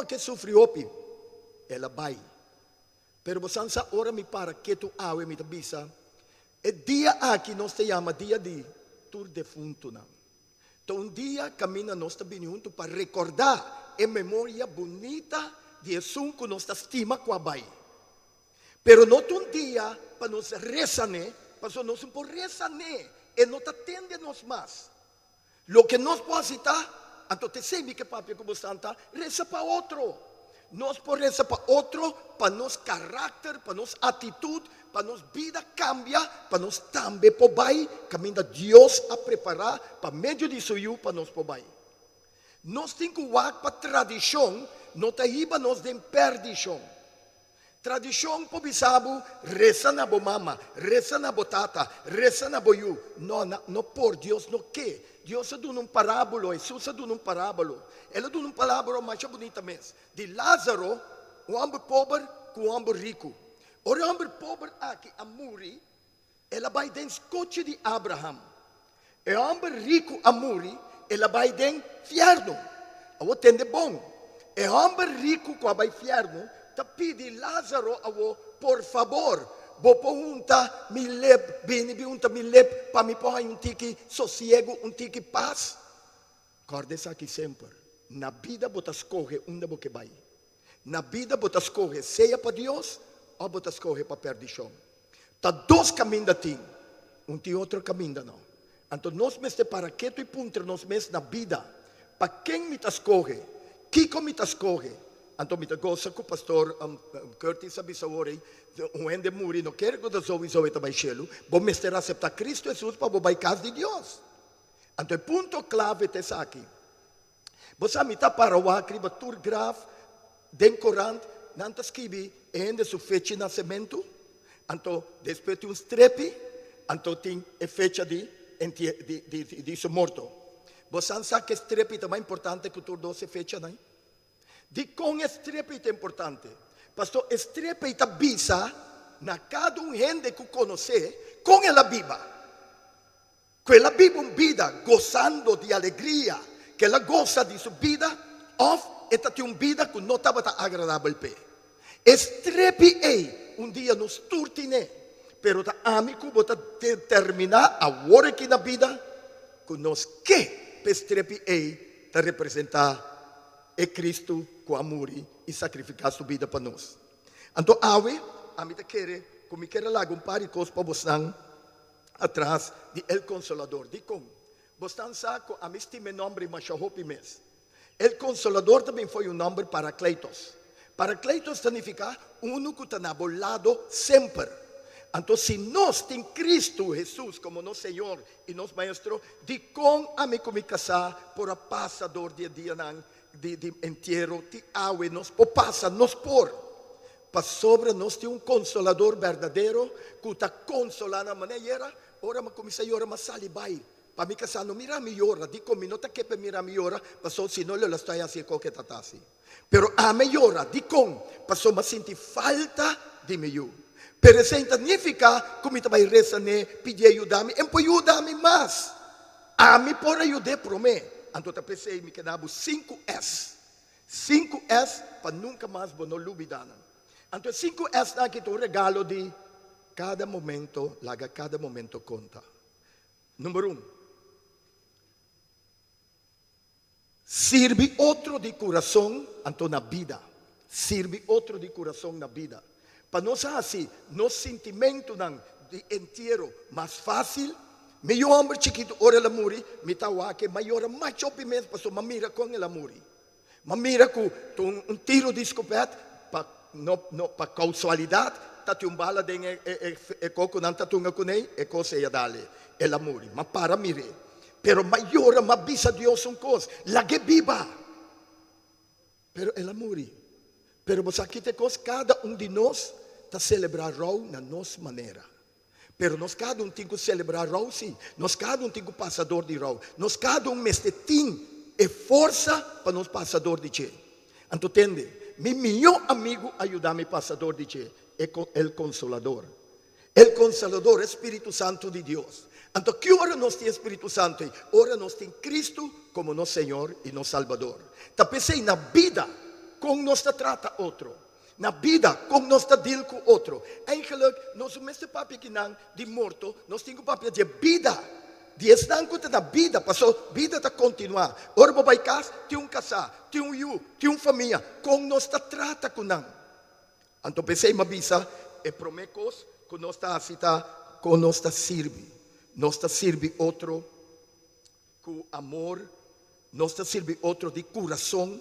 que sufriu, ela vai. Pero você ora me para que tu awe me tabisa. E dia aqui nós te chama dia de tur defunto não. Então dia caminha nós também junto para recordar a memória bonita de Jesus que nós estima com a bai. Pero não um dia para nós rezar, para nós não rezar e não atende nós mais. Lo que nós podemos citar, então te sei que papi como santa, reza para outro. Nós podemos rezar para outro, para nosso caráter, para nossa atitude, para nossa vida cambia, para nós também poder caminhar Deus a preparar para meio disso para nós poder. Nós temos que ir para tradição, não te iba nós de perdição. Tradição po bisabo, reza na bo mama, reza na bo tata, reza na bo you. No por Deus no que. Deus dá um parábolo, Jesus dá um parábolo. Ele dá um parábolo mais bonita mesmo. De Lázaro, um homem pobre com um homem rico. O homem pobre aqui, a muri, ele vai dentro do coche de Abraham. E o homem rico, a muri, ele vai dentro do inferno. O tende bom. E o homem rico, que vai inferno, pedi Lázaro awo, por favor, bo punta mi lep, bini biunta mi lep, pa mi poha un tiki sosiego, un tiki paz. Cordes aqui sempre, na vida bota escorre onde você vai. Na vida bota escorre, seja para Deus, ou bota escorre para perdição. Tá dois caminhos tem, tem outro caminho não. Então nós mesmo para que tu punter nós mesmo na vida, para quem me escorre, que me escorre. Então, me gosta que o pastor Curtis sabe sobre o ende muri, não quer que o sowieso está vai cielo, vou mestre aceitar Cristo Jesus para o casa de Deus. Então, o ponto clave é aqui. Você me está para o acriba tur graf, den Corant, não está escrevi, ende sua fecha de nascimento, então, depois tem um strepe, então tem a fecha de seu morto. Você sabe que strepe é mais importante que o tur 12 fecha, não é? De com estrepe é importante. Pastor, estrepe está bisa na cada gente que conhece com ela viva. Que ela vive uma vida gozando de alegria, que ela goza de sua vida, ou esta tem uma vida que não estava agradável para estrepe é dia nos turtine, pero ta amigo bota determinar a hora que na vida que nos que estrepe é ta representar é Cristo com amor e sacrificar sua vida para nós. Então, a mim quer, como quer lá um par de coisas para você atrás de El Consolador. De como? Você sabe que a mim tem meu nome, mas eu mês. El Consolador também foi um nome para Cleitos. Para Cleitos significa um que está ao lado sempre. Então, se nós temos Cristo Jesus como nosso Senhor e nosso Maestro, de como a mim como casar por a passador de dia de entierro, de awe, nos passa, nos por. Para sobre nós tem um consolador verdadeiro, que está consolando a maneira, ora me comecei a orar, mas salibai. Para mim casar, não mira melhor, digo, não está que mira melhor, passou se não lhe estou assim, qualquer tatasi. Pero a melhora, digo, passou mas senti falta de melhor. Pero isso significa, como vai rezar, pedir ajuda-me, e pode ajudar-me mais. A mim por ajudar por mim. Então, eu pensei que nabo 5S. 5S para nunca mais não olvidar. Então, 5S é aqui o regalo de cada momento, laga cada momento conta. Número 1. Sirve outro de coração, então na vida. Sirve outro de coração na vida. Para nós assim, nosso sentimento de entierro mais fácil. Meu homem chiquito, ora ela muri, me tawa que maior mais chope mesmo, passou mamira com ela muri. Mamira com um tiro de escopeta, para causalidade, tá um bala de coco não tá tunga com ele, coisa ia dali, ela muri, mas para mire. Pero maior, mas bisa Deus um coisa, la que viva. Pero ela muri. Pero você aqui tem coisa, cada de nós está celebrar na nossa maneira. Pero nós cada tem que celebrar Rau, sim. Nós cada tem que passador de Rau. Nós cada tem e força para nós passador de Che. Então, entende? Meu melhor amigo ajuda-me passador de Che. É o Consolador. O Consolador, Espírito Santo de Deus. Então, que hora nós temos Espírito Santo? Ora nós temos Cristo como nosso Senhor e nosso Salvador. Então, pensei na vida, como nós trata outro. Na vida, como nós deal com outro. Eigenlijk, nós não temos papel que não de morto, nós temos papel de vida. De estar na vida, passou vida a continuar. Ora, vai casa, tem casar, tem tem família, como nós trata com não. Então, pensei, mabisa, e promecos, que nós com nós sirve. Nós sirve outro com amor, nós sirve outro de coração,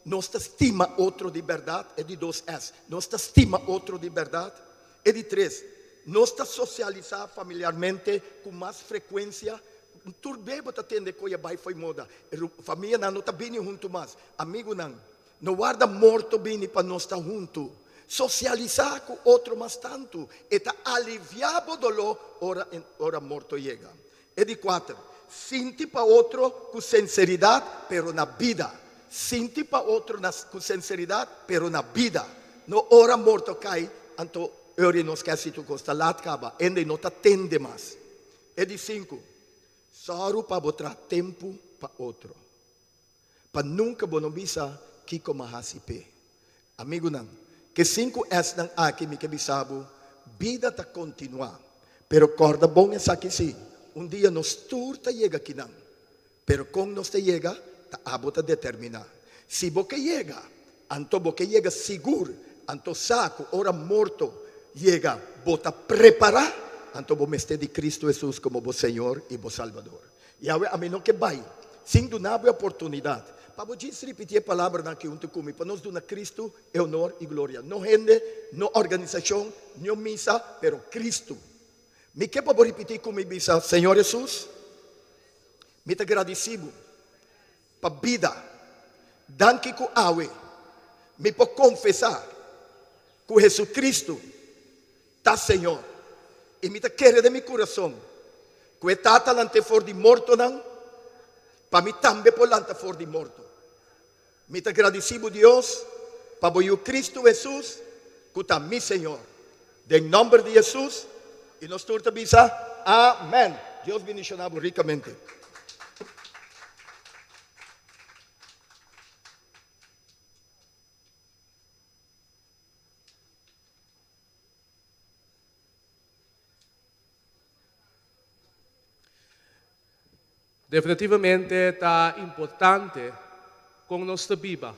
nós estima outro de verdade, é de 2S. Nós estima outro de verdade, é de 3. Nós socializar familiarmente com mais frequência. Turbé bota tende coia vai foi moda. Família não está bem junto mais. Amigo não guarda morto bem para nós estar junto. Socializar com outro mais tanto. E tá aliviado dolor ora morto chega. E de 4. Sinti para outro com sinceridade, pero na vida. Sinti para outro com sinceridade, pero na vida. No ora morto cai, anto ora não esquece tu costa lá acaba, ende não tá tende mais. E de 5. Só para botar tempo para outro. Para nunca bonomisa que como hasipe. Amigo não. Que 5S não aqui me bisabo, vida tá continuar. Pero corda bom é aqui sim. Dia nos turta chega aqui não. Pero com nos te chega, tá abota determinar. Se boca chega, anto boca chega seguro, anto saco, ora morto, chega, bota preparar, anto bo meste de Cristo Jesus como bo Senhor e bo Salvador. E a mim não que vai, sem do nada oportunidade. Para você repetir a palavra que eu te come, para nós dar Cristo é honor e glória. Não gente, não organização, não missa, pero Cristo. Me quer para repetir comigo, Senhor Jesus, me te agradecido para vida. Danke com awe, me pode confessar que Jesus Cristo está Senhor. E me te quer de meu coração, que está talante fora de morto não, para mim também por lanta fora de morto. Me te agradecido Deus, para o Cristo Jesus, que está meu Senhor. Em nome de Jesus, e nós todos bisa, amém. Deus bendicionado ricamente. Definitivamente está importante com nossa Bíblia.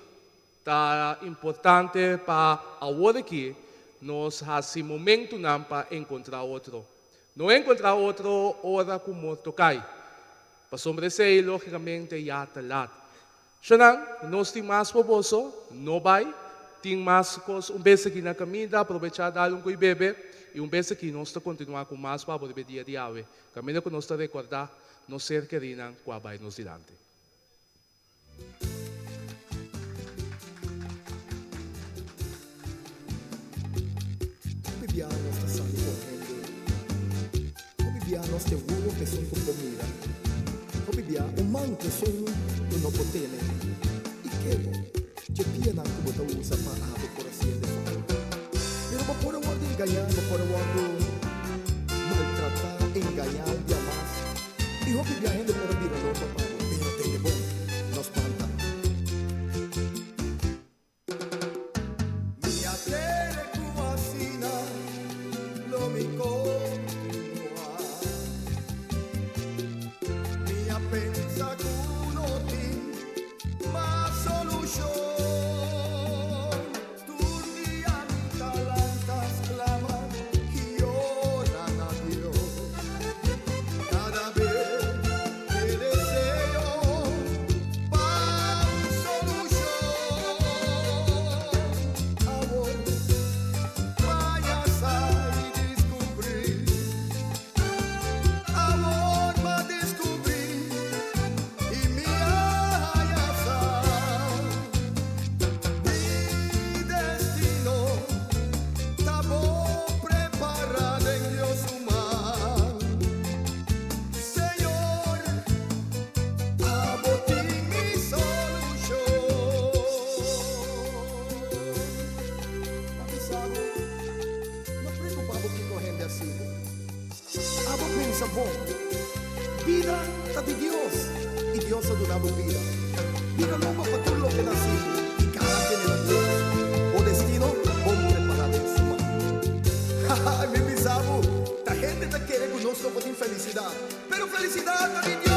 Está importante para agora aqui nós esse momento não para encontrar outro. Não encontrar outro hora como tocar. Para sombrecer, logicamente, já está lá. Senão, nós temos mais proposto, não vai. Tem mais coisas, vez aqui na caminha, aproveitar dar um coi bebê. E vez aqui nós continuar com mais para o dia a dia. Caminho que nós recordar, nós ser queridos, com vai nos dilante. Viviamo sta sali correndo. Come viviamo ste uomo che sono con comida. Come viviamo un man che sono un non potene. E che c'è piena che bota usa pa ave por aziende. Pero ma por guardo engañar, ma por guardo maltratar, engañar, llamar. E come viviamo gente por dire lo papà, pero te bom, nos panta. Vida está de Dios y Dios ha donado vida. Vida no va para todo lo que nací y cada quien felicidad. Pero felicidad a mi Dios.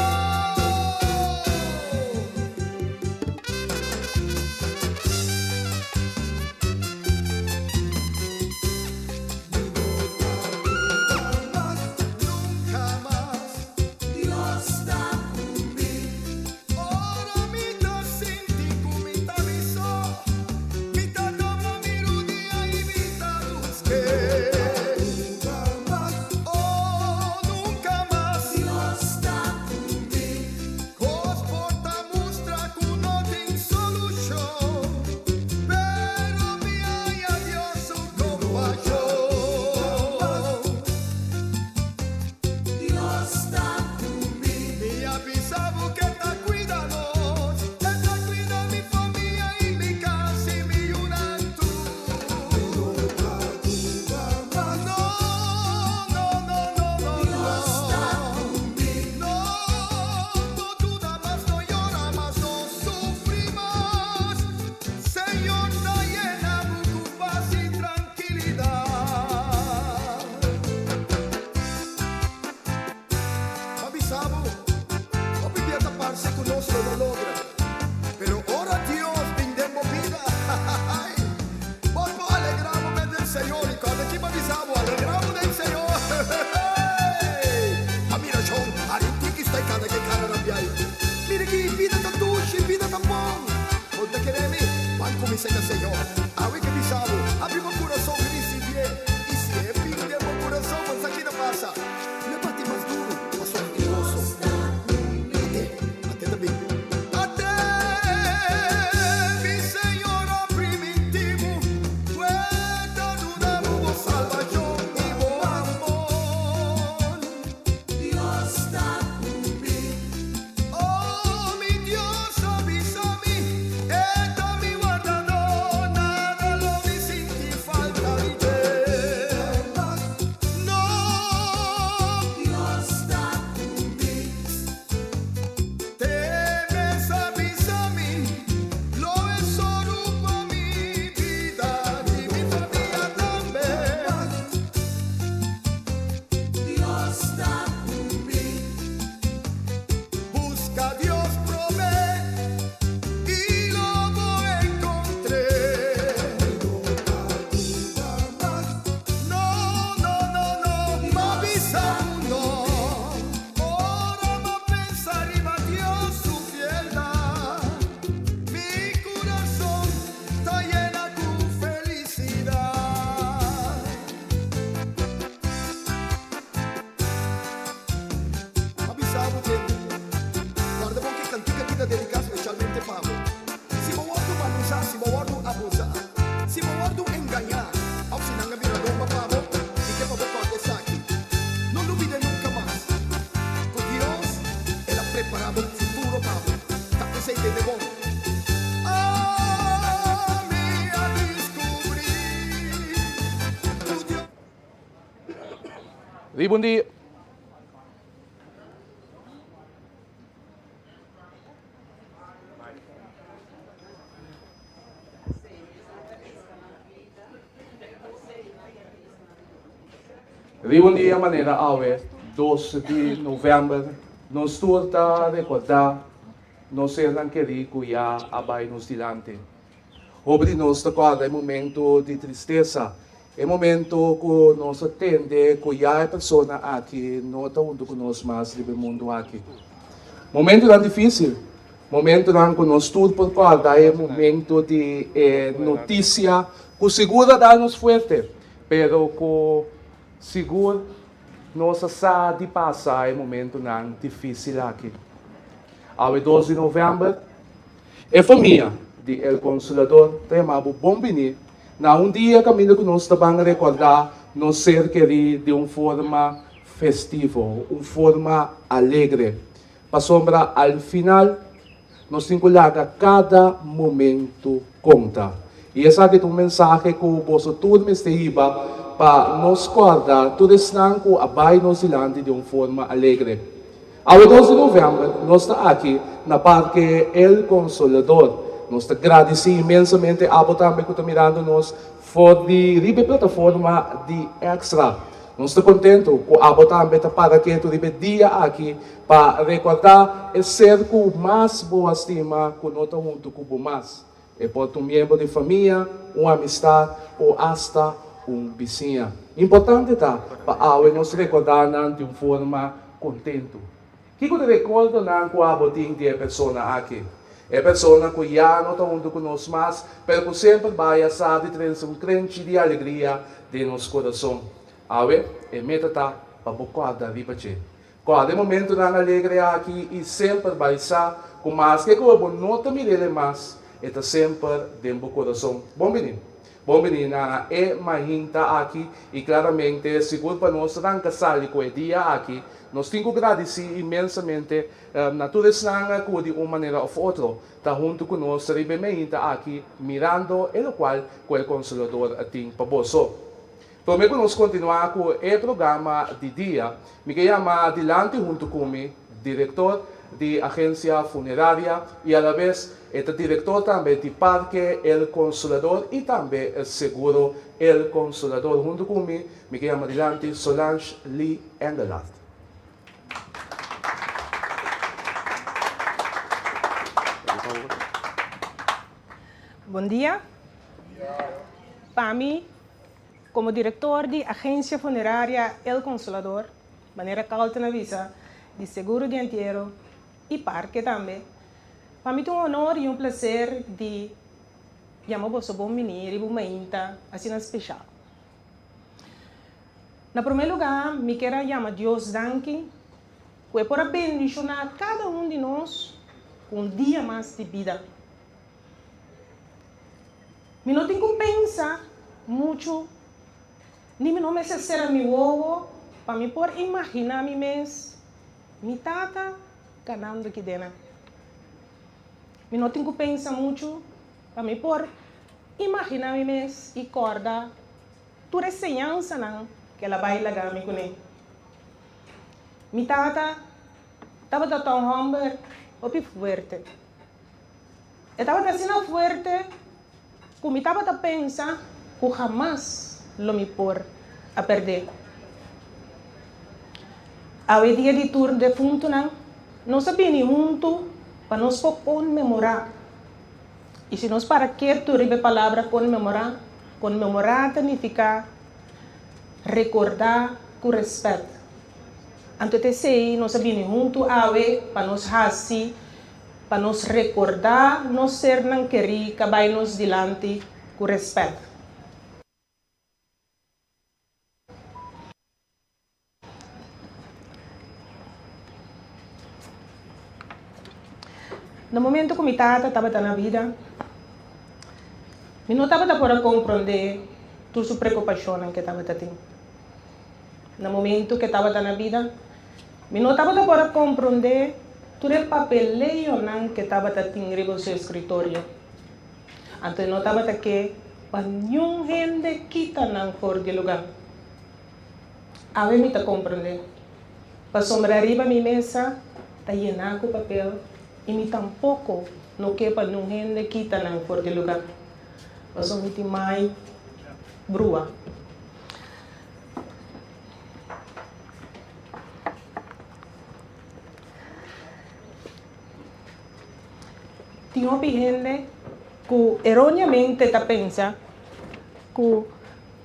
Bom dia. Bom dia, maneira awe, 12 de novembro, nós torta a recordar, nós serão queridos já abai nos dilante. Sobre nós recorda é momento de tristeza, é momento que nós atende que já a pessoa aqui não está junto conosco mais no mundo aqui. Momento tão difícil, momento não que nós tudo por guarda é momento de notícia que segura dá-nos forte, pero que seguro, nossa sa de passar é momento não difícil aqui. Ao 12 de novembro, a família de El Consolador tem amado bom venir. Na dia caminho que nós estamos a recordar, nós ser querido de uma forma festiva, uma forma alegre. Para sombra, ao final, nós temos que olhar que cada momento conta. E essa é uma mensagem que o vosso turno está para nos guardar tudo isso que abai nos dilante de uma forma alegre. Ao 12 de novembro, nós estamos aqui na Parque El Consolador. Nós agradecemos imensamente a também que está mirando nos for de plataforma de extra. Nós estamos contentos com a também para que tu dia aqui para recordar e ser com mais boa estima com nós junto com mais. E pode um membro de família, uma amistade ou hasta um vizinho. Importante tá para nós recordar de uma forma contente. Que eu recordo com a botinha de pessoa aqui. É pessoa que já não está junto conosco mais, mas que sempre vai a saber trazer um crente de alegria de nosso coração. Awe, é meta tá para bocar da vida che. Cada momento na alegria aqui e sempre vai estar com mais que eu não te mire mais, é sempre dentro do coração. Bom menino, é mahinta aqui e claramente seguro para nós arrancar sali com o dia aqui. Nós temos que agradecer imensamente na toda essa que de uma maneira ou outra está junto conosco e bem aqui mirando o qual o Consolador tem para você. Então, nós continuar com o programa de dia. Me chamo adiante junto comigo, diretor de agência funerária e a la vez é diretor também de Parque El Consolador e também seguro El Consolador junto comigo. Me chamo adiante Solange Lee Engelhardt. Bom dia. Para mim, como diretor de agência funerária El Consolador, maneira calta na visa, de seguro dianteiro e parque também, para mim é um honor e um prazer de chamar você bom menino e bom mainta, assim especial. Na primeiro lugar, me quero chamar Deus danke, que é para bendicionar cada um de nós com um dia mais de vida. Me não tenho que pensar muito, nem me não me ser meu ovo, para me por imaginar me mesmo, me tata ganhando aqui dentro. Me não tenho que pensar muito, para me por imaginar me mesmo e corda toda a ensinança não que ela vai largar me com ele. Me tata estava tão humble, opi forte. Estava assim forte. Como estava a pensar que jamais lo me por a perder. Ao dia de turno de fundo, nós sabíamos junto para nós comemorar. E se nós para que tu ribe a palavra comemorar significa recordar com respeito. Então, nós sabíamos junto para nós assim, para nos recordar, nós ser não querer, que vai nos dilante com respeito. No momento que eu estava na vida, eu não estava para compreender toda a preocupação que estava tendo. No momento que estava na vida, eu não estava para compreender todo o papeleio que estava tendo no seu escritório. Então, não estava aqui para nenhum gente que está fora de lugar. A ver, me compreender. Para sombrar arriba minha mesa, está llena com papel. E me tampouco não quer para nenhum gente que está fora de lugar. Para somente mais brua. Tem uma gente que erroneamente pensa que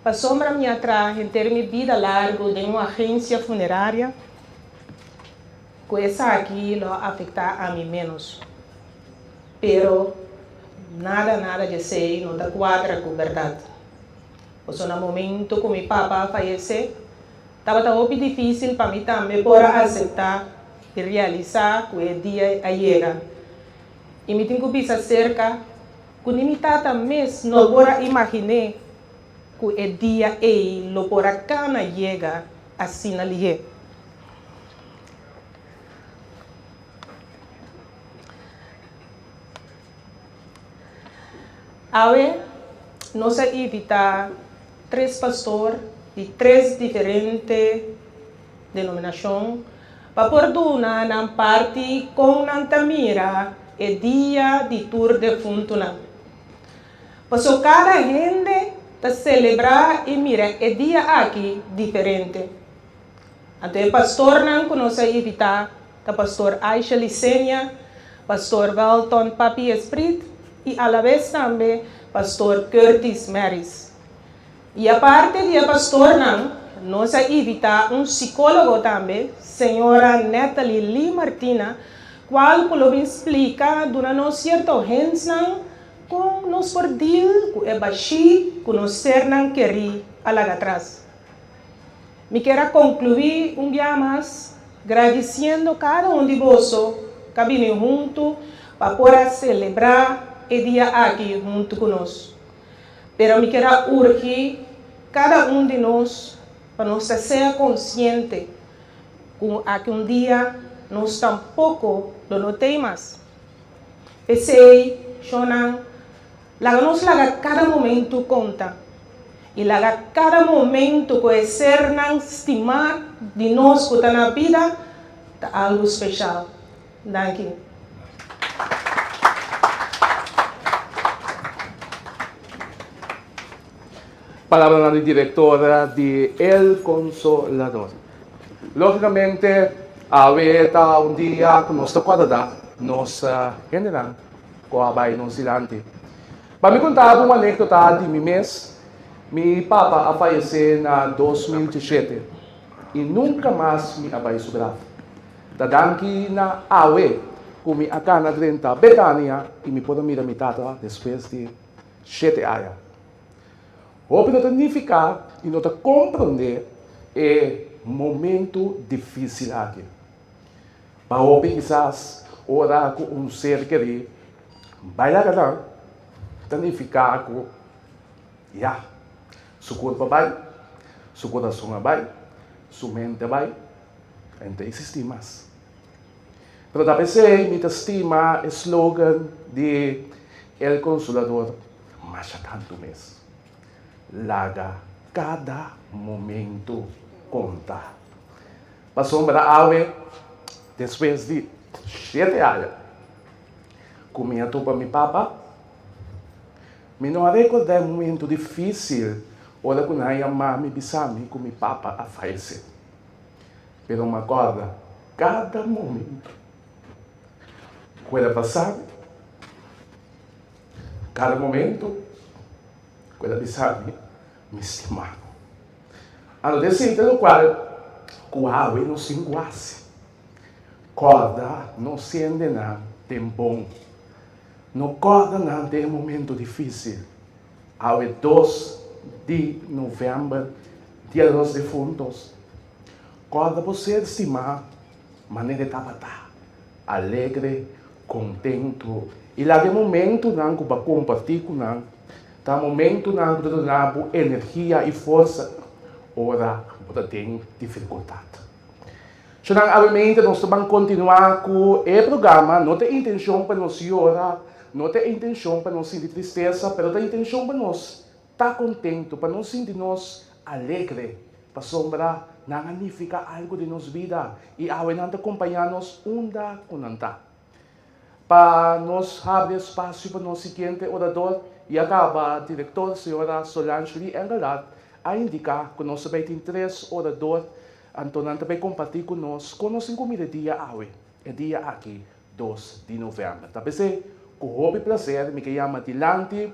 passou para mim atrás em ter minha vida larga de uma agência funerária, que essa aqui não afeta a mim menos. Pero nada de ser, não está quadra com a verdade. Porque no momento que meu papá faleceu, estava tão difícil para mim também para aceitar e realizar que o dia chega. E me tenho que pensar cerca, que me tata mesmo não pode imaginar que o dia lo por cá na chega assim ali. Awe, nós evitamos 3 pastores de 3 diferentes denominações para perdonar na parte com Nantamira e dia de tour de funtuna. Porque cada gente para celebrar e mira é dia aqui diferente. Então o pastor não conosco evitar, o pastor Aisha Licenia, pastor Walton Papi Esprit e a la vez também pastor Curtis Maris. E a parte do pastor não, nós evitar psicólogo também, senhora Natalie Lee Martina, qual me explica durante certo gente com nos por deal com é baixi com nos ser não querer alaga atrás. Me quero concluir dia mais agradecendo cada de vocês que vêm junto para poder celebrar o dia aqui junto conosco. Pero me quero urgir cada de nós para nós ser consciente que dia nós tampouco não temos. Pensei, Shonan, nos laga cada momento conta. E laga cada momento conhecer, não estimar de nós que está na vida, é algo especial. Thank you. Palavra da diretora de El Consolador. Logicamente, aveta dia que nós guarda, nós generam com a baia não silante. Para me contar uma anedota de mim mês, meu papa faleceu em 2017 e nunca mais me abai sobrado. Da danki na awe, como a cana drenta Betânia e me pode mirar minha tata depois de 7 anos. O que não significa e não compreender é momento difícil aqui. Para o quizás ora com ser querido, vai lá lá, significa que já, seu corpo vai, seu coração vai, sua mente vai, então existe mais. Pero da PC, me estima o slogan de El Consolador, mas já tanto mesmo. Laga cada momento conta. Passou para a ave, depois de 7 anos, comia tudo para meu papa. Me não recordei um momento difícil, ora quando a minha mãe bisame com meu papa a falecer. Pero me acorda cada momento. Quando passar, cada momento, quando bisame, me estimava. Ano decente no qual, o ave não se enguace. Corda não se ende na tempo. Não corda não tem momento difícil. Ao 2 de novembro, dia dos defuntos. Corda você estimar, maneira de estar alegre, contento. E lá de momento não que vai compartilhar com não, tá momento não que dá energia e força, ora você tem dificuldade. Então, obviamente, nós vamos continuar com o programa. Não tem intenção para nós chorar, não tem intenção para nós sentir tristeza, mas tem intenção para nós estar contente, para nós sentir-nos alegre, para sombrar, não significa algo de nossa vida e obviamente acompanhar-nos onda com anda. Para nós abrir espaço para nosso seguinte orador e acaba a diretora, a senhora Solange Lee Engelhardt, a indicar que nós também temos 3 oradores. Então, também compartilhar conosco comida dia hoje, é dia aqui, 2 de novembro. Também com o prazer, me chama Dilante,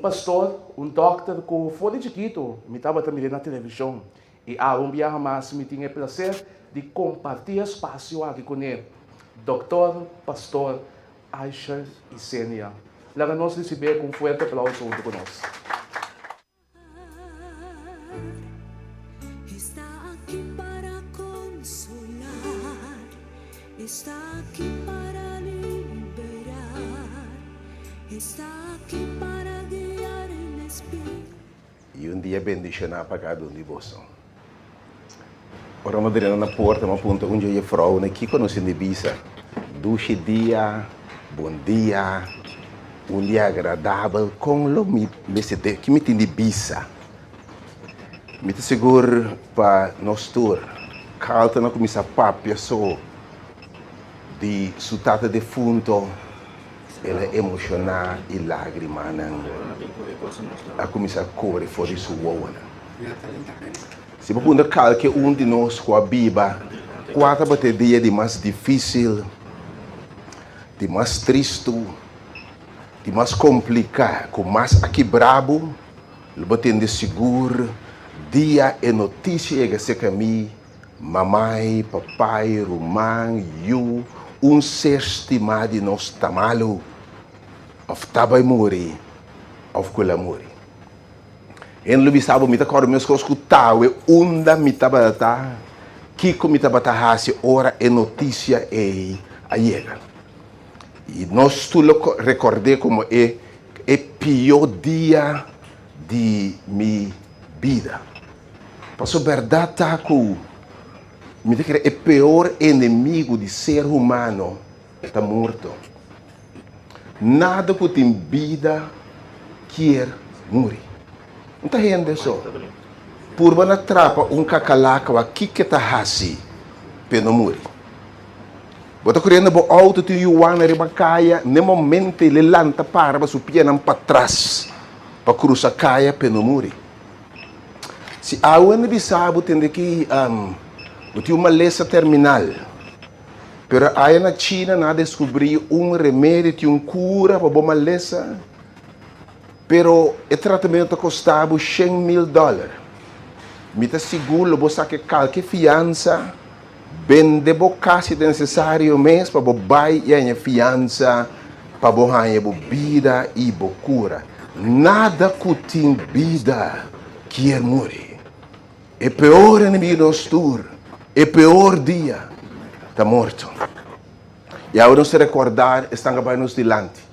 pastor, doctor que foi de chiquito, me estava também na televisão. E há dia mais me tinha prazer de compartilhar espaço aqui com ele. Doutor, pastor Aisha Licenia. Lá nós receber com forte aplauso junto conosco. Está aqui para liberar, está aqui para guiar em espírito. E dia bendicionar para cada de vocês. Ora, madrinha na porta, uma ponta onde eu ia frau, aqui conhecendo de bisa. Duche dia, bom dia, dia agradável, com o que me tem de bisa. Me te seguro para nós tour. Calta na comissão papia só. De sua tata defunto, ela emocionar e lágrima a começar a correr fora de sua wana. Se você pergunta qualquer de nós com a Bíblia, qual é o dia de mais difícil, de mais triste, de mais complicado, com mais aqui brabo, batendo seguro, dia e notícia que se caminha, mamãe, papai, romã, ser estimado de nós está malo, ou está morrer, ou que morrer. Em lugar sabe me tá cor meus coisas escutawe unda me tá bata que me tá bata hasi ora e notícia e aiega. E nós tudo recordei como é pior dia de minha vida. Passou verdade tá com me diz que é pior inimigo de ser humano está morto. Nada que tem vida quer morrer. Não está rende só. Por na trapa cacalaca aqui que está hasi pelo morrer. Bota correndo bo auto tu yuana ribacaia, no momento ele lanta para su pianam para trás para cruzar caia pelo morrer. Se a uma bisabo tem que tem uma lesa terminal. Pero aí na China na descobri remédio, tem cura para uma lesa. Pero o tratamento custava $100,000. Me está seguro, você que qualquer fiança, vende quase necessário mês para buy e a fiança para bohar bebida e cura. Nada que tem vida quer morrer. É pior inimigo nostro, é pior dia, está morto. E agora se recordar, estão acabando nos dilante.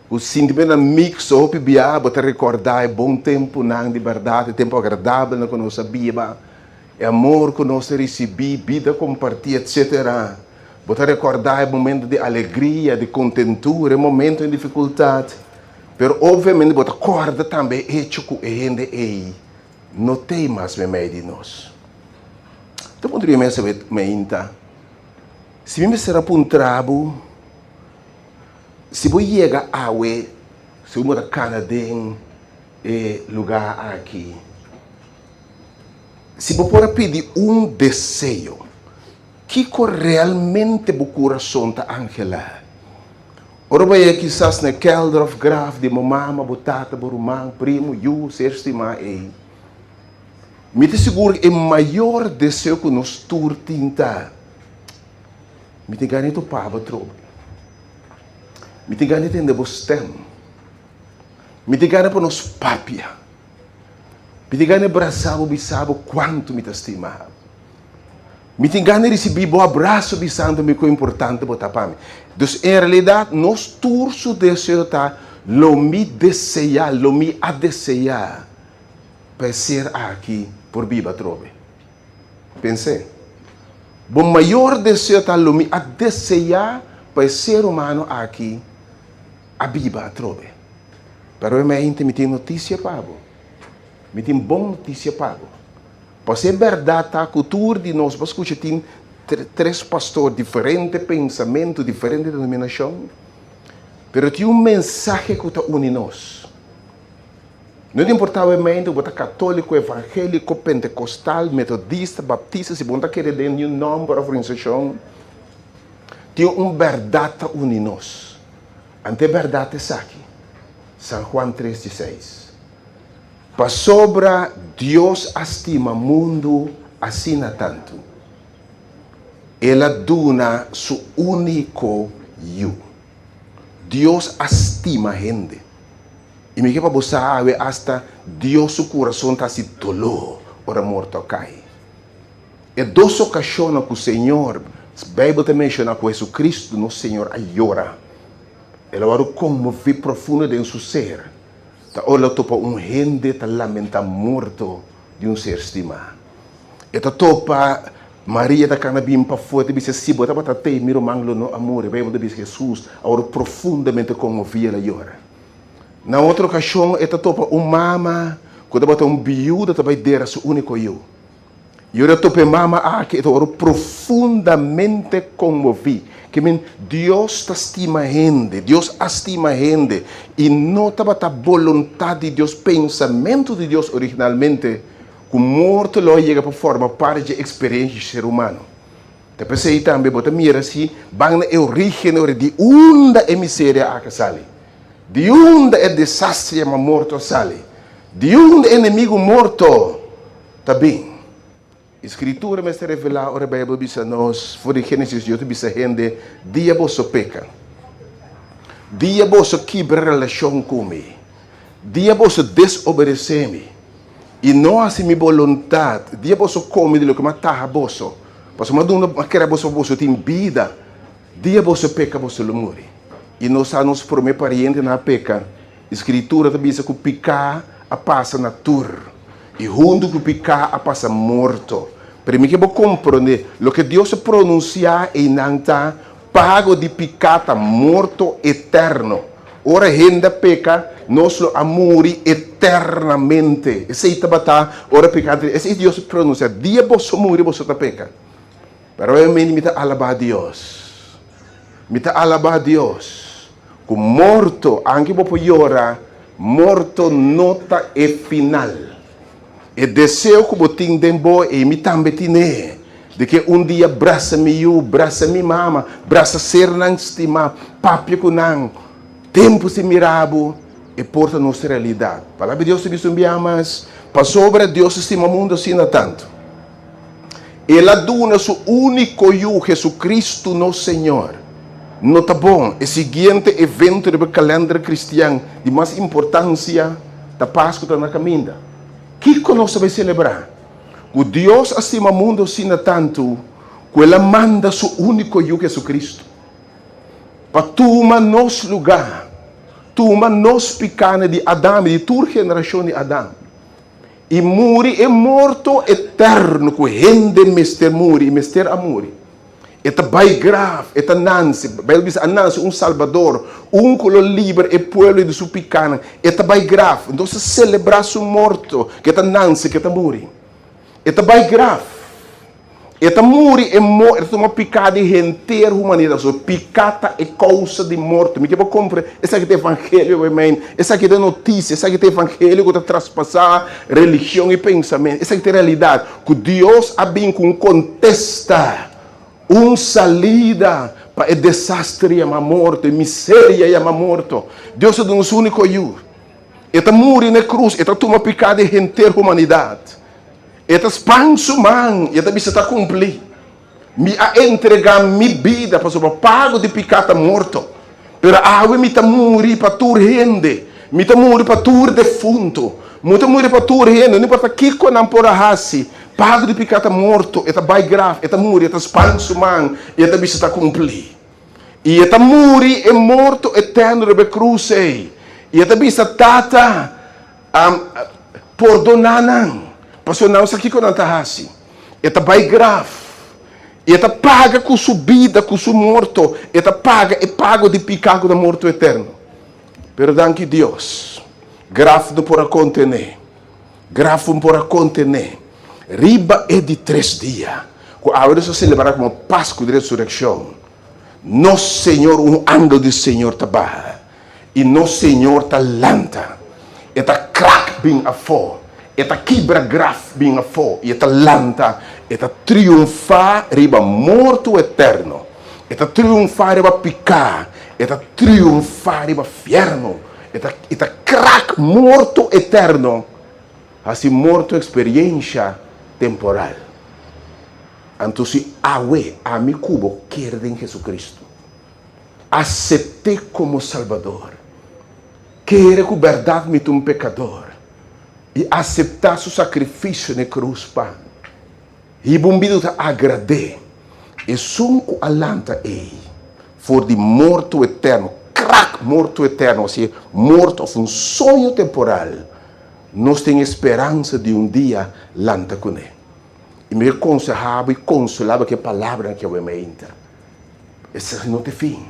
O sentimento mix ou pibia, para recordar bom tempo não de verdade, tempo agradável na nossa Bíblia, é amor que nós recebemos, vida compartilhada, etc. Para recordar momento de alegria, de contentura, momento de dificuldade. Mas obviamente, para recordar também hecho que a gente não tem mais meio de nós. Então, poderia me saber, se me será para um trabalho, se você chega a ver, se você mora canadense, lugar aqui, se você pode pedir desejo, que realmente o coração está angelado. Ora, vai quizás na kelder of graf de mamãe, botata, borumang, primo, ser estimado. Me te seguro que o maior desejo que nós turtinta, me te ganho para trobo. Me te ganha entender você. Me te ganha para nos papia. Me te ganha abraçar o bisabo quanto me te estima. Me te ganha receber um abraço bisando me que é importante botar para mim. Então, em realidade, nós turso desejo tá, lo me desejar, lo me a desejar para ser aqui por viva trobe. Pensei. O maior desejo tá, lo me a desejar para ser humano aqui. A Bíblia trobe. Pero eu me tem notícia para você. Me tem boa notícia para você. Pode ser verdade a cultura de nós, mas escuta, tem três pastores diferentes, pensamento, diferente denominação. Pero tem mensagem que está une nós. Não importa o momento, você católico, evangélico, pentecostal, metodista, baptista, se você quer dar um nome para a organização, tem verdade que une nós. Ante verdade é aqui. São Juan 3,16. Para sobra, Deus estima o mundo assim tanto. Ela dona seu único eu. Deus estima a gente. E me quer para você saber, hasta Deus seu coração está se dolor, ora morto cai. E duas ocasiões que o Senhor, a Bíblia também menciona com Jesus Cristo, nosso Senhor, chora. Ela vai comover profundo dentro do seu ser. Ela topa gente que lamenta morto de ser estimado. Ela topa Maria da Canabim para fora, disse assim, bota para ter miro manglo no amor, e Bíblia diz Jesus, agora profundamente comovida ela chora. Na outra ocasião, ela topa mama, quando bota viúva, também dera seu único eu. E ela topa mama aqui, ela profundamente comovida. Que Deus te estima gente, Deus estima gente. E não estava a vontade de Deus, pensamento de Deus originalmente, que morto lo chega para forma parte de experiência de ser humano. Te pensei também, bota mira assim, bang na origem de onde é miséria a sali. De onde é desastre ma morto sali. De onde é inimigo morto. Tá bem. Escritura me está revelando, ora Bíblia diz a nós, fora Gênesis, Deus diz a gente, dia você peca. Dia você quebra relação comigo. Dia você desobedece-me. E não assim minha vontade. Dia você come de lo que matar a você. Porque uma quer você tem vida. Dia você peca, você lo morre. E nós nos promete pariente na peca. Escritura diz que picar a passa na tur. E junto com picar a passa morto. Para mim que vou compreender, o que Deus pronuncia em nanta pago de picata morto eterno. Ora renda peca, nós lo amori eternamente. Esse aí tabata, ora pecado, esse Deus pronuncia. Dia você morre, você tá peca. Pero eu me tá alabar a Deus. Me tá alabar a Deus. Com morto, anche vou llorar, morto nota e final. E desejo que você tenha bom e me também tenha. De que dia braça me eu, braça me mama, braça ser não estima, papi com não. Tempo se mirabo e porta nossa realidade. A palavra de Deus se diz mas para sobre Deus estima o mundo assim tanto. Ele dona seu único eu, Jesus Cristo, nosso Senhor. Não tá bom, o seguinte evento do calendário cristiano de mais importância da Páscoa na caminha. Que nós vai celebrar? O Deus acima o mundo assim tanto, que Ele manda seu único eu, Jesus Cristo. Para tomar nosso lugar, tomar nosso pecado de Adão, de toda geração de Adão. E morre é morto eterno, que rende mister morre e mister amor. Eta vai grave, eta Nancy, Bíblia diz a Nancy Salvador, que lo livre e pueblo de su pecado. Eta vai grave, então se celebrar su morto, que eta Nancy, que eta morre. Eta vai grave. Eta morre e morre, eta uma pecado de inteira humanidade, so pecata é causa de morte. Me que vou comprar, essa aqui é evangelho, amém. Essa aqui é notícia, essa aqui é evangelho que está traspassar religião e pensamento. Essa aqui é realidade, que Deus ha bem com contesta. Salida para o desastre e a morte, miséria e a morte. Deus é o nosso único eu. Ele morre na cruz, ele toma pecado de inteira humanidade. Ele expansa o man, ele está cumprir. Me a entregar minha vida para o pago de pecado morto. Pero a me está morrer para tu rende, me está morrer para tu defunto, me está morrer para tu rende, não importa que com não por arrasi. Pago de pecado morto, eta vai grave, eta morre, eta expanso man, eta bisa ta cumprir. E eta morre e morto eterno rebe cruz, e eta bisa tata perdonanan. Pastor não aqui com antahasi. Eta vai grave. Eta paga com sua vida, com seu morto, eta paga e pago de pecado da morto eterno. Perdão que Deus, grave não por contener. Grave não por contener. Riba é de 3 dias. Agora se celebrar como Páscoa de ressurreição. Nosso Senhor, ángel do Senhor trabalha. E nosso Senhor talanta. Eta crack bem a fó. Eta quebra grave bem a fó. E eta lanta. Eta triunfar riba morto eterno. Eta triunfar riba picar. Eta triunfar riba fierno. Eta crack morto eterno. Assim morto experiência temporal. Então, se a mi cubo quer em Jesus Cristo, aceitei como Salvador, quer que verdade me um pecador, e aceitar seu sacrifício na cruz, pá. E bombido te agrade, e sunco alanta ei, for de morto eterno, crack morto eterno, assim, morto of um sonho temporal. Nós temos esperança de dia lanta com ele. E me aconselhava e consolava que a palavra que eu me entra. Esse não tem fim.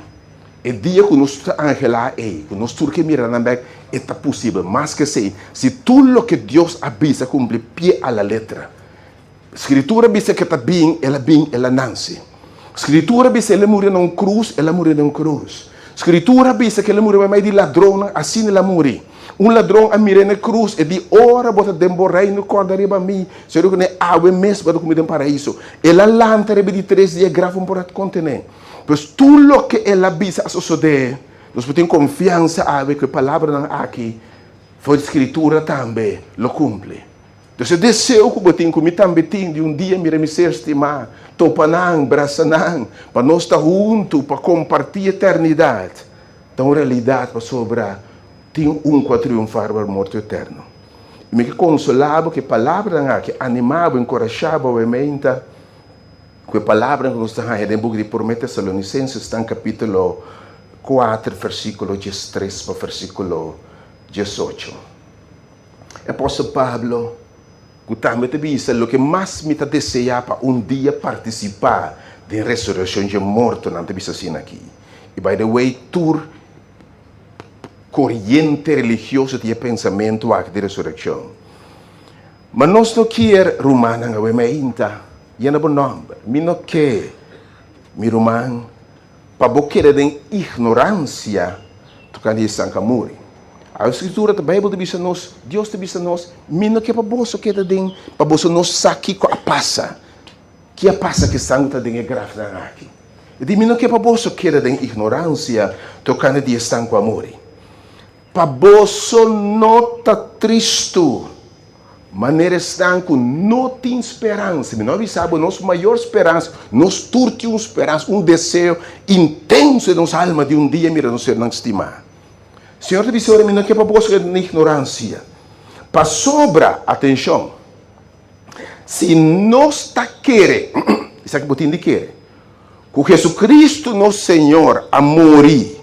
É dia que nós angelar que nós tudo que mira na é possível. Mas que sei, se tudo o que Deus avisa cumpre pé a la letra. A escritura diz que está bem, ela nasce. Scrittura dice che morì in cruz, e la morì in cruz. Scrittura dice che la morì mai di ladrone, assim la morì. Un ladrone a mirare na cruz e di ora bota dembo reino corda riba mi, se io ne ave mes bota come in paraiso. E la lantera di 3 dias grava un po' a contenere. Pues tudo que ela bisa a suceder, nós temos confiança a ver que a palavra não aqui, foi escritura também, lo cumple. Então, se desejo que botem comigo também tem de dia me ser estimar, topanang, braçanang, para nós estar juntos, para compartilhar a eternidade. Então, a realidade para sobrar, tem para triunfar para a morte eterna. E me consolava que a palavra não aqui, animava, encorajava, obviamente, que a palavra que nós estamos em book de 1 Tessalonicenses está em capítulo 4, versículo 13 para versículo 18. O apóstolo Pablo, que também te disse, o que mais me deseja para dia participar da ressurreição de morto, não te disse assim aqui. E by the way, tour corrente religiosa de pensamento aqui de ressurreição. Mas nós não queremos romana, não é ainda. Yan na nome, mino que, mi romano, para boqueira de ignorância, tu can dizer que morre. A escritura da Bíblia diz nos, Deus diz nos, mino que para você que de, para você nos saque com a passa, que a passa que sangue está de grave na aqui. E de mino que para você que de ignorância, tu can dizer que morre. Para você não está triste. Maneira estanco, não tem esperança. Nós sabemos, nossa maior esperança, nós temos uma esperança, desejo intenso de nossa alma de dia mira nos ser não estimar. Senhor, te disse, não que para você na ignorância. Para sobra, atenção, se nós está querendo, isso aqui botinho de querer, que Jesus Cristo, nosso Senhor, a morrer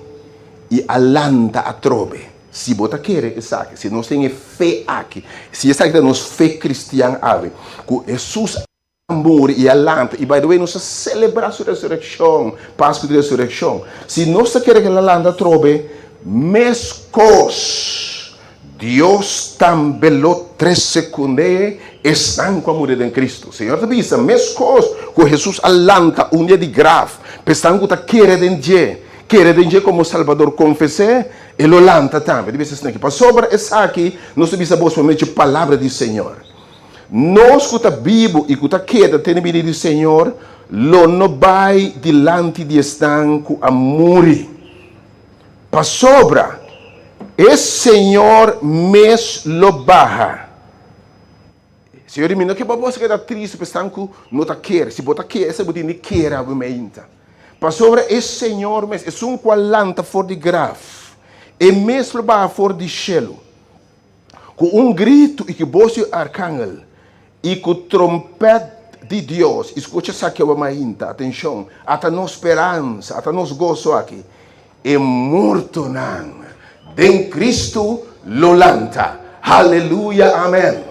e alanta a trobe. Se bota querer, se nós temos fé aqui, se essa é nossa fé cristã, que Jesus amor e alanta, e by the way, nós celebramos a ressurreição, Páscoa de ressurreição. Se nós queremos que ela alanta trobe, mescos, Deus também lo 3 segundos estão com a morte em Cristo. Senhor, te diz, mescos, que Jesus alanta dia de grave, pensando que querer em Deus. Querer como Salvador confessar, e lo lanta também. Deve ser aqui. Para sobre essa aqui, nós devemos somente a palavra do Senhor. Nós que a Bíblia e que a queda tem vida do Senhor, lo não vai dilante de estanco a morrer. Para sobre, esse Senhor mes lo barra. Senhor, não que para você que está triste, estanco não está quer. Se botar quer, essa botinha quer a ainda. Para sobre esse Senhor, mas é qual lanta for de grave, e mesmo para for de chelo, com grito e que voz arcángel, e com trompete de Deus, escuta essa que eu amo ainda, atenção, até nossa esperança, até nosso gozo aqui, e morto não, de Cristo lo lanta, aleluia, amém.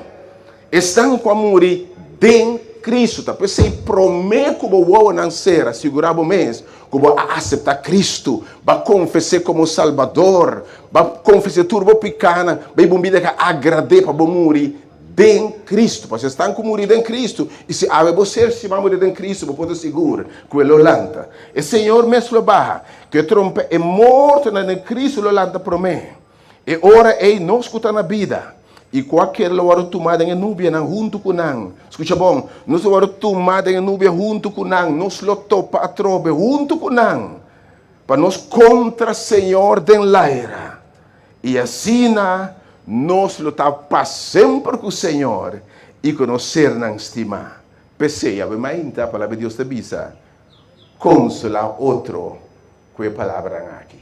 Estão com a morrer de Cristo, tá? Pois se promete que vou nascer, assegurar o mês, que vou aceitar Cristo, vai confessar como Salvador, vai confessar tudo pequena, vai bombida que agrade para morrer em Cristo, porque estão com morrer em Cristo, e se a você se vai morrer em Cristo, você pode segurar que ele lanta. E Senhor mesmo barra, que trompe é morto em Cristo, ele lanta promete. E ora é nós escutar na vida. E qualquer hora tomada em nuvem junto com nós. Escuta bom, nós hora tomada em nuvem junto com nós, nós lo topa a trobe junto com nós, para nós contra o Senhor den laira. E assim nós lo tapa sempre com o Senhor e conhecer não estimar. Pensei, mas então a palavra de Deus te avisa, consolar outro com a palavra aqui.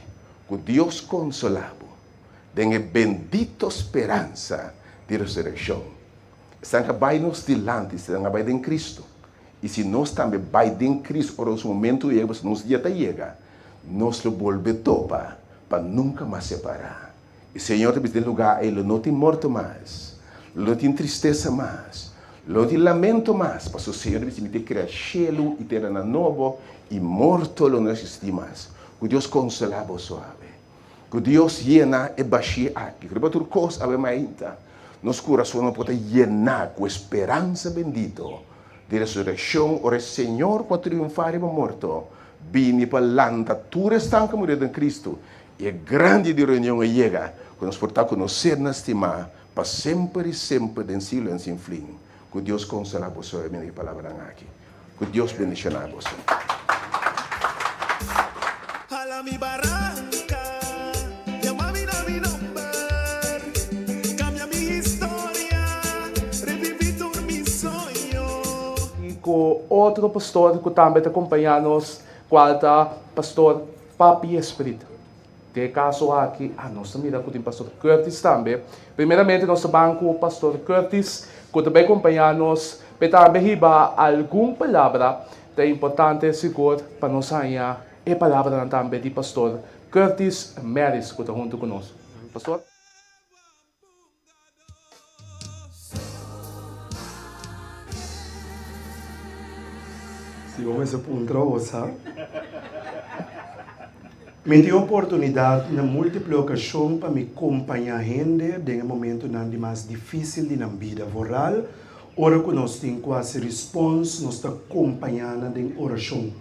Que Deus consolava. Den bendita esperança de ressurreição. Estão vai nos dilante, estão vai em Cristo. E se nós também vai em Cristo, por os momentos chega, nos dias chega, nós lo volve topa para nunca mais separar. E o Senhor te diz lugar, ele não tem morto mais, não tem tristeza mais, não tem lamento mais, para o Senhor te criar cielo e terra novo e morto não existe mais. Que Deus consolava suave. Que Deus llena e baixia aqui. Que por coisa ave mainta. Nos corações não pode llenar com esperança bendito de resurrección, ora Señor para triunfar e morto, vini para landa, tu restanca morrer em Cristo, e grande de reunião chega, que nos portar conhecer na estima, para sempre e sempre, em silo e sem fim. Que Deus consola você, a minha palavra aqui. Que Deus bendiga você. Jala mi barranca, llama mi nombre, cambia mi historia, revive mi sueño. E com outro pastor que também está acompanhando-nos, qual é pastor Papi Espírito. De caso aqui, nós também com o pastor Curtis também. Primeiramente, nós estamos com o pastor Curtis, que também acompanha-nos, mas também riba alguma palavra que é importante, seguro, para nós ganhar. E a palavra também do pastor Curtis Maris, que está junto conosco. Pastor? Se vamos a ponta, me tive a oportunidade na múltipla ocasião para me acompanhar gente em um momento mais difícil de na vida rural. Ora que nós temos quase resposta, nós estamos acompanhando em oração.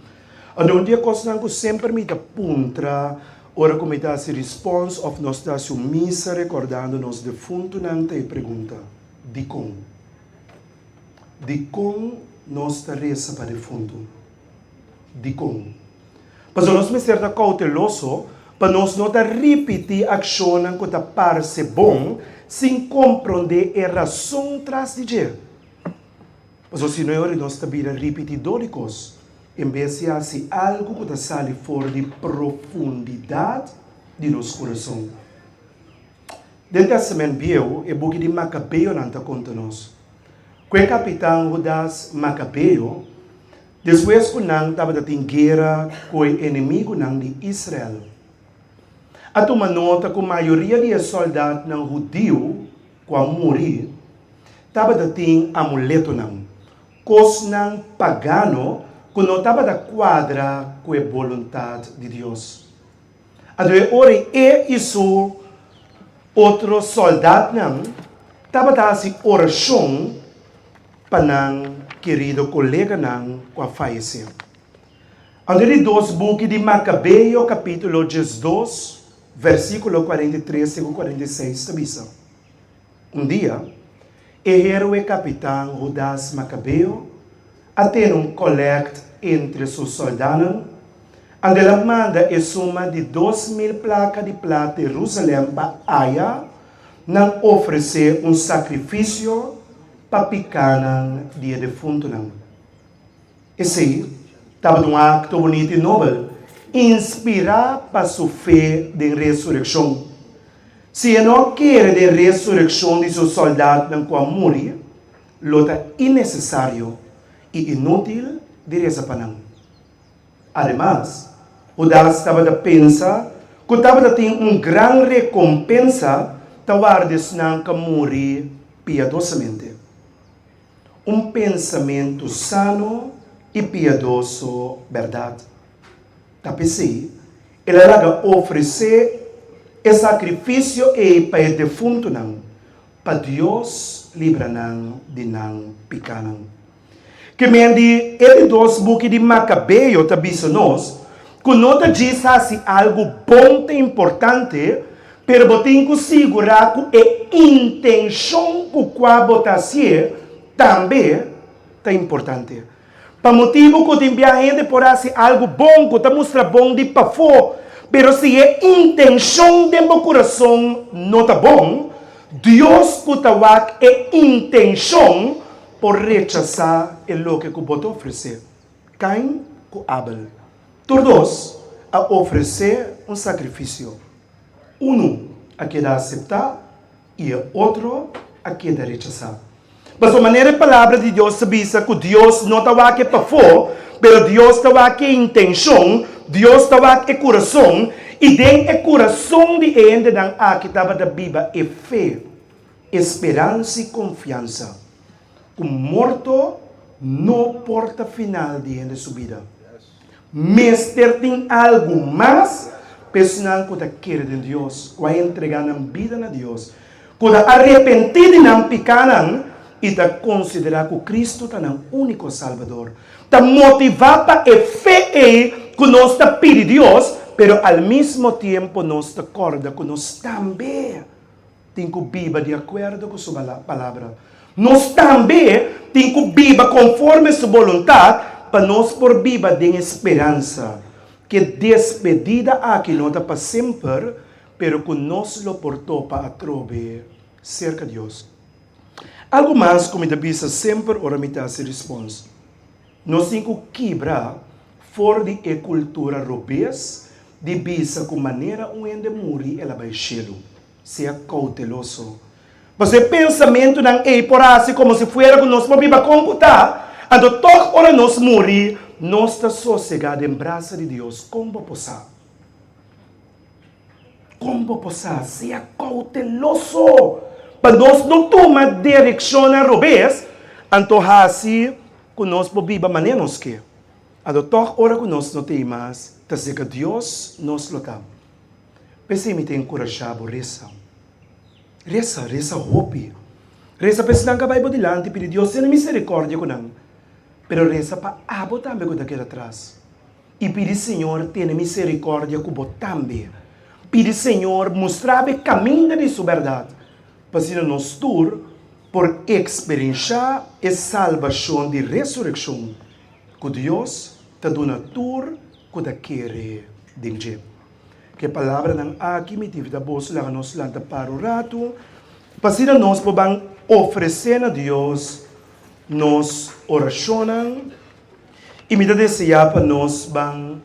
Onde a coisa que sempre me dá ponta, ora que me dá essa resposta, of nós estamos missa recordando nos defuntos e pergunta, de como? De como nós estamos reza para defunto? De como? Mas nós temos que ser cauteloso para nós não repetir a ação que parece bom sem compreender a razão tras de dia. Mas o Senhor nós também repetidor de coisas, em vez de fazer algo que sai fora de profundidade de nosso coração. Dentro da semana bio, o book de Macabeu não está contando-nos. O capitão Judas Macabeu, depois que nang estava em guerra com o inimigo de Israel. A uma nota que a maioria dos soldados judeus, quando morrer, estava em amuleto não. Cos nang pagano, que não estava da quadra com a vontade de Deus. Ora, isso, outro soldado não, estava dando oração para querido colega não que faleceu. André dos buques de Macabeu, capítulo 12, versículo 43 e 46, avisa. Dia, o héroe capitão Judas Macabeu, até collecte entre seus soldados, onde ela manda a soma de 2.000 placas de prata de Jerusalém para Aya, não oferecer sacrifício para picar dia defunto. Esse estava um acto bonito e nobre, inspirar para sua fé de ressurreição. Se não quer de ressurreição de seus soldados não quando morrer, lota innecessário e inútil de rezar para não. Además, o Judas estava a pensar que estava a ter grande recompensa tawardes não que morrer piedosamente. Pensamento sano e piedoso, verdade. Tapece, ela vai oferecer o sacrifício para o defunto não, para Deus livrar não de não picar não. Que mendi ele dos buques de Macabeu tabiso nós, que nota diz assim algo bom e importante, pero botem que segurar que a intenção que qual botasse também é importante. Para motivo que tem gente por assim algo bom, que te mostra bom de para fora, mas se a intenção do meu coração não está bom, Deus que está a intenção por rechazar o que você oferecer. Caim com Abel. Todos a oferecer sacrifício. A queda aceitar e o outro a queda rechazar. Mas a maneira a palavra de Deus sabia que Deus não estava aqui para fora, mas Deus estava aqui em intenção, Deus estava aqui em coração, e dentro do coração de ele, aqui estava da Bíblia, é fé, esperança e confiança. O morto não porta final de sua vida. Mas tem algo mais, personal que quer de Deus, que vai entregar a vida a Deus, que arrepentir de não picar, e ta considerar que Cristo está o único Salvador. Ta motivar para a fé que nós ta pede Deus, pero ao mesmo tempo nós ta acorda que nós também tem que viver de acordo com sua palavra. Nós também tem que viver conforme sua vontade, para nós por viver de esperança. Que despedida aqui não está para sempre, pero que nós lo portou para atrove cerca de Deus. Algo mais, como eu disse sempre, ora me dá essa resposta. Nós temos que quebrar fora de a cultura robês, de bisa com maneira onde morrer ela vai chelo. Seja cauteloso. Mas o pensamento não é por assim como se fosse que nós podemos computar. Então, toda hora nós morrer, nós estamos sossegados em braço de Deus. Como possar? Como possar? Seja cauteloso. Para nós não tomar direção a robês, então assim que nós podemos maneira que. Então, toda hora que nós não temos mais, está que Deus nos lo dá. Pensei-me tem encorajado, reza. Reza hope. Reza pensando que vai por delante, pedi Deus tenha misericórdia com nós. Pero reza para abo também com daquele atrás. E pedi Senhor tenha misericórdia com você também. Pedi Senhor mostrar o caminho de sua verdade. Para ser nós tur por experienciar a salvação de ressurreição. Que Deus te dá tur com daquele dinheiro. Que a palavra não aqui me tive da bolsa lá nos lanta para o rato, para nós podemos oferecer a Deus nos orações e me desejar para nós vamos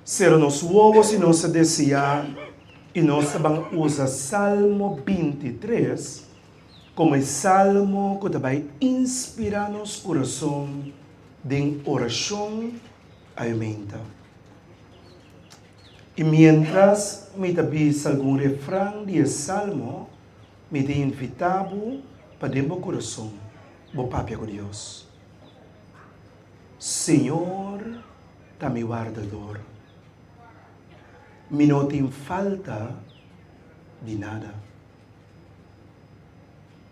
ser nos ovos e nós desejar e nós vamos usar Salmo 23 como o salmo que vai inspirar nosso coração de oração aumenta. E mientras me tabis algum refrão de salmo, me te invitavo para dentro do coração, bo papia com Deus. Senhor, tá mi guardador. Me não tem falta de nada.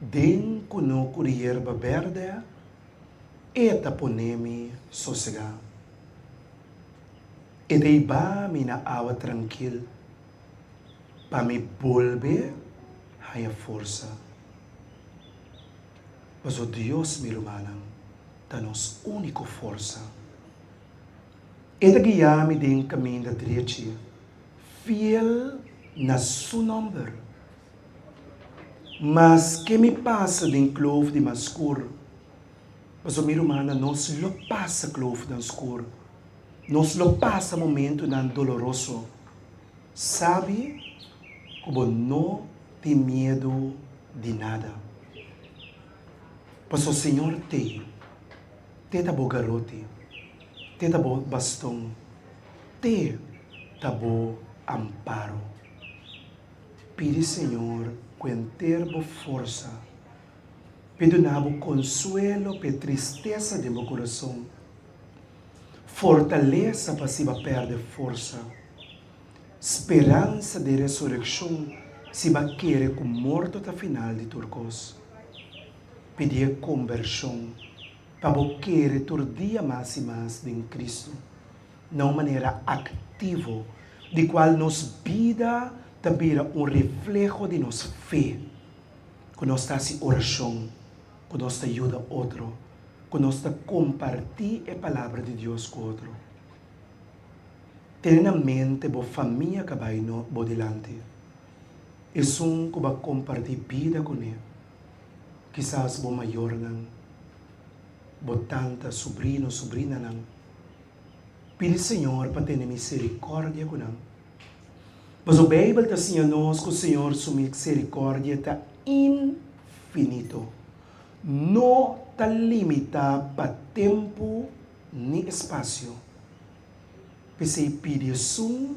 Den kuno hierba verde, eta ponemi sossegado. E daí ba mina awa tranquil, para me volver a força. Mas o Deus me rumanang, da nos único força. E da guiar-me de caminho da direita, fiel na seu nome. Mas que me passa de clove de mais escuro, mas o meu humana não se lo passa clove de escuro. Nos lo passa momento nan doloroso. Sabe como não tem medo de nada. Mas o Senhor te tabo garote, te tabo bastão, te tabo amparo. Pide Senhor com terbo força, pedonabo consuelo pe tristeza de meu coração. Fortaleza para se perder força. Esperança de ressurreição se vai querer com morto até final de turcos. Pedir conversão para querer todo dia mais e mais de Cristo. Não maneira ativa, de qual nos vida também reflejo de nossa fé. Que nós está em oração, que nós ajuda outro. Que nós compartilhar a palavra de Deus com outro. Tenha na mente a família que vai no delante. É um que vai compartilhar vida com ele. Quizás o maior não. O tanta sobrinho, sobrina não. Pede Senhor para ter misericórdia com ele. Mas o Bíblia está dizendo nós que o Senhor, sua misericórdia está infinito. Não está limitado para tempo nem espaço. Você pede que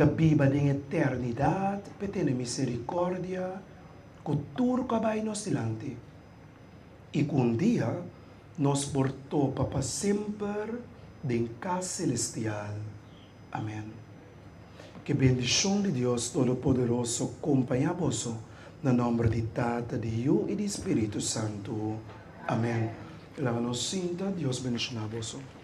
a Bíblia de eternidade para ter misericórdia com tudo que vai nos delante. E que um dia nos portou para sempre em casa celestial. Amém. Que a bendição de Deus Todo-Poderoso acompanhe a vós Na nome di Tata, di Hijo e di Espírito Santo. Amém. Leva nos cinta, Deus bendiga na vosso.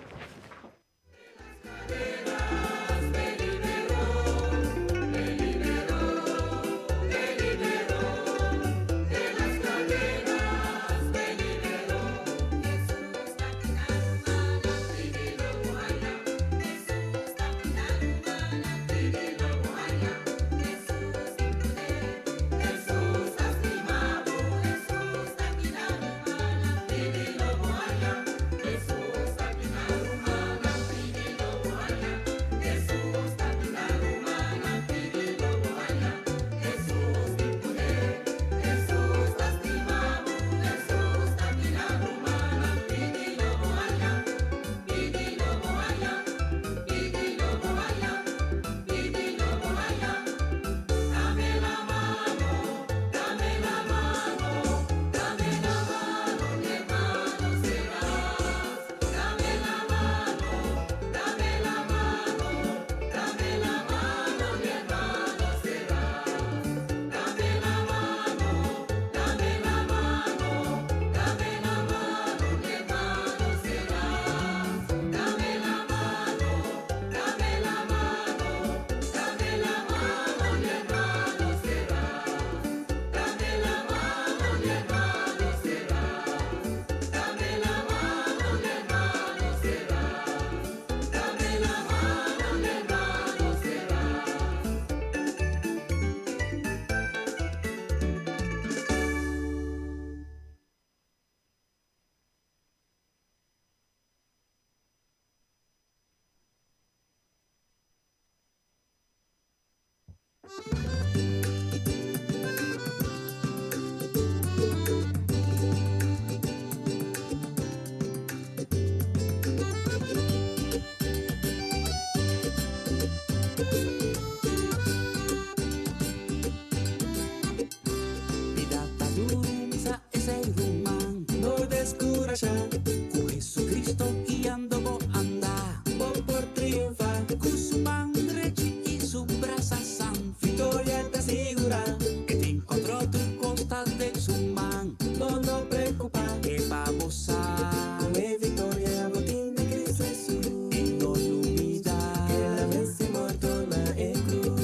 Con Jesucristo guiando vos anda, vos por triunfar, con su pan derecho y su brasa san, victoria te asegura, que te encontró tus costas de su man, no preocupa, que vamos a comer victoria, botín de Cristo Jesús, y no olvida, que la vez muerto en cruz,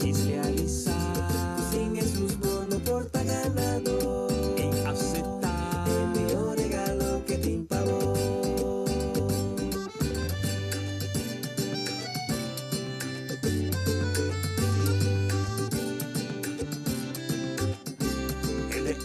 y se realiza, sin Jesús vos no porta ganado, en aceptar el mejor regalo que te impavó.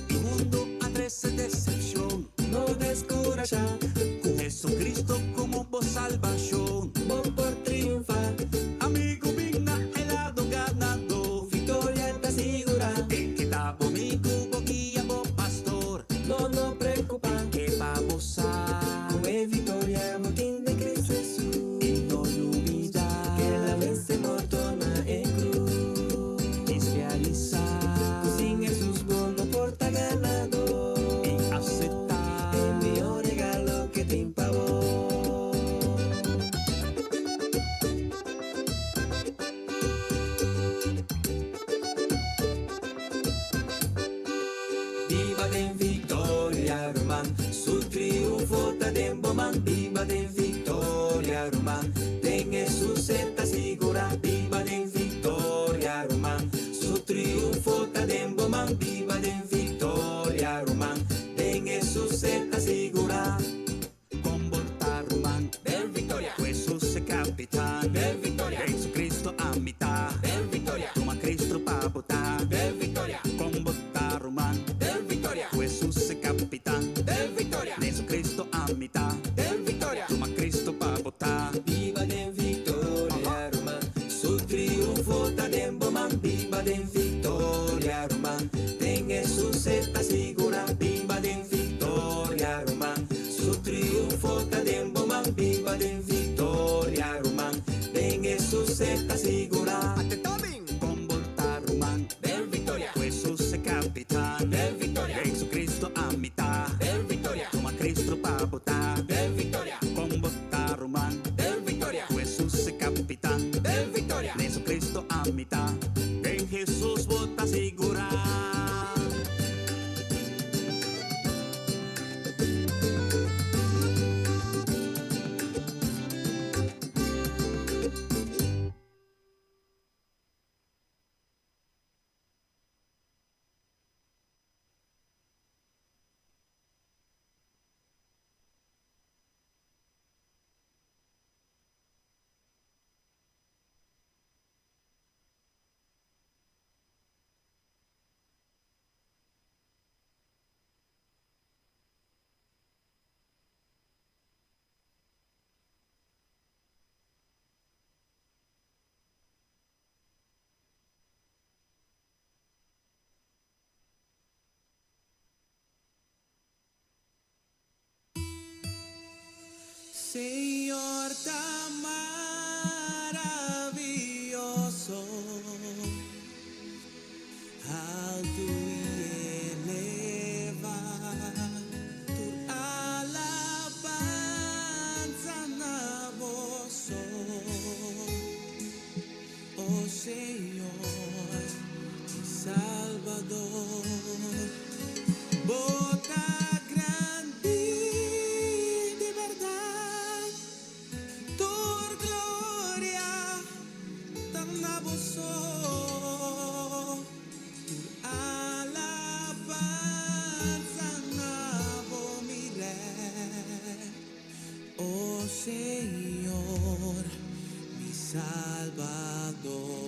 El mundo atrece decepción, no descoraja, con Jesucristo como vos salvación, vos por triunfar, amigo venga el lado ganado, victoria te asegura, el que está conmigo, vos guía, vos pastor, no preocupa, que vamos a comer victoria, botín de Cristo Jesús, y no olvida, que la vez se mortona en cruz, y se realiza, sin Jesús vos no porta ganado, y acepta el mejor regalo que te impavó. Viva de victoria, Román, su triunfo ta de man. Viva de victoria, Román, ten Jesús está segura. Viva de victoria, Román, su triunfo ta de man. Viva de victoria, Román, ten Jesús está segura. Con volta, Román, del victoria, Jesús es capitán, del victoria, Jesucristo a mitad, del victoria, toma Cristo pa' votar, del victoria, con volta, Román, del victoria, Jesús es capitán, del victoria, Jesucristo a mitad, del victoria, toma Cristo pa' votar. Viva de victoria, Señor tan maravilloso, alto y elevado, tu alabanza na voz, oh Señor, mi Salvador. Bota grande de verdad, tu gloria tan na voz, tu alabanza na voz mirar, oh Señor, mi Salvador.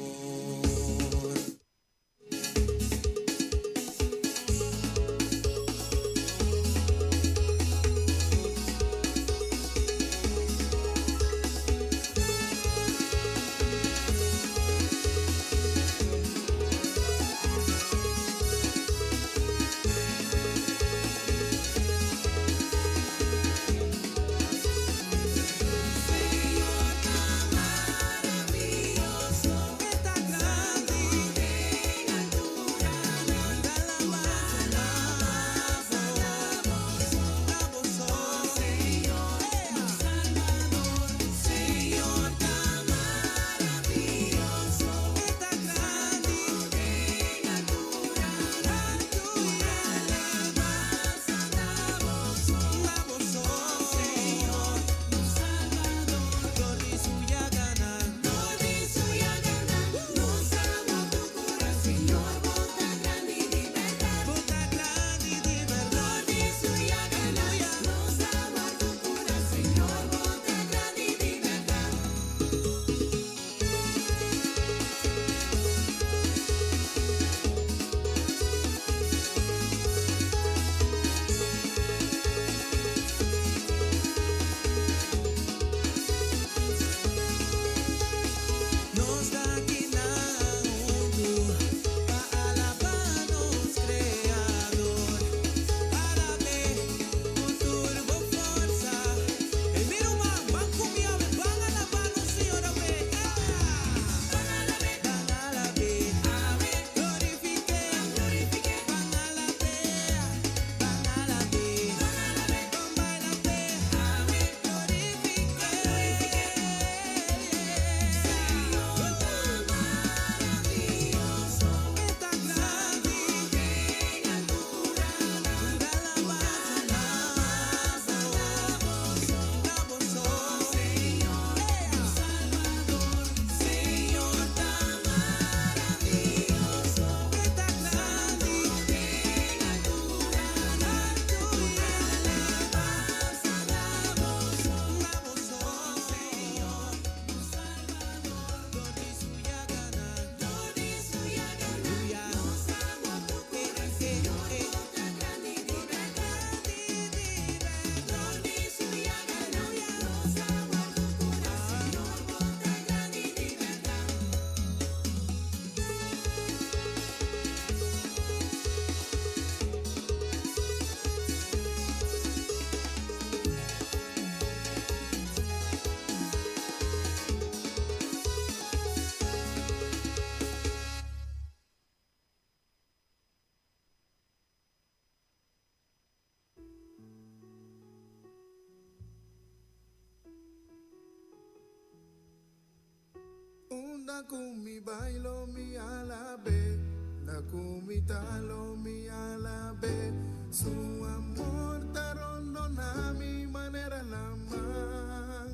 Da kumi bailo mi alabe, da kumi talo mi alabe, su amor tarondo na mi manera lamang,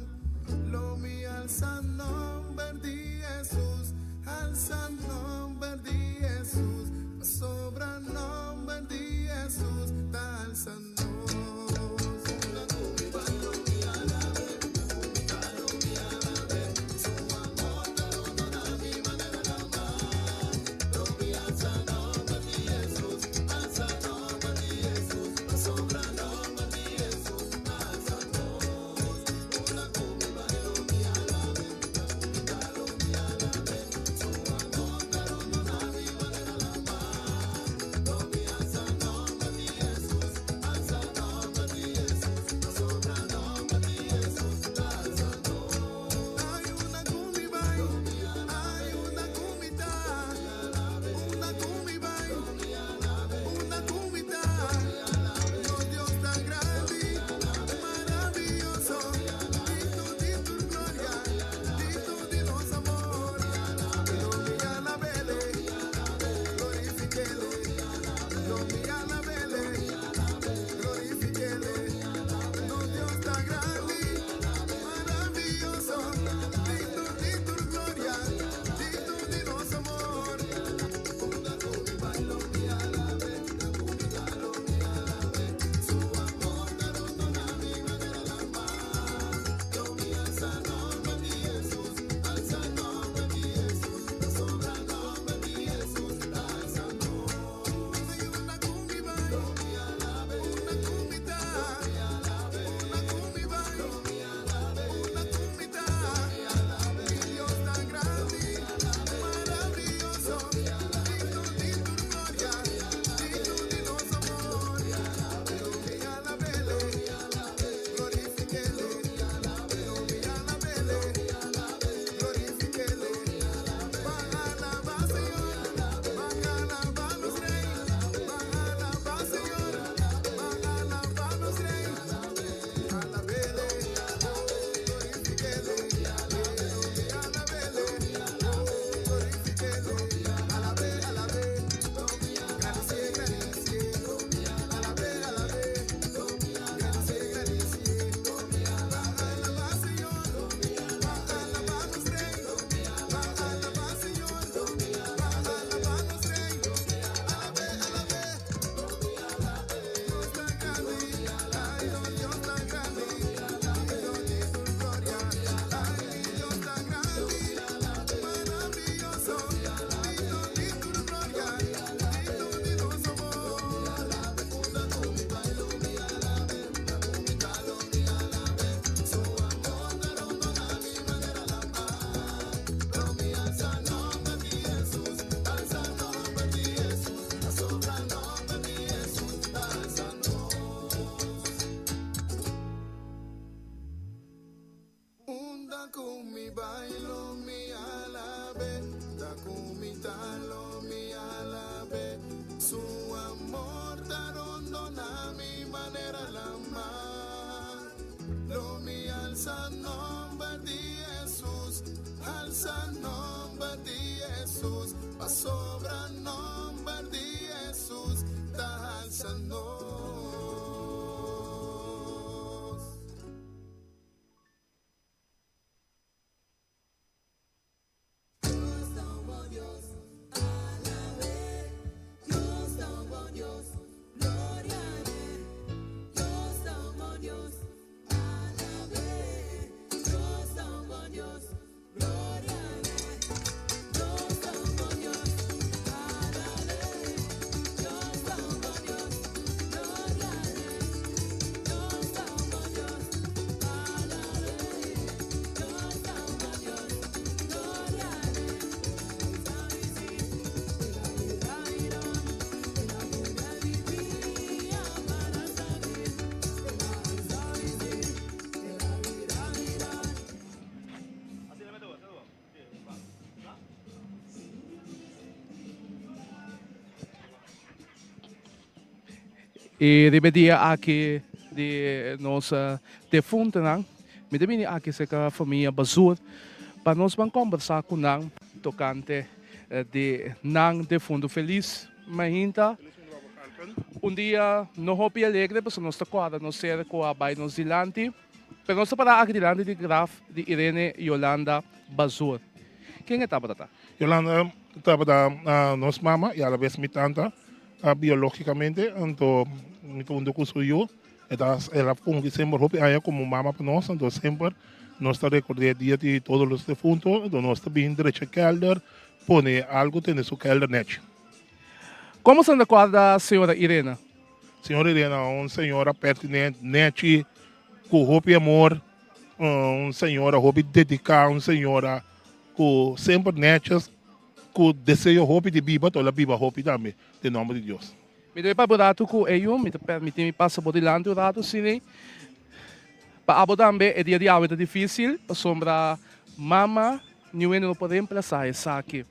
lo mi alza nombre de Jesús, alza nombre de Jesús, sobra nombre de Jesús, ta alza Alza a mi manera la más. Lo mi alza nombre de Jesús, alza nombre de Jesús, pa sobra nombre de Jesús, ta alza nos. E ripetia aqui de nossa defunta, me também aqui se a família Basur, para nós vamos conversar com nang tocante de nang defunto feliz, mas dia não hopi alegre, porque nós estamos não ser com a bai nos dilante, mas nós para aqui dilante de graf de Irene Yolanda Basur. Quem é tabata? Yolanda estava da nossa mama e a vez minha tanta, biologicamente, então me tundo com eu, ela foi que sempre hopi aí como mama para nós, então sempre nós está recordando dia de todos os defuntos, então nós está bem direito kelder, põe algo tem seu kelder net. Como se recorda a senhora Irena? Senhora Irena, uma senhora pertinente, net, com hopi amor, uma senhora hopi dedicada, uma senhora com sempre netas, com desejo hopi de biba, toda biba hopi também, em nome de Deus. Me deu para botar com eu, me permite me passar por delante o rato, sim. Para abo também é dia de aula difícil, para sombra mama, não pode emplaçar essa aqui.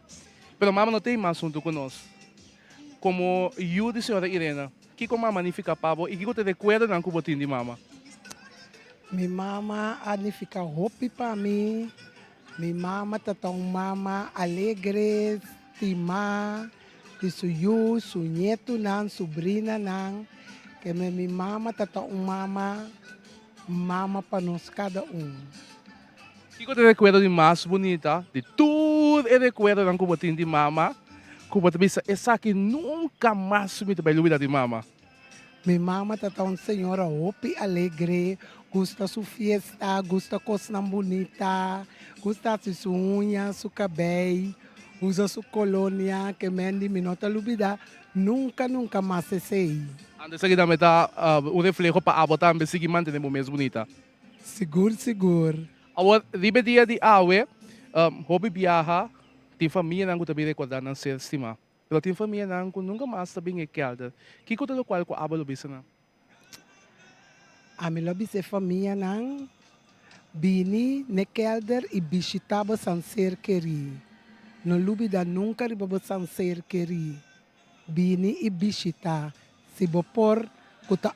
Mas mama não tem mais assunto conosco. Como eu de senhora Irena, que como mama não fica pavo e que você recuerda não com o botinho de mama? Minha mama não fica hopi para mim. Minha mama tá tão mama alegre, timá. De su neto nan, sobrinha nan, que minha mama tá tão mama para nós cada um. Que você recuerda de mais bonita, de tudo é recuerda não com o botinho de mama, com o botinho de essa aqui nunca mais me vai olvidar de mama. Minha mama tá tão senhora hopi alegre, gosta sua festa, gosta coisa bonita, gosta de sua unha, seu cabelo, usa sua colônia, que mendi minota lubida, nunca mais se sei. Antes aqui também tá um reflexo para abotar também seguir mantendo o mesmo bonita. Seguro. Agora, ribe dia de awe, hobby viaja, tem família não também recordar não ser estimar. Pero tem família não nunca mais também é calda. Que coisa do qual com abo lobisa não? A minha lobisa família não, bini ne kelder e bichitaba san ser queri. No lubida nunca riba san ser queri. Bini e bichita. Se bopor kuta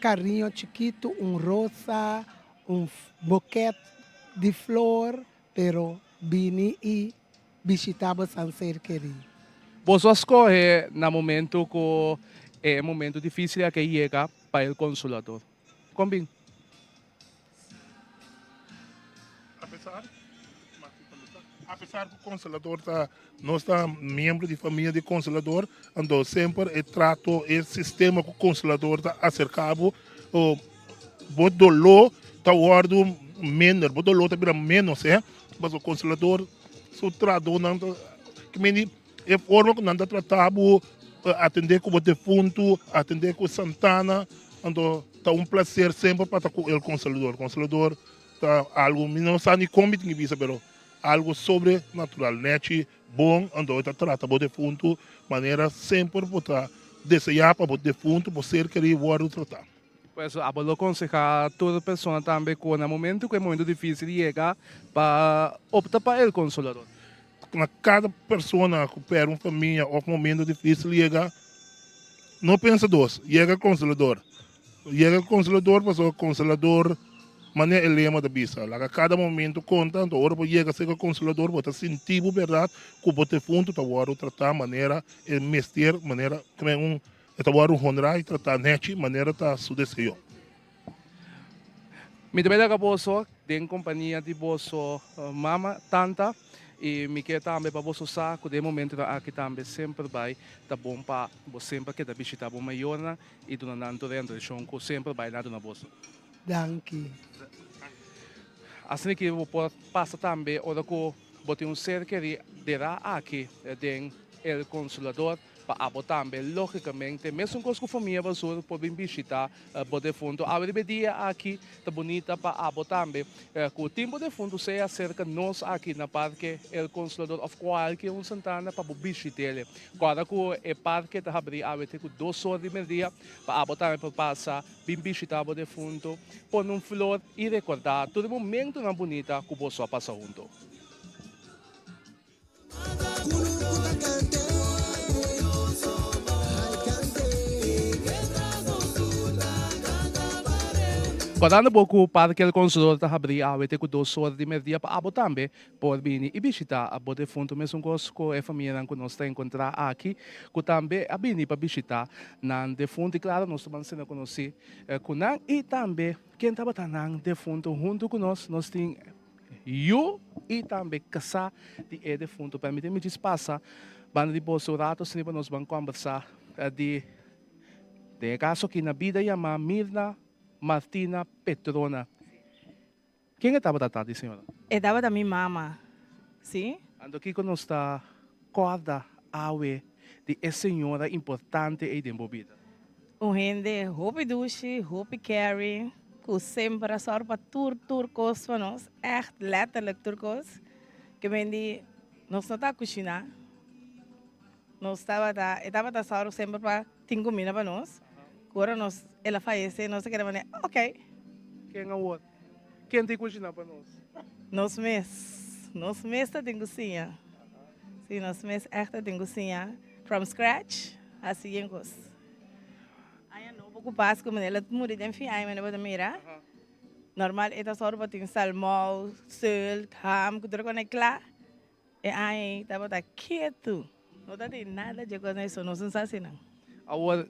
carinho chiquito, rosa, boquete de flor, pero bini e bichitaba san ser queri. Você escolhe no momento que é momento difícil que chega para o consolador. Combina? Apesar que o Consolador nós estamos membro de família de Consolador, então sempre trato esse sistema que o Consolador está acercado, o dolor está guardo menos, o dolor está menos, mas o Consolador só trata que é forma que não está tratado atender com o defunto, atender com Santana, então está prazer sempre para estar com o Consolador. O Consolador está algo, não sabe como tem que visa, mas algo sobrenatural, net, bom, então está tratando o defunto, maneira sempre para desejar para o defunto, para ser querido, tratar. Pues abolo aconsejar a toda pessoa também que no momento que é momento difícil chega para optar para o consolador. Cada pessoa que perde uma família ou um momento difícil chega, não pensa dois, chega consolador. Chega consolador, mas o consolador, maneira é lema da bisa. Lá cada momento conta, então hora chega ser consolador, bota sentir verdade, que bote fundo, tá agora tratar maneira é mestre, maneira como tá agora honrar e tratar nete, maneira tá su desejo. Me trabalho com você, em companhia de você, mama, tanta, e me quer também para você saber que de momento aqui também sempre vai, tá bom para você sempre que tá visitar bom maior e do nanto dentro de chão que sempre vai na você. Danke. Assim que eu posso passar também, ora que bote ser que dirá aqui, den el consolador, para abo também, logicamente, mesmo com a família, você pode visitar bote fundo. A dia aqui, tá bonita para abo também, que o tempo de fundo seja cerca de nós aqui na parque, el consolador, ou qualquer Santana, para visitar ele. Agora que o parque tá abrindo, a com 2 horas de meia, para abo também para passar, visitar bote fundo, pôr flor e recordar todo momento na bonita que você passa junto. Quando pouco para que o consultor está abrindo a com 2 horas de meia para abo também pode vir e visitar a bote fundo mesmo com a família que nós está encontrar aqui que também a vir para visitar na de fundo e claro nós estamos sendo conhecer com e também quem estava na de fundo junto com nós temos eu e também casa de fundo permite me passar banda de bolso rato sempre nós vamos conversar de caso que na vida chama Mirna Martina Petrona. Quem estava tratando, senhora? Estava da minha mama, sim? Ando aqui com nós está corda awe de essa senhora importante e de movida. Gente, hope douche, hope carry, que sempre só para turcos para nós, echt letterlijk turcos, que vendi, nós não está cozinhar, nós estava só sempre para ter comida para nós. Agora ela falece, nós queremos dizer, ok. Quem é o outro? Quem tem cozinha para nós? Nós mesmos tem cozinha. Sim, nós mesmos tem cozinha. From scratch, assim em coisa. Aí não vou ocupar com ela, muda de enfiar, mas não vou mira. Normal, é só para ter salmão, sal, ham, que tudo conectar. E aí, estava quieto. Não tem nada de coisa isso, não se sabe não. Agora,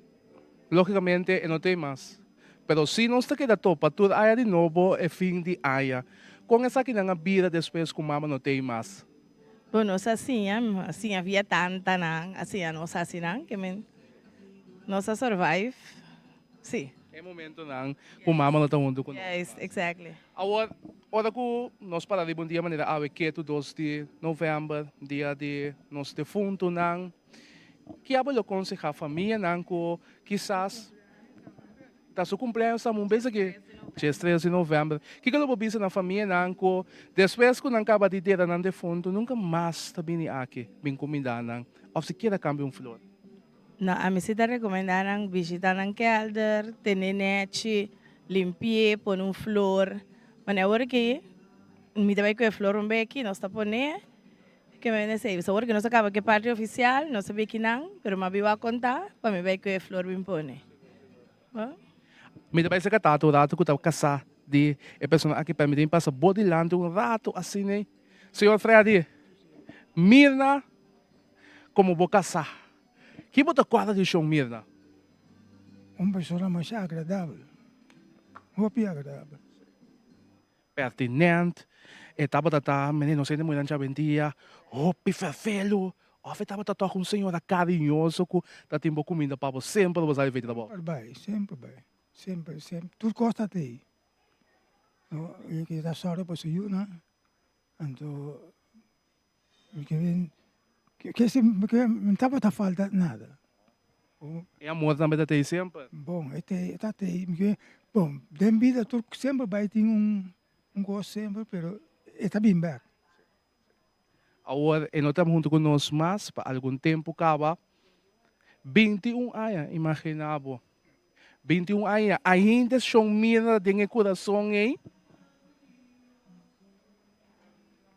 logicamente não tem mais. Pero se não está queda topa, tudo aí de novo é fim de aia. Com essa que na vida depois com mama não tem mais. Bom, nós assim havia tanta assim nós assim que nós survive. Sim. É momento não, com mama não está junto com nós. Yes, exactly. Agora que nós para de bom dia maneira a que tu 2 de novembro, dia de nosso defunto não. Que eu aconselho a família não que quizás tá seu cumpleaños tá um beijo aqui. Dia 13 de novembro. Que eu vou dizer na família não que depois que não acaba de ter não defunto nunca mais tá vindo aqui, bem comida não. Ou se quer cambiar flor. Não, a mim se dá recomendaram visitar um kelder, ter net, limpar, pôr flor. Mas agora que me dá que flor aqui, nós tá pondo que me dice, sabor que no sacaba que parte oficial, no sabía que não, pero me iba a contar, para me ver que flor me impone. Me parece que tá todo rato que tá casar de a pessoa aqui para me passa bodilando rato assim, né? Senhor Freddy, Mirna, como vou casar? Que bota quadra de chão, Mirna? Uma pessoa mais agradável, muito agradável. Pertinente. Estava tata, menino, sei de mulher já vendia, pifefelo, estava tata com um senhor carinhoso que tá tendo comida para você, sempre você vai ver da boa. Sempre. Tudo gosta de. E que dá sorte para você, né? Então, que não estava a falta nada. E amor também tem sempre. Bom, bom, de vida tudo sempre vai ter gosto sempre, pero está bem back. Agora, nós estamos junto com nós mais, para algum tempo, acaba 21 anos, imaginava. 21 anos, ainda são mira de coração, hein?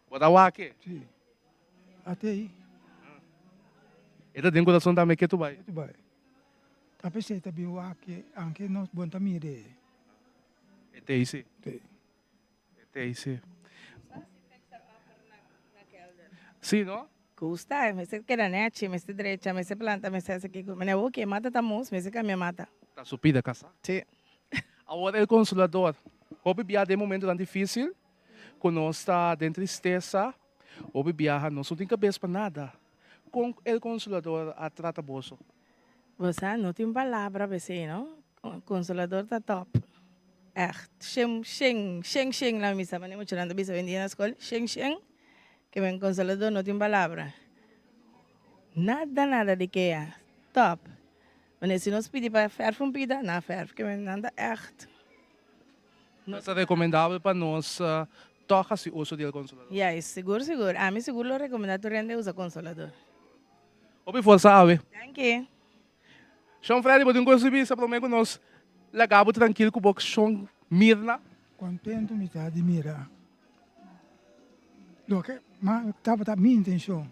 Bota o aqui? Sim. Até aí. Eta tem coração também que tu vai? Tu vai. Tapi saya tabi wake anche nos buon tamire. Ete isi. Te. Ete isi. Sì, no? Custa, me se queda nechi, me se derecha, me se planta, me se hace que me ne que mata tamos, me se cambia mata. Tá supida casa. Sí. Agora o Consolador. Houve viajar de momento tão difícil, quando nós está de tristeza, houve viajar, nós não tem cabeça para nada. Com o Consolador a trata bolso. Você não tem palavra, vecino. O Consolador tá top. Echt. Sheng, la misa. Mas nem muito nada, bisa vendia na escola. Sheng. Que vem Consolador, não tem palavra. Nada de que é. Top. Mas se nós pedir para ferro, pida, não ferro. Que vem nada echt. Isso é recomendável para nós tocar se uso do Consolador. Yeah, seguro. A mim seguro lo recomendado rende usa Consolador. Obi força, ave. Thank you. Sean Freddy, pode conseguir se prometo nós lagabo tranquilo com o box Sean Mirna. Contento mi sta di mira. Lo che ma stava minha intenção.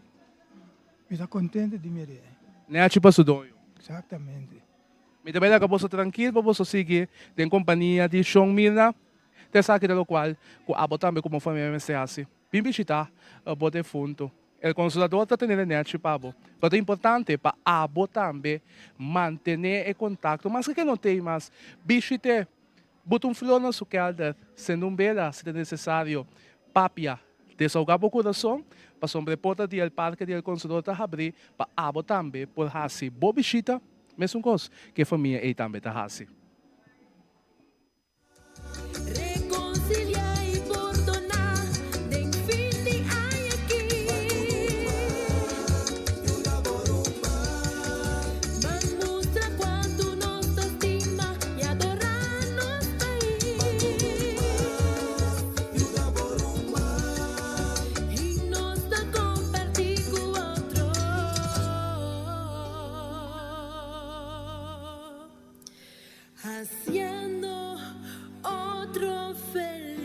Mi sta contento di mire. Ne a tipo sudonho. Exatamente. Me também acabou tranquilo para você seguir em companhia de Sean Mirna. Te sabe do qual, com a também como família se assim. Bem visitar a bote fundo. O Consolador está tendo net pabo. Mas é importante para a também manter o contato. Mas que não tem mais, visite, bota flor na sua calda, sendo bela, se é necessário, papia, desahogar o coração, para sobreporta do parque do Consolador está abrir, para a também, por assim, boa visita, mesmo coisa que a família aí também está assim. Reconciliar y perdonar, de fin de hay aquí. Mas mostra cuánto nos estima y adorarnos país. Y nos da compartir con otro. Haciendo otro feliz.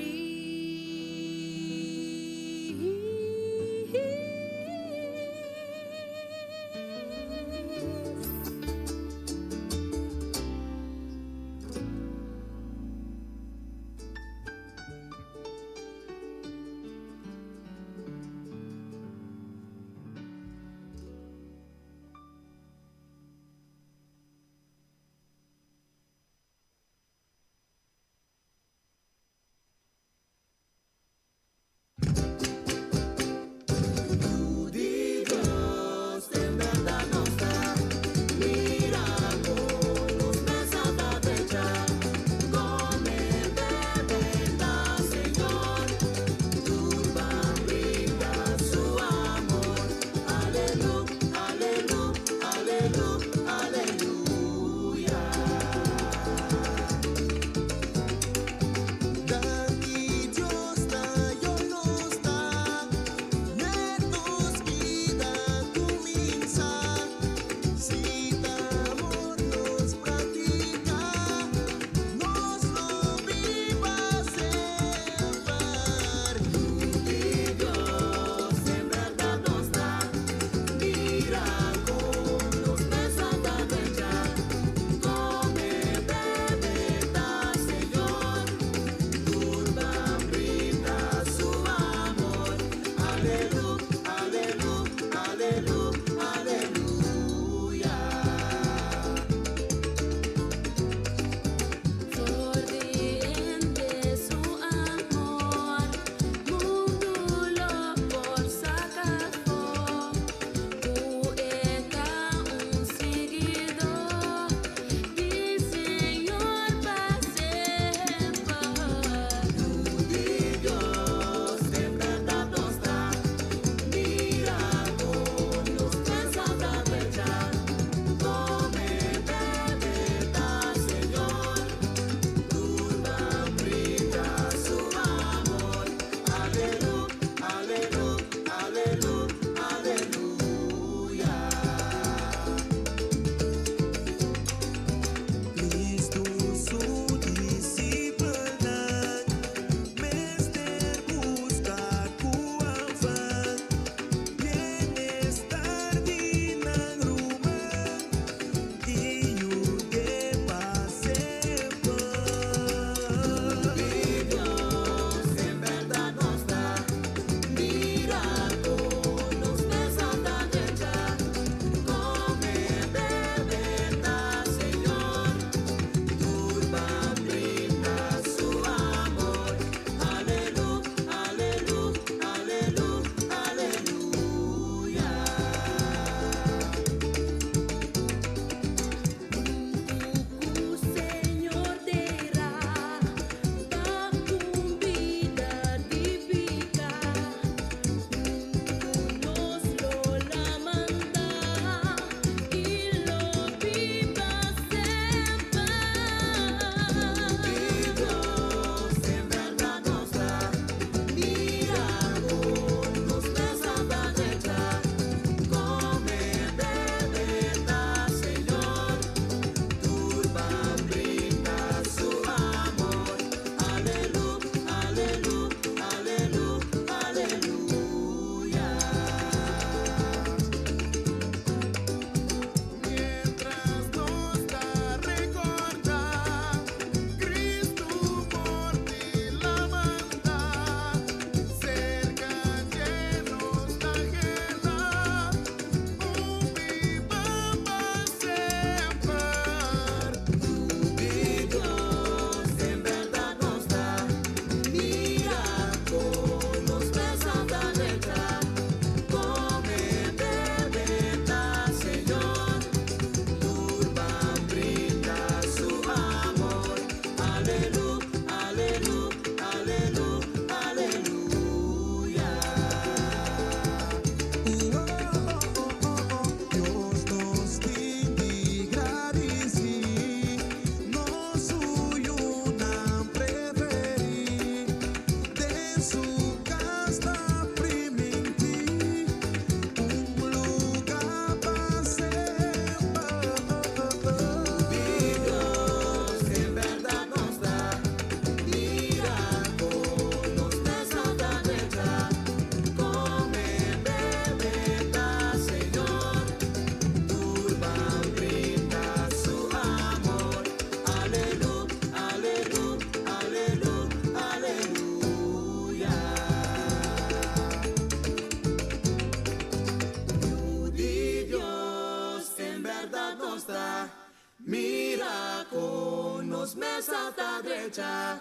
con nos mesa ta derecha,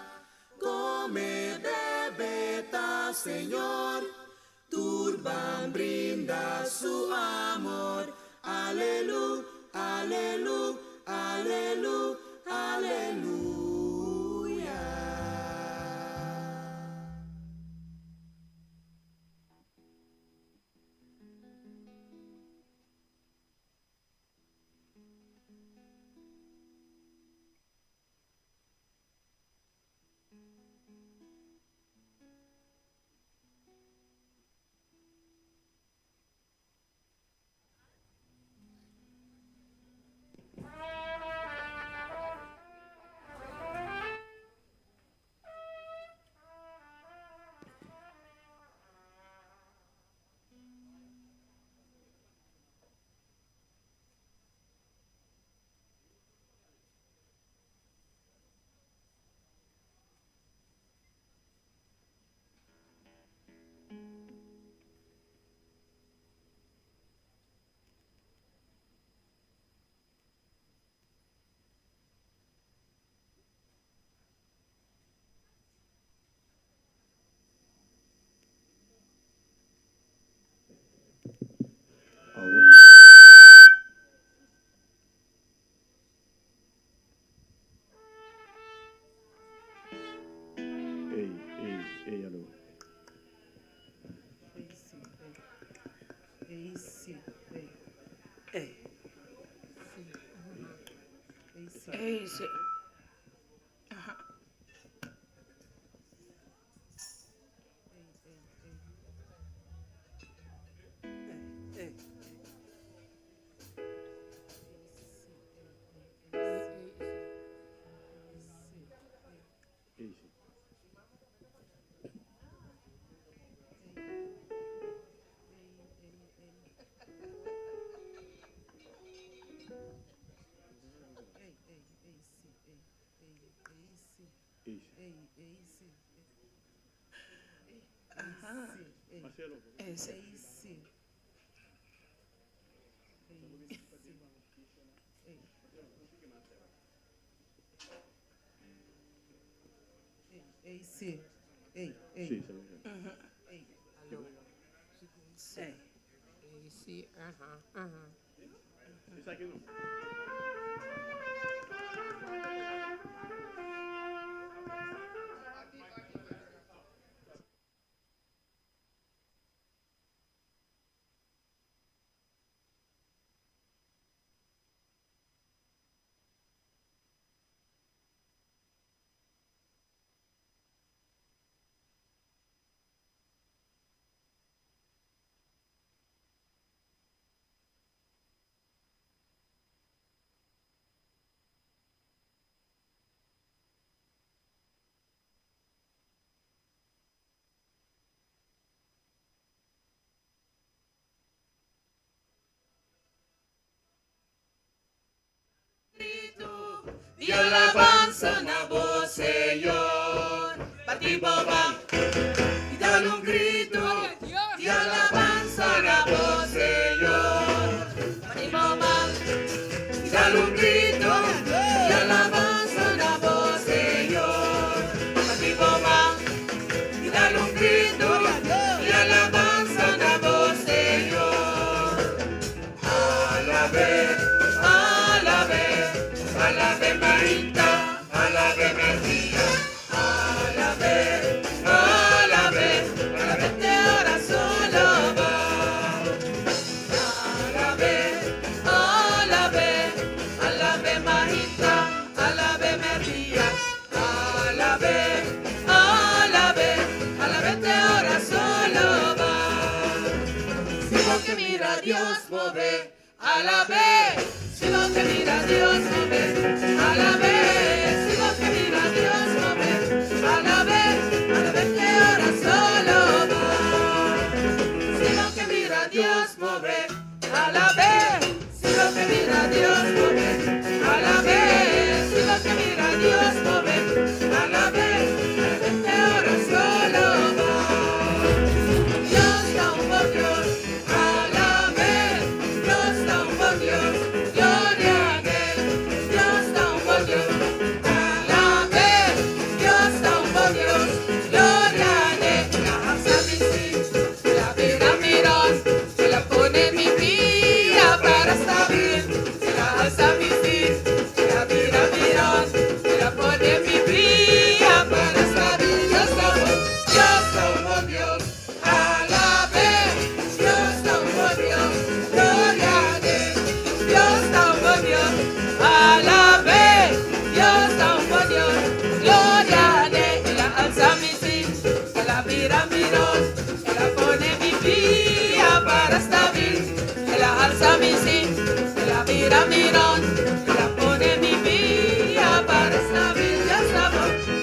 come bebeta, Señor, turban brinda su amor. Aleluya, aleluya, aleluya, aleluya. Sí. Ajá. Sì. Sì, sì, Mi sa che no. Y alabanza na voz, Señor. Batibobam, y dale un grito. Y alabanza na voz, Señor. Batibobam, y dale un grito. Y alabanza na voz, Señor. Batibobam, y dale un grito. Y alabanza na voz, Señor. Alabe, alabe. Alabe Marita, alabe María, alabe, alabe, alabe te ora solo va. Alabe, alabe, alabe Marita, alabe María, alabe, alabe, alabe te ora solo va. Si vos que mira Dios move, alabe. Si vos que mira Dios no ves, a la vez. Si vos que mira Dios no ves, a la vez que ahora solo va. Si vos que mira Dios no ves, a la vez. Si vos que mira Dios no ves, a la vez. Si vos que mira Dios no ves, a la vez que ahora solo va. Dios da un poco, a la vez. Dios da un poco. Gloria a Él, miran, la pone mi vida para esta vida,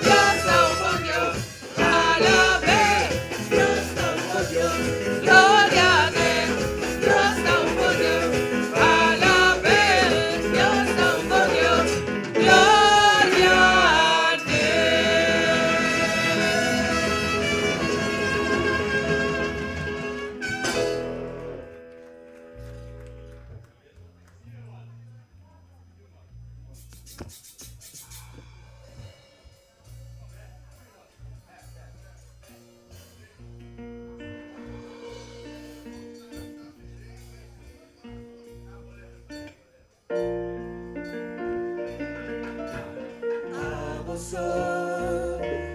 ya estamos con Dios, alabé, Dios estamos con Dios, gloria a Dios, Dios estamos con Dios, alabé, Dios estamos con Dios, gloria a Dios. A vos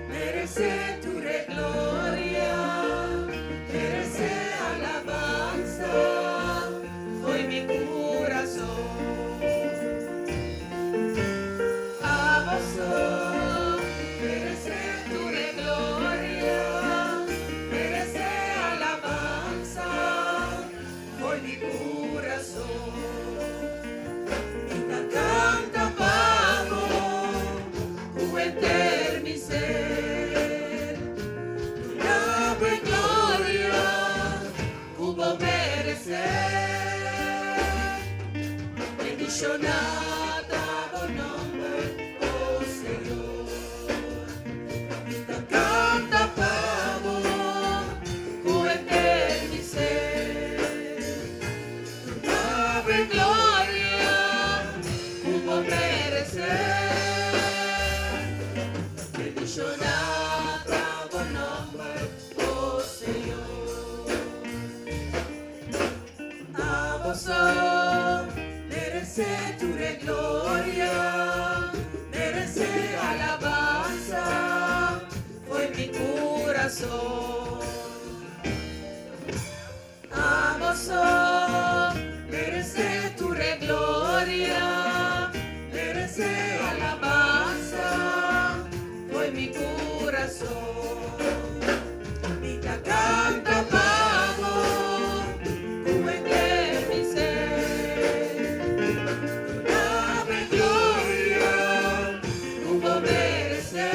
merece tu gloria, merece alabanza, hoy mi corazón. A vos merece tu gloria, merece alabanza, hoy mi corazón. Canta pago, juventud mi ser, la buena gloria, hubo merecer, bendicionada por nombre, oh Señor. Canta pago, juventud mi ser, la buena gloria, hubo merecer, bendicionada por nombre, oh Señor. A vos merece tu gloria, merece alabanza, fue mi corazón. A vos merece tu gloria, merece alabanza, fue mi corazón. Vida canta pago, juventud mi ser, la gloria, hubo merecer,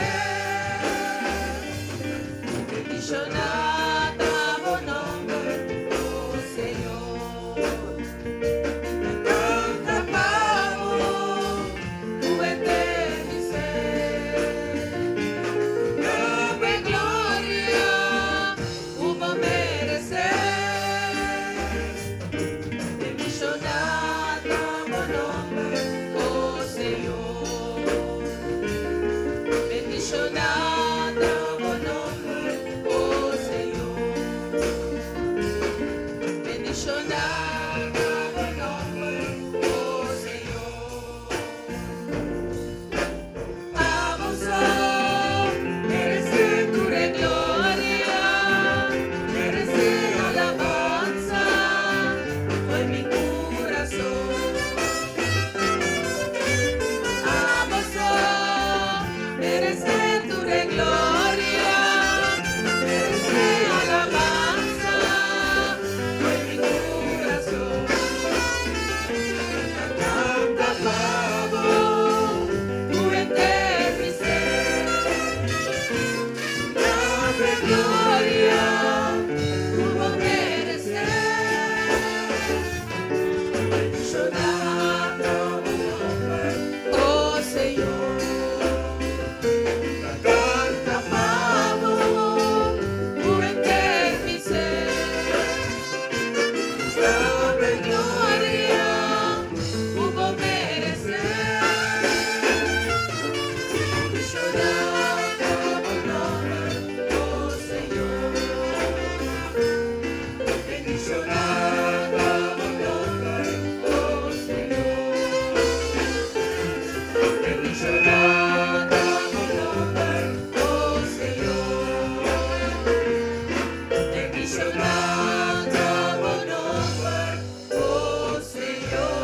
bendicionada por nombre, oh Señor. Canta pago, juventud mi ser, la gloria, hubo merecer, bendicionada por nombre, oh Señor. Bendicionada por nombre, oh Señor. Bendicionada por nombre, oh Señor. A vos merece tu gloria, merece alabanza, fue mi corazón. A vos merece tu gloria, merece alabanza, fue mi corazón. Canta pavo, juventud mi ser, la gloria, hubo merecer, bendicionada por nombre, oh Señor. Canta pavo, juventud mi ser, la gloria, hubo merecer, bendicionada por nombre, oh Señor. Bendicionada por nombre, oh Señor. Bendicionada por nombre, oh Señor. Bendicionada por nombre, oh Señor.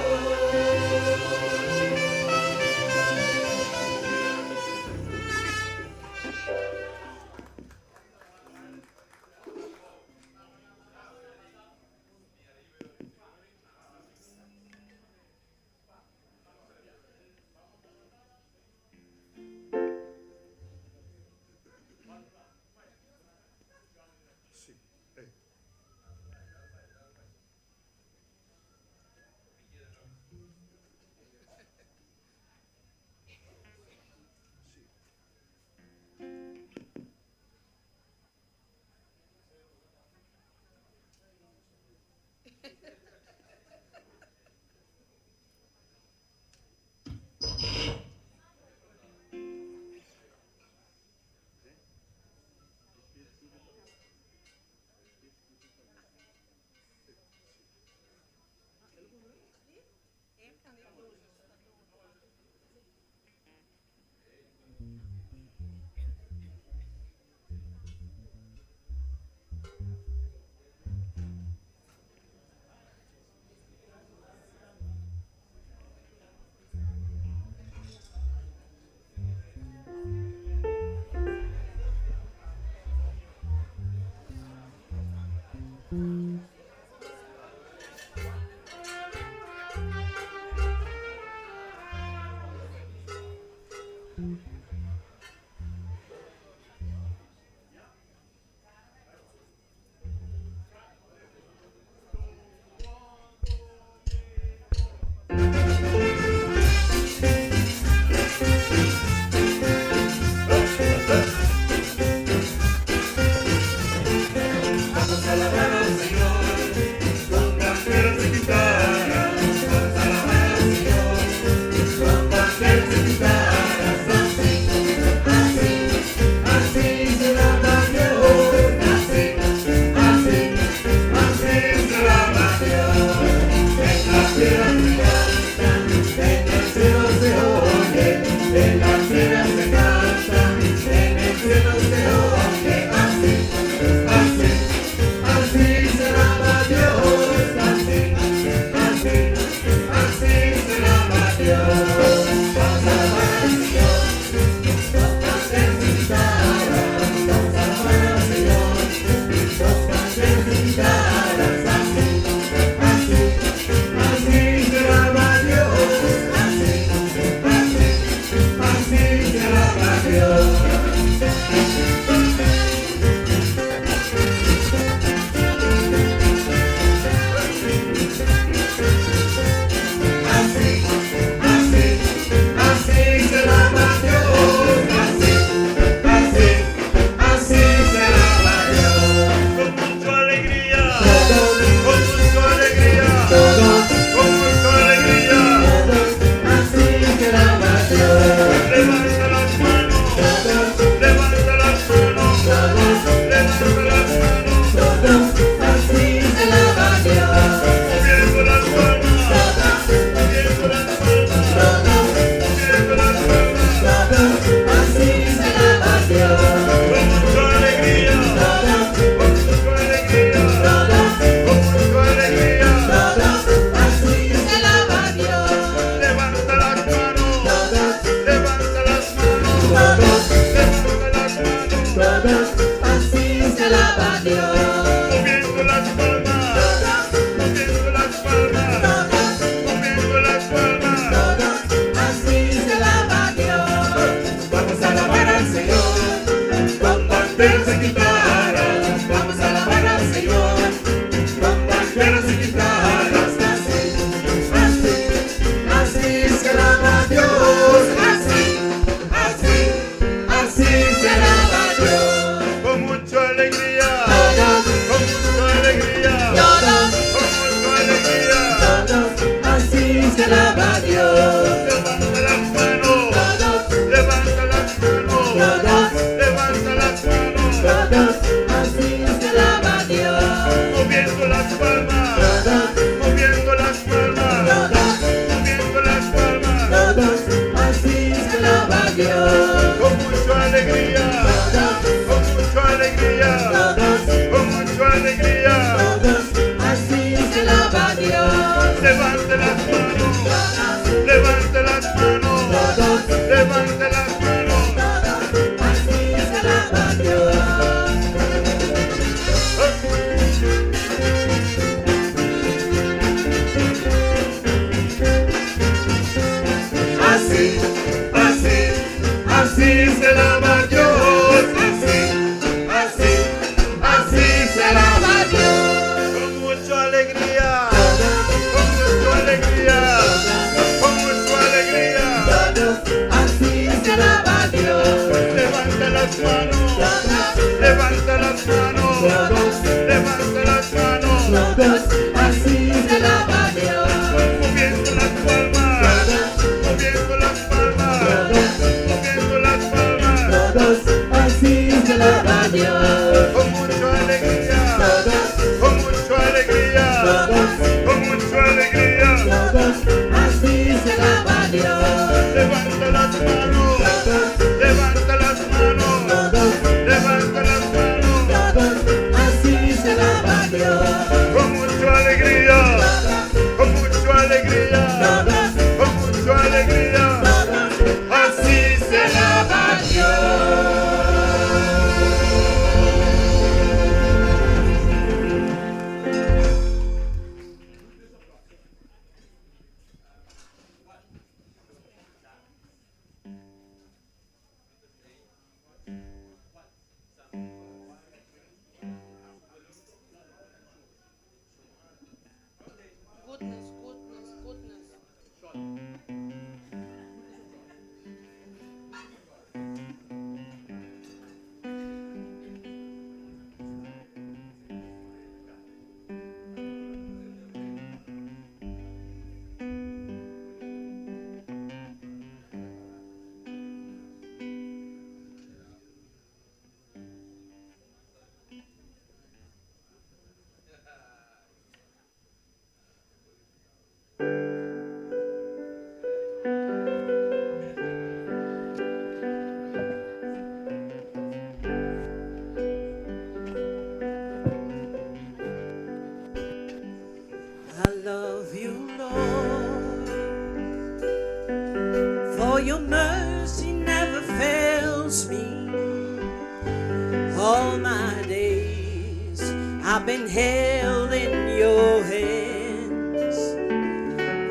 I've been held in your hands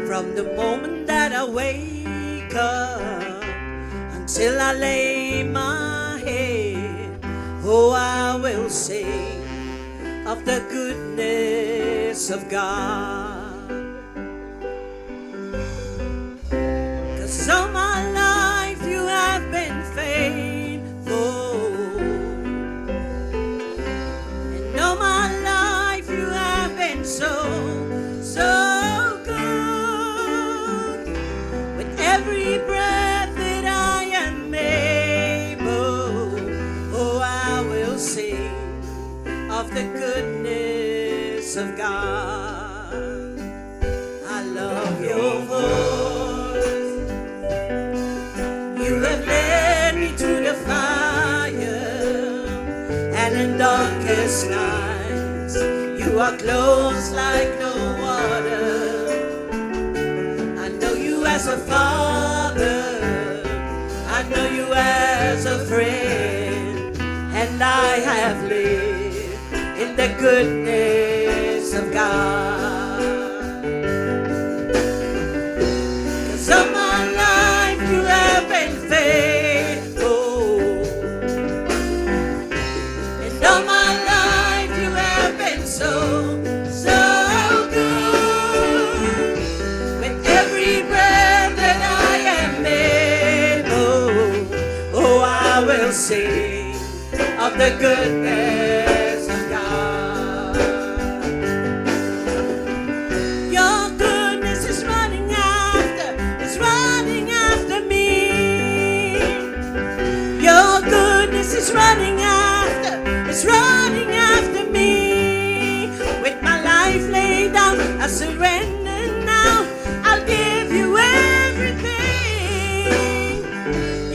from the moment that I wake up until I lay my head. Oh, I will sing of the goodness of God. 'Cause all my life you have been faithful, and all my life you have been so, so good. With every breath that I am able, oh, I will sing of the goodness of God. I love your voice. You have led me through the fire, and in darkest nights you are close like no other. I know you as a father, I know you as a friend, and I have lived in the goodness of God. 'Cause all my life you have been faithful, and all my life you have been so, so good. With every breath that I am able, oh, I will sing of the goodness of God. Your goodness is running after me. Your goodness is running after me. With my life laid down, I surrender now. I'll give you everything.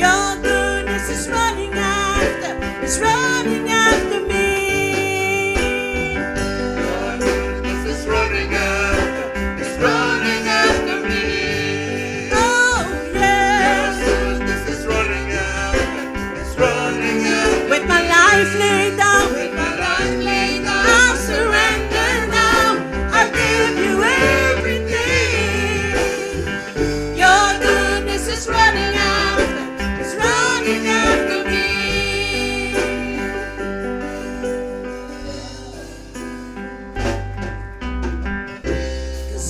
Your goodness is running after me. It's running after me. Your goodness is running after me. Oh, yes. Your goodness is running after. With my life laid down, I surrender now. I give you everything. Your goodness is running after. It's running after me.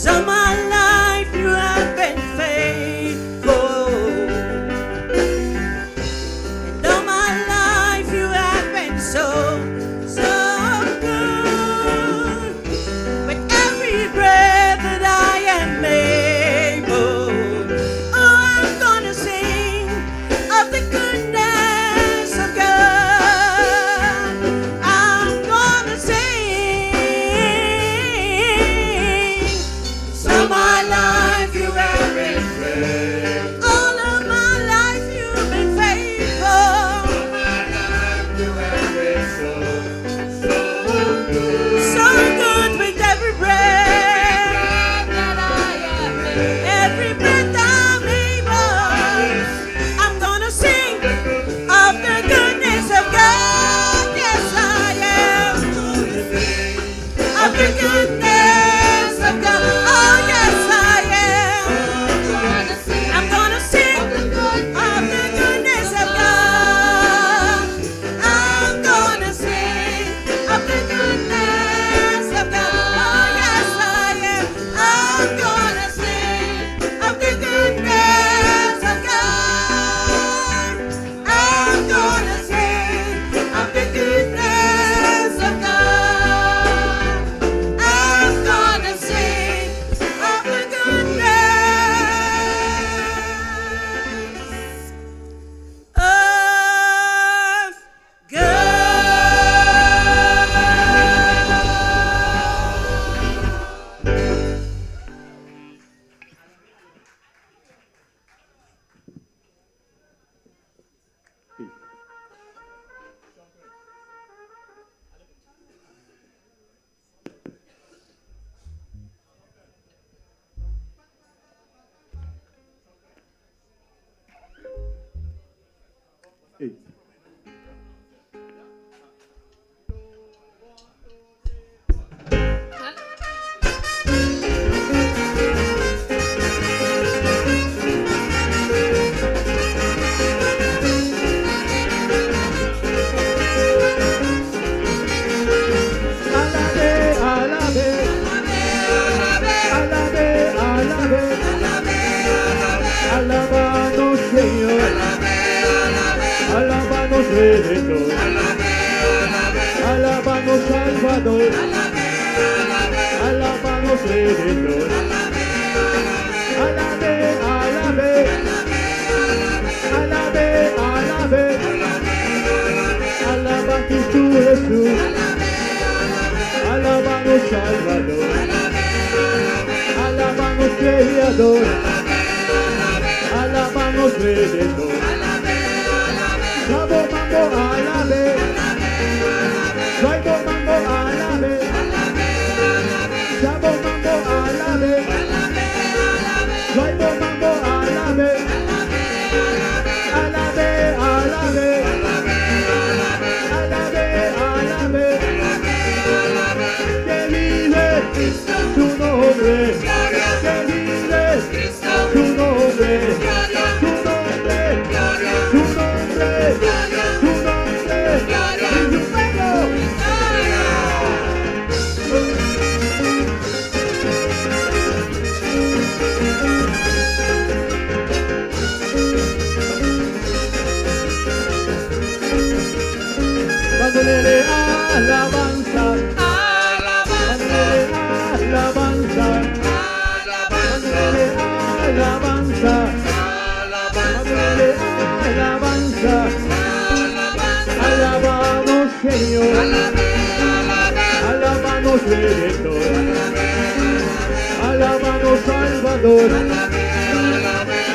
All my life you have been faithful, and all my life you have been so, so good. With every breath that I am able, oh, I'm gonna sing of the goodness of God. I'm gonna sing. All my life you have been faithful. All of my life you've been faithful. All my life you have been so, so good. So good with every breath that I am able. Every breath I'm able. I'm gonna sing of the goodness of God. Yes, I am. Of the goodness of God. Oh, yes, I am. I'm gonna sing of the goodness of God. I'm gonna sing of the goodness of God. Oh, yes, I am. I'm gonna sing of the goodness of God. I'm gonna sing of the goodness of God. I'm gonna sing of the Redentor. Alabamos Salvador. Alabamos Redentor. Alabe, alabe. Alabe, alabe. Alabamos tu Jesús. Alabamos Salvador. Alabamos Creador. Alabamos Redentor. Sabo mambo alabe. Traigo mambo alabe. Sabo mambo alabe. Traigo mambo alabe. Alabe, alabe. Alabe, alabe. Que vive tu nombre. Que vive tu nombre. Tu nombre. Tu nombre. Tu nombre. Y tu fuego. Mándale alabanza, mándale alabanza, mándale alabanza, mándale alabanza, alabamos Señor, alabamos Redentor, alabamos Salvador,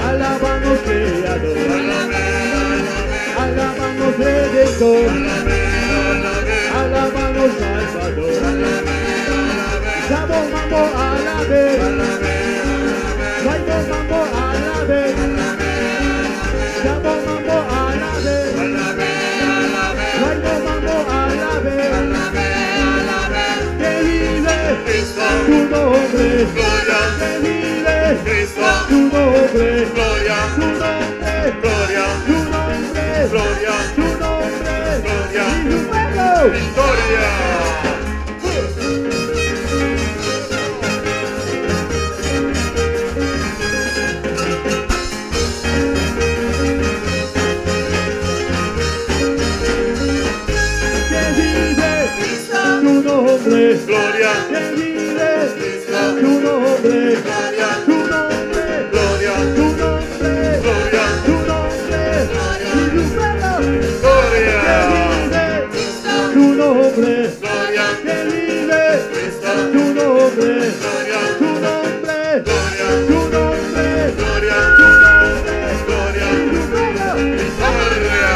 alabamos Creador, alabamos Redentor. Alabamos Salvador. Sabo mambo alabe. Traigo mambo alabe. Sabo mambo alabe. Traigo mambo alabe. Que vive tu nombre. Que vive tu nombre. Tu nombre. Tu nombre. Tu nombre. Y tu fuego. Victoria. Que vive tu nombre. Gloria. Que vive tu nombre. Gloria. Tu nombre. Gloria. Tu nombre. Gloria. Tu nombre. Y tu fuego. Gloria. Que vive tu nombre. Gloria. Que vive Cristo. tu nombre. Gloria. Tu nombre. Gloria. Tu nombre. Gloria. Tu nombre. Gloria. Y tu fuego. Victoria.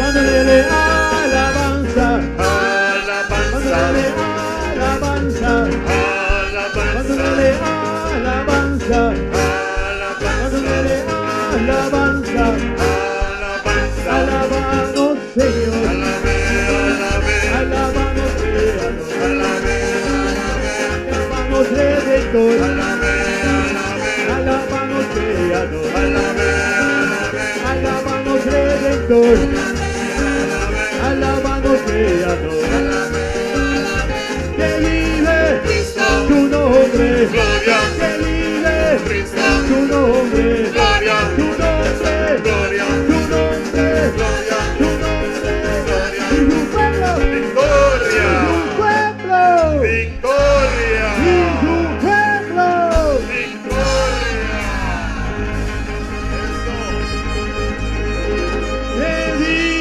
Mándale alabanza. Mándale Alabanza. alabanza. Mándale Alabanza. alabanza. Mándale alabanza. Alabanza. Alabamos Señor. Alabe, alabe. Alabamos Creador. Alabe, Alabamos Redentor. alabe, alabe. Alabamos Creador. Alabe, alabe. Alabamos Redentor. Alabamos Creador. Que vive tu nombre. Gloria. Que vive Cristo. tu nombre. Gloria. Tu nombre. Gloria. Tu nombre. Gloria. Tu nombre. Gloria. Y tu pueblo. Victoria. Tu pueblo. Victoria. Y tu pueblo. Victoria. Que vive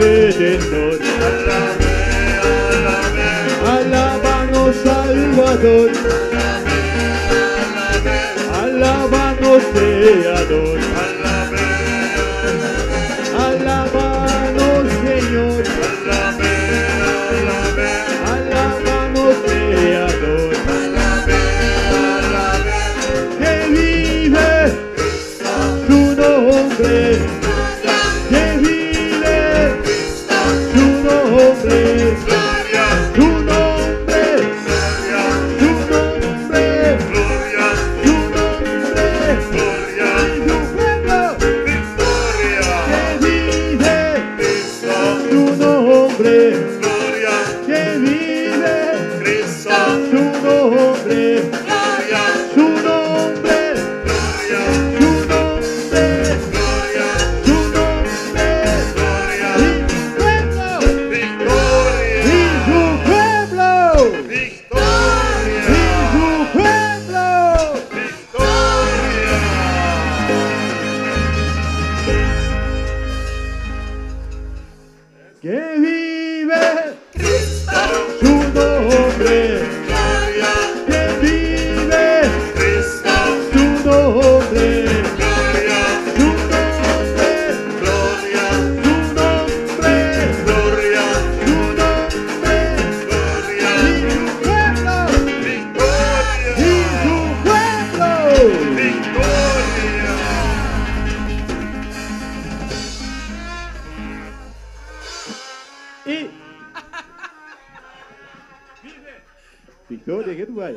Redentor. Alábanos, Salvador. Alábanos, Creador. Alábanos, Señor. Alábanos, Creador. Que vive su nombre. Que vive su nombre. Su nombre. Su nombre. Su nombre. Y su pueblo. Que vive su nombre. Que vive su nombre. Su nombre. Su nombre. Su nombre. Y su pueblo. Y su pueblo. Que vive su nombre. Que vive su nombre. Su nombre. Su nombre. Su nombre. Y su pueblo. Y su pueblo. Y Victoria, che tu vai?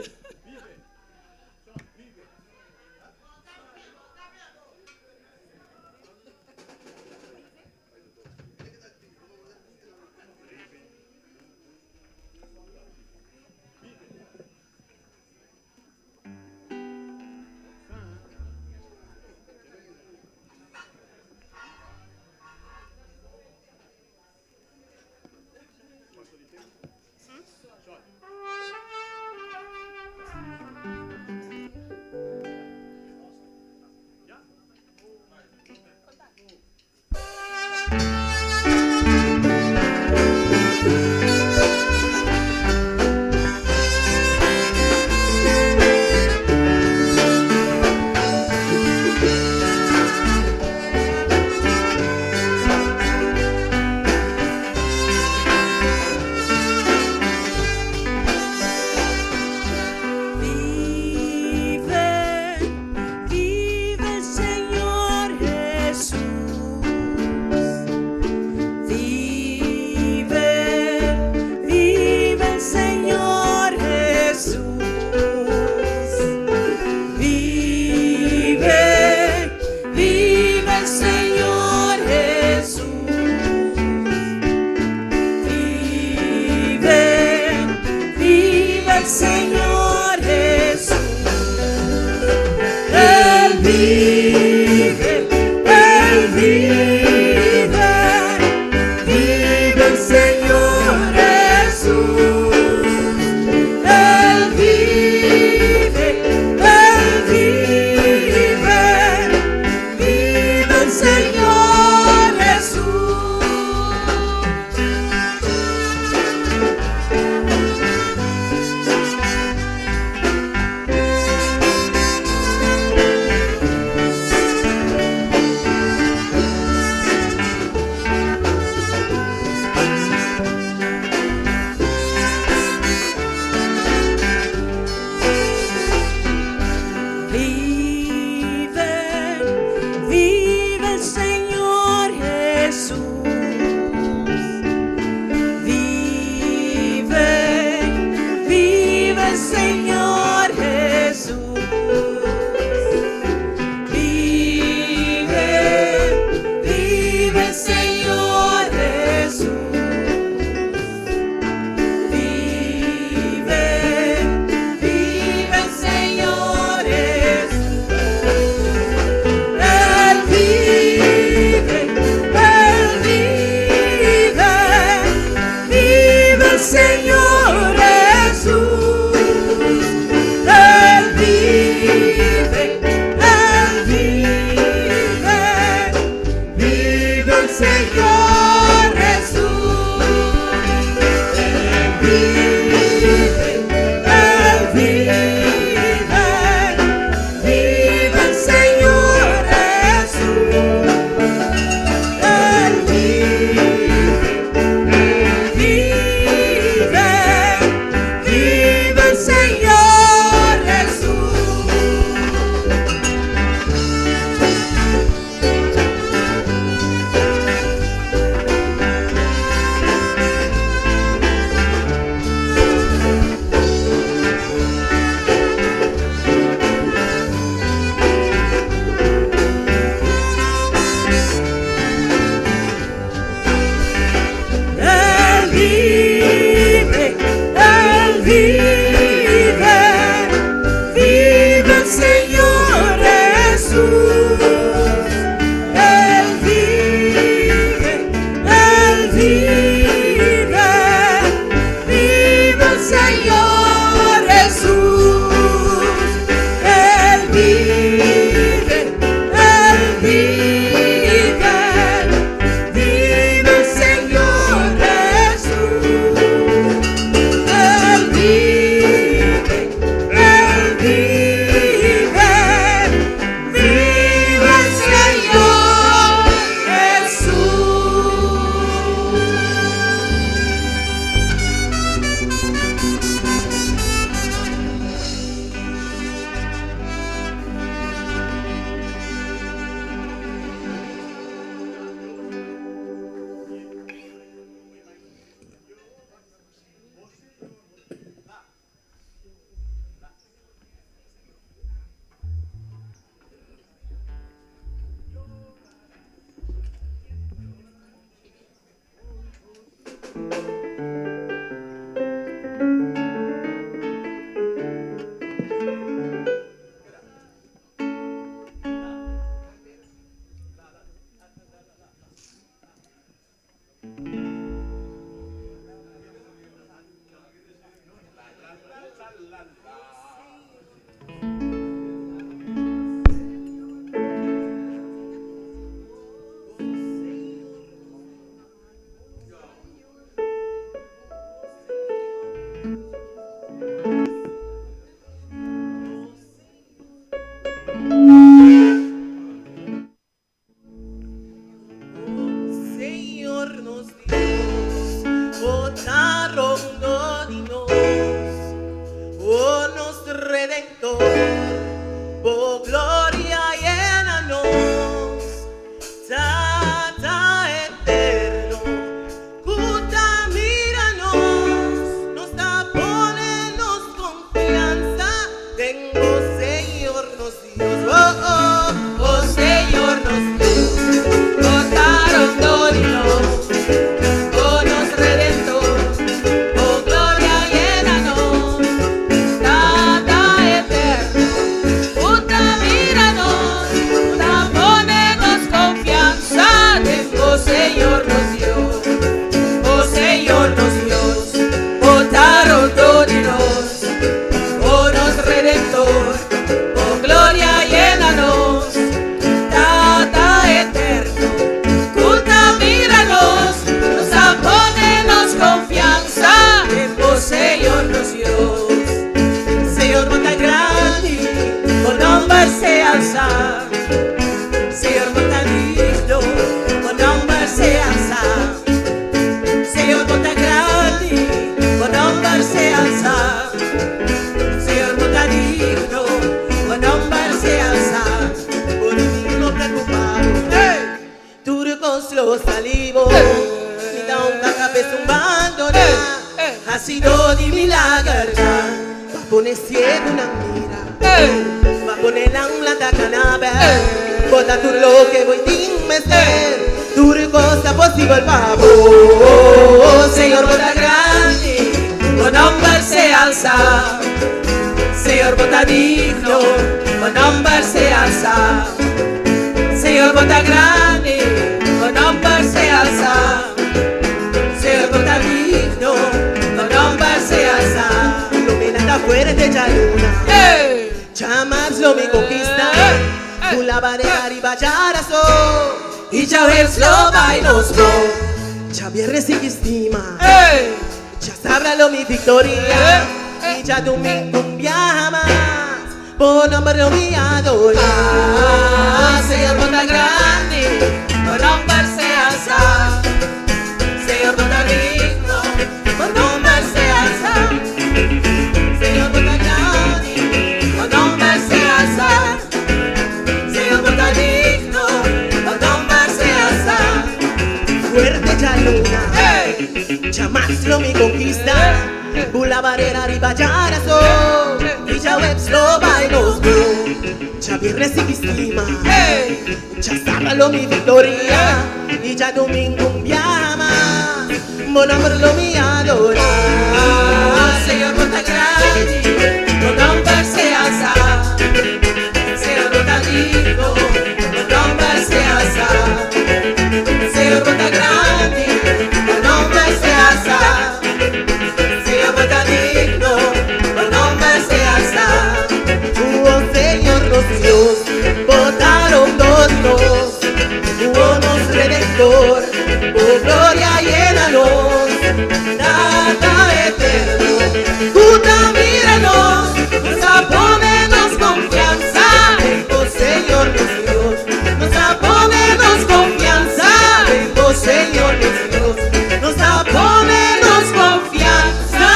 Señor Jesús. Dios, votaron dodinos, oh nuestro Redentor, por gloria llénanos, Tata eterno, puta míranos, nos da ponernos confianza, tengo Señor nos Dios, oh Señor nos Dios, votaron dodinos, oh nos Redentor, oh gloria llénanos, Tata eterno, puta míranos, da ponernos confianza, tengo Señor nos Dios, oh Señor nos Dios, votaron dodinos, oh nos Redentor, oh gloria llénanos, Tata eterno, puta míranos, nos da ponernos confianza, tengo Señor nos Dios, Señor monta grande, con nombre se alza, Señor monta digno, con nombre se alza, Señor monta grande, con nombre se alza, Señor monta digno, con nombre se alza, por mí no preocupado, tú con los salivos, mi da una cabeza tumbando, ha sido de milagro, va a poner ciego una mira, va a poner la plata canaba, bota tu lo que voy a meter, tu cosa posible pavo, Señor bota grande, con nombre se alza, Señor bota digno, con nombre se alza, Señor bota grande, con nombre se alza, Señor bota digno, con nombre se alza, iluminada fuerte ya luna, chamas lo me conquista, tu la barrera arriba ya razón, y ya ves lo bailos no, ya viernes y estima, ya sabrá lo mi victoria, y ya domingo un viaja más, por nombre lo mi adora, Señor bota grande, por nombre se alza, Señor bota digno, por nombre se alza, Señor bota grande, por nombre se alza, Señor bota digno, por nombre se alza, fuerte ya luna, jamás lo mi conquista, la barrera arriba ya razón, y ya webs lo bailos bro, ya viernes y estima, ya sábado mi victoria, y ya domingo un viaja más, mon amor lo mi adora, Señor bota grande, con nombre se alza, Señor bota digno, con nombre se alza, Señor bota grande, con nombre se alza, Señor bota digno, con nombre se alza, oh Señor los Dios, votaron dodinos, oh nos Redentor, oh gloria llénanos, Tata eterno, puta míranos, nos da ponernos confianza, oh Señor los Dios, nos da ponernos confianza, oh Señor los Dios, nos da ponernos confianza.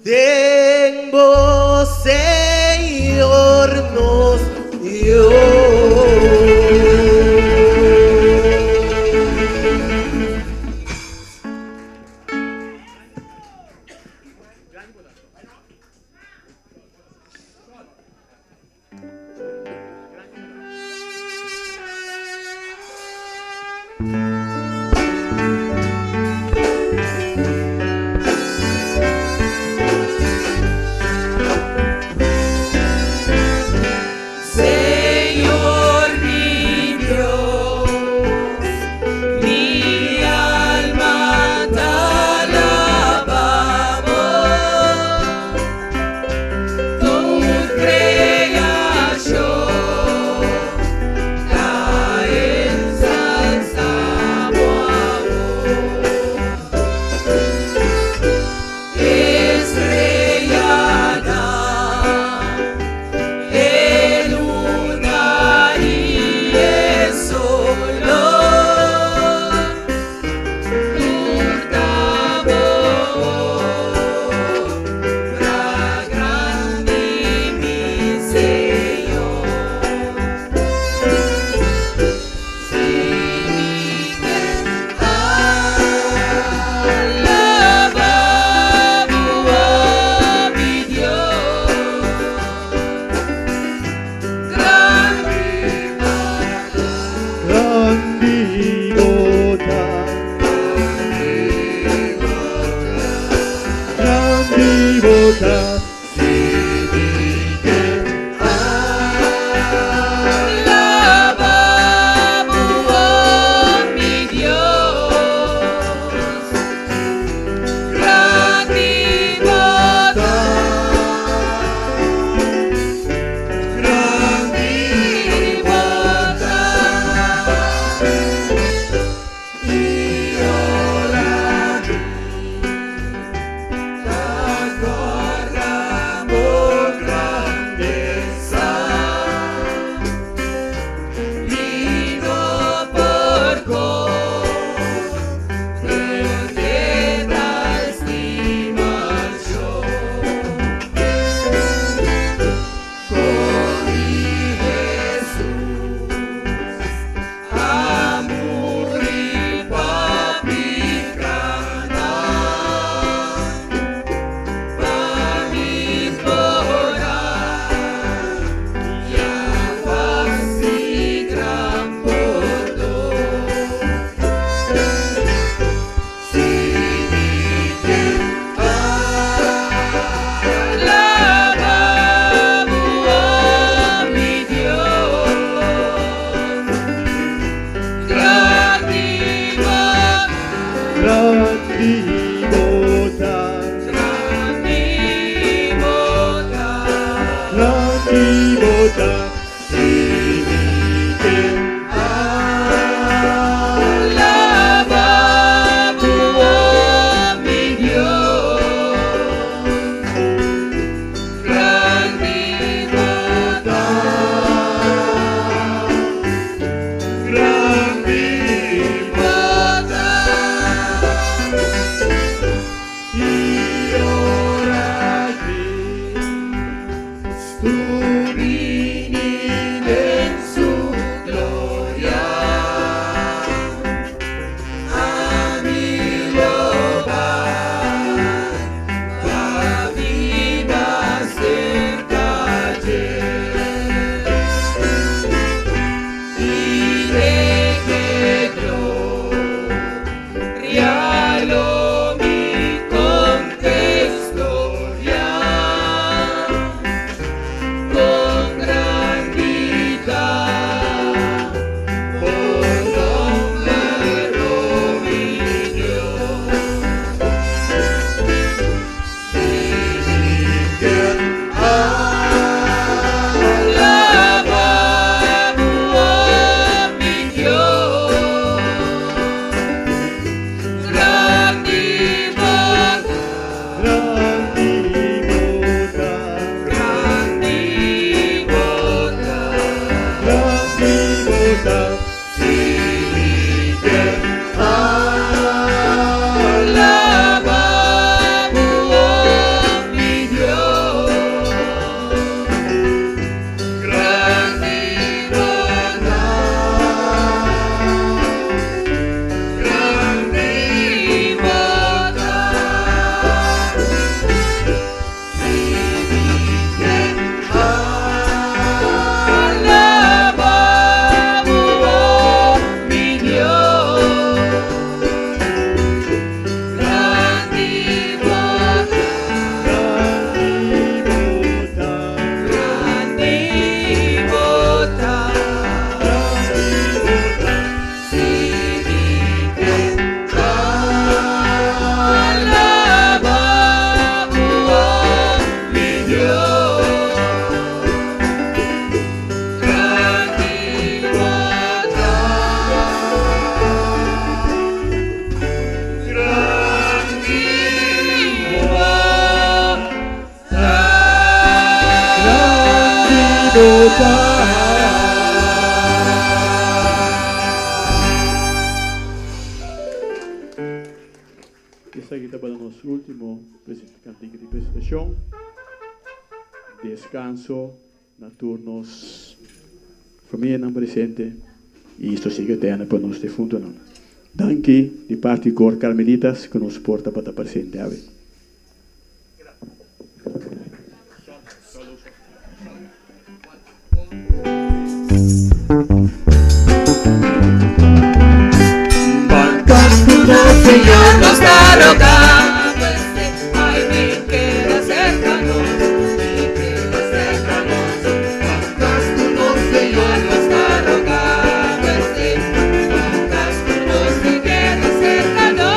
Tengo Señor nos dio. Señor mi Dios, mi alma te alabamos, tu creación la ensalzamos. Essa aqui está para o nosso último cantigo de apresentação. Descanso na turnos família não presente e isto sigue eterna para nós de fundo não. Danke de parte cor Carmelitas que nos porta para estar presente. Señor nos está rogando, ay, me queda cercano, Cascuno, Señor nos está rogando, Cascuno se queda cercano,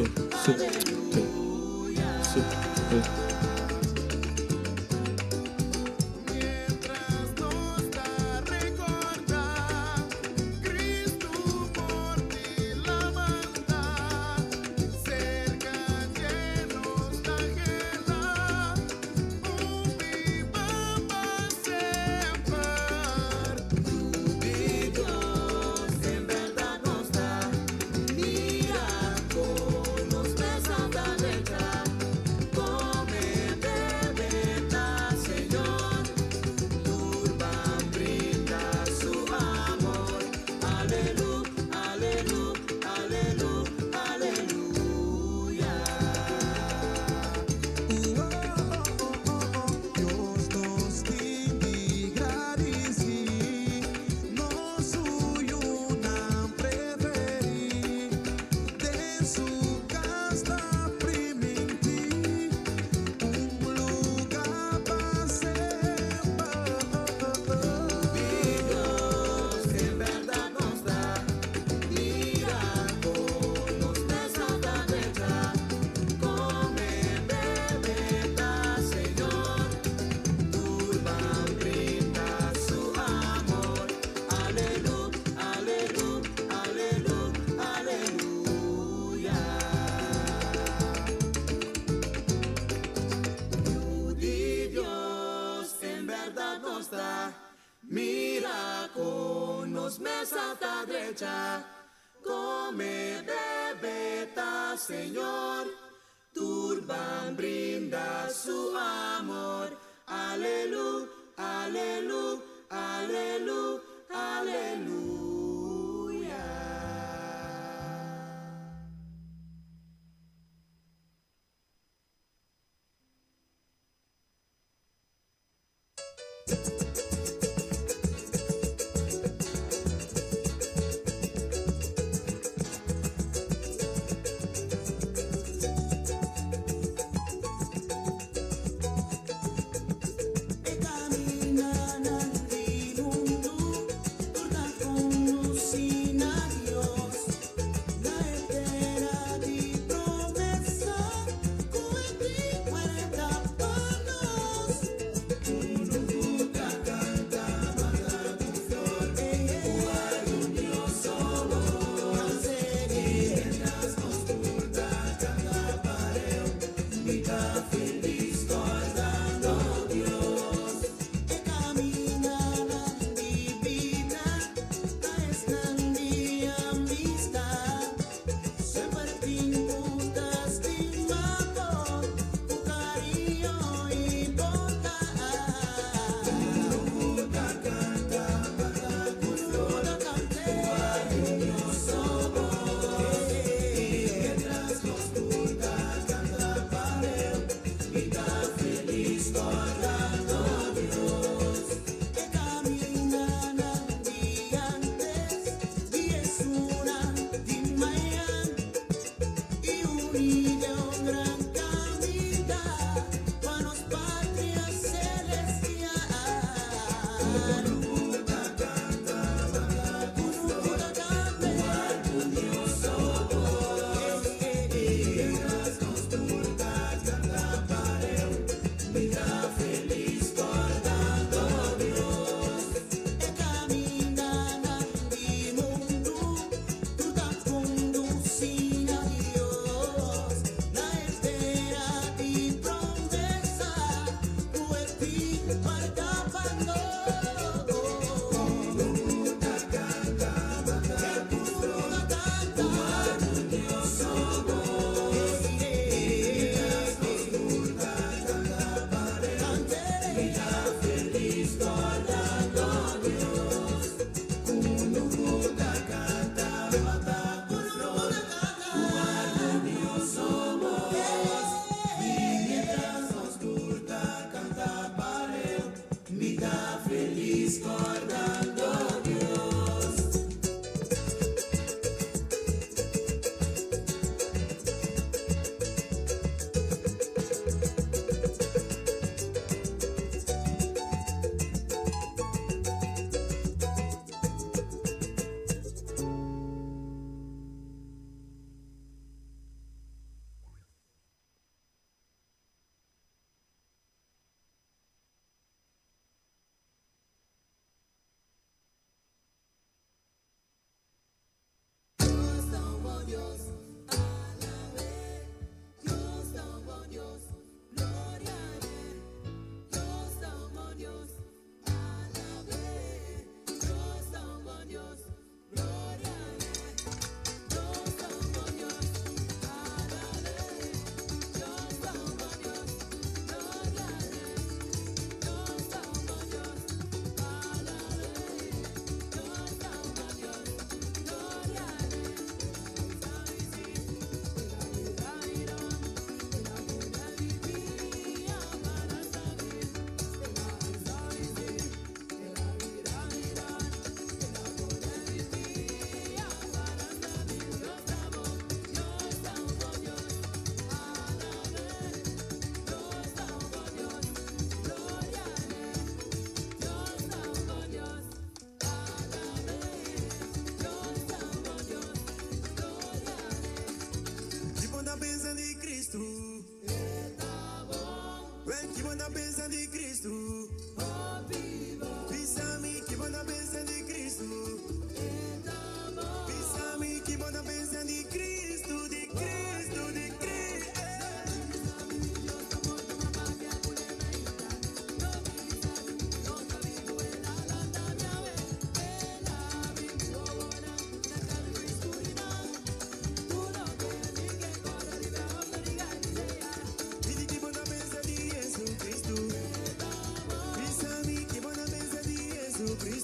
sí, sí, sí, sí. Mira con nos mesa ta derecha, come bebeta, Señor, turban brinda su amor. Aleluya, aleluya, aleluya, aleluya.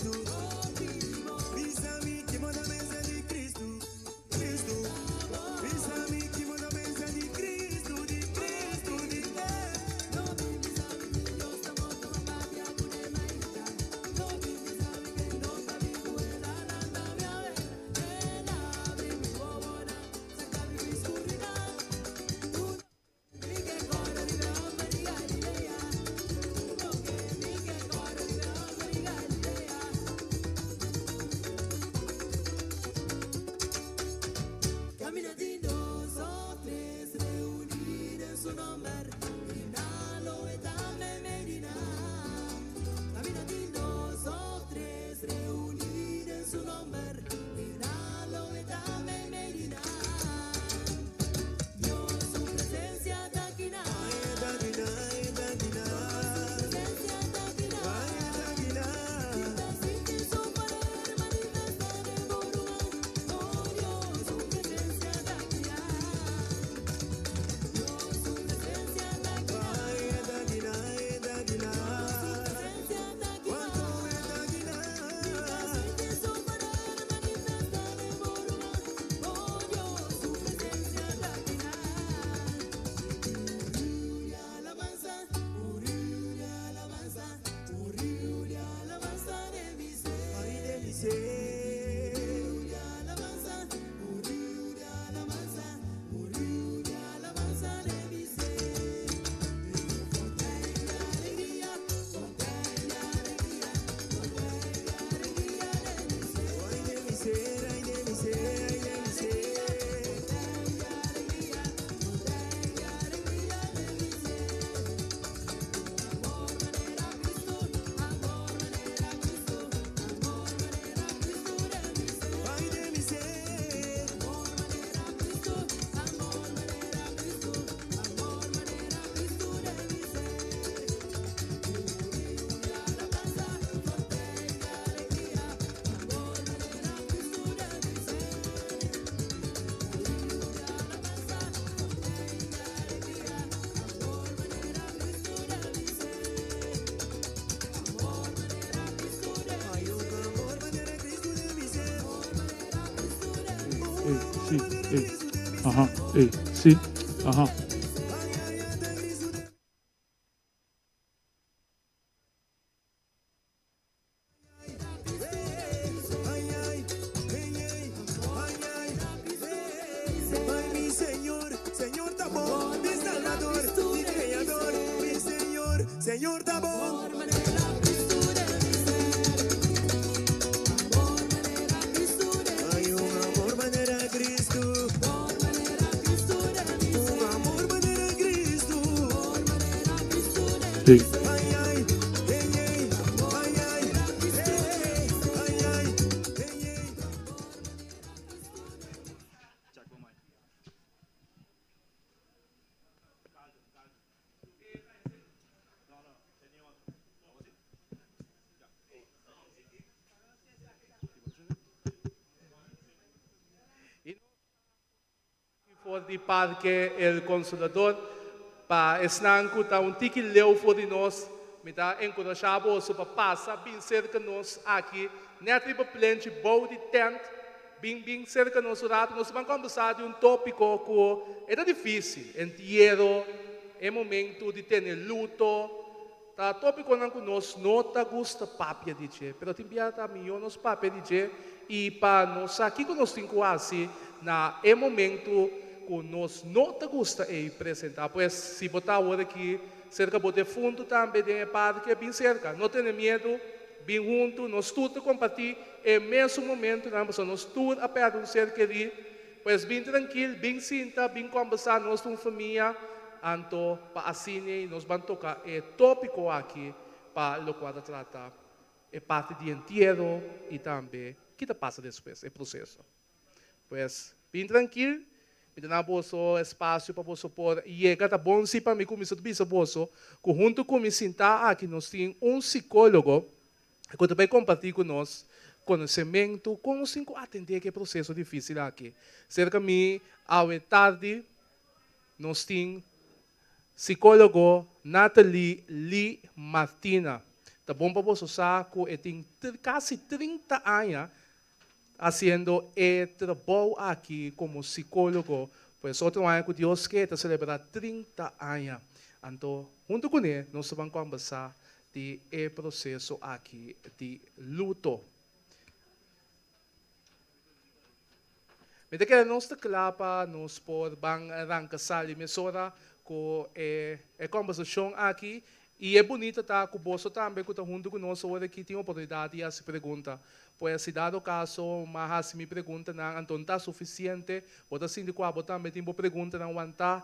Cristo. Pensa-me que manda mesa de Cristo. Cristo. Pensa-me que manda mesa de Cristo, de Cristo, de Caminando só três reunidos em seu nome, Inalo e dame Medina. Caminando só três reunidos em seu nome, Inalo e dame Medina. Dios, su presencia está aquí, está aquí, está aquí, su presencia está aquí, sin su poder manifestar en Boromán. Oh Dios, su presencia está aquí, Dios, su presencia está aquí, está aquí, está aquí, su presencia está aquí, sin su poder manifestar en Boromán. Oh Dios, su presencia está aquí. Alabanza de mi ser, ay de mi ser. Alabanza de mi ser. Fontaine alegría, fontaine alegría, fontaine alegría de mi ser. Ay de mi ser, ay de mi ser, ay de mi ser. Fontaine alegría, fontaine alegría de mi ser. Amor manera Cristo, amor manera Cristo, amor manera Cristo de mi ser. Ay de mi ser. Amor manera Cristo, amor manera Cristo, amor manera Cristo de mi ser. Alabanza, fontaine alegría, amor manera Cristo de mi ser. Alabanza, fontaine alegría, amor manera Cristo de mi ser. Amor manera Cristo de mi ser. Ay, un amor manera Cristo de mi ser. Amor manera Cristo de mi ser. Sí, ajá, sí, ajá. Ay, mi Señor, Señor Tabón, mi Salvador, mi Creador, mi Señor, Señor Tabón. Amor manera Cristo de mi ser. Amor manera Cristo de mi ser. Ay, un amor manera Cristo. Amor manera Cristo de mi ser. Un amor manera Cristo. Amor manera Cristo de mi Sí. ser. Ay, ay, ay, ay, ay, ay, ay, ay, ay. For the Parque El Consolador, para estar um tiki leu for de nós, me dá encorajado para passar bem cerca de nós aqui, net para plente boa de tent, bem cerca de nós rato, nós vamos conversar de tópico que era difícil, entendo, é momento de ter luto, tá tópico não que nós não tá gosta papia de che, pero tem piada melhor nós papia de che e para nós aqui que nós tem quase na é momento que nós não te gusta apresentar, pois se botar agora aqui cerca de fundo também de parte que é bem cerca, não tenha medo, bem junto, nós tudo compartilhar, é mesmo momento, nós tudo a perto de cerca de, pois bem tranquilo, bem sinta, bem conversar, nós com família, anto para assim nós vamos tocar é tópico aqui para o qual tratar, é parte de entierro e também o que passa depois, é processo, pois bem tranquilo. Me dá boso espaço para você pôr e é cada bom se para mim começar a pensar boso que junto com me sentar aqui nós temos psicólogo que também compartilha com nós conhecimento como nós atender que processo difícil aqui. Cerca de mim à tarde nós temos psicólogo Nathalie Lee Martina. Tá bom para você saco e tem quase 30 anos haciendo trabalho aqui como psicólogo. Pues outro ano que Deus quer celebrar 30 anos. Então, junto com ele, nós vamos conversar de processo aqui de luto. Medyo kaya nós clapa, nós por bang arranca sali mesora ko conversação aqui e é bonita tá com bolso também que tá junto com nós hoje aqui tem oportunidade de se pergunta. Pois se dado caso, mas me pergunta não, então tá suficiente, ou tá sim de qual também tem pergunta não aguentar,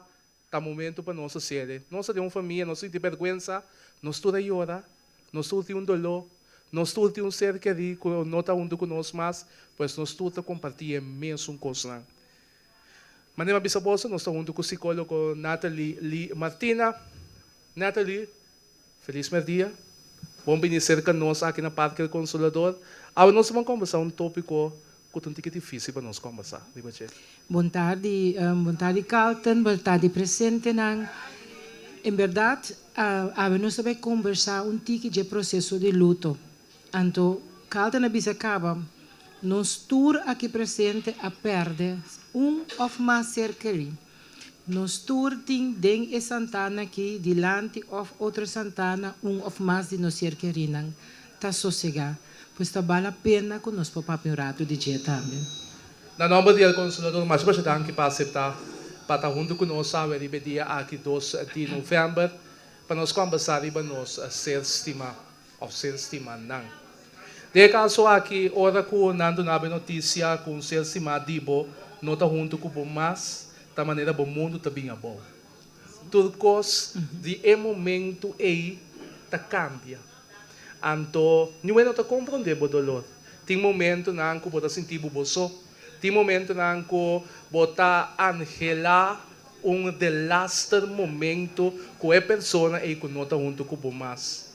tá momento para nós ser. Nós temos família, nós temos vergonha, nós toda hora, nós temos dolor. Nós todos temos ser querido, não está junto conosco, mas pois nós todos compartilhamos a mesma coisa. Mas nem bisa bolsa, nós estamos junto com o psicólogo Nathalie Martina. Nathalie, feliz dia. Bom vir ser conosco aqui na Parque do Consolador. Agora nós vamos conversar tópico que é um pouco difícil para nós conversar. Boa tarde, Carlton, boa tarde, presente. Em verdade, nós vamos conversar um pouco de processo de luto. Então, Carlton acaba, nós todos aqui presentes a perder ou mais ser querido. Nós todos temos a Santana aqui, diante de outra Santana, ou mais de nós ser querido. Está sossegado. Pois está vale a pena que nós podemos um rato de dia também. Na nome do Consolador, mas você tem que aceitar para estar junto conosco, no dia aqui 2 de novembro, para nós conversar e para nós ser estimado, ou ser estimado. De caso aqui, ora que nando na notícia com ser estimado, não está junto com o mais, da maneira que o mundo está bem bom. Tudo coisa de momento aí, está cambia. Então, não está compreendendo o dolor. Tem momento na que você sentir o bolso. Tem momento na que você angelar de momento com a pessoa e que não está junto com o mais.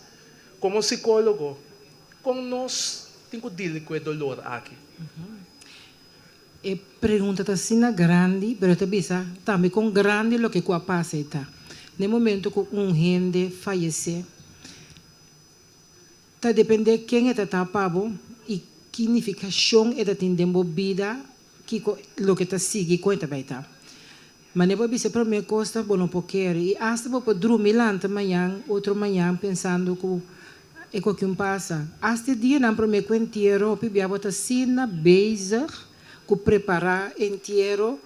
Como psicólogo, com nós temos que lidar com o dolor aqui. A pergunta está sendo grande, mas também com grande o que passa. No momento que gente falece, está depende de quem está pago e que significação está tendo vida que lo que está seguindo conta vai estar. Mas não pode ser para mim costa bom não poker e hasta vou dormir lanta manhã, outro manhã pensando que qualquer passa. Hasta dia não para mim com inteiro, pibia bota sina bezig, com preparar inteiro,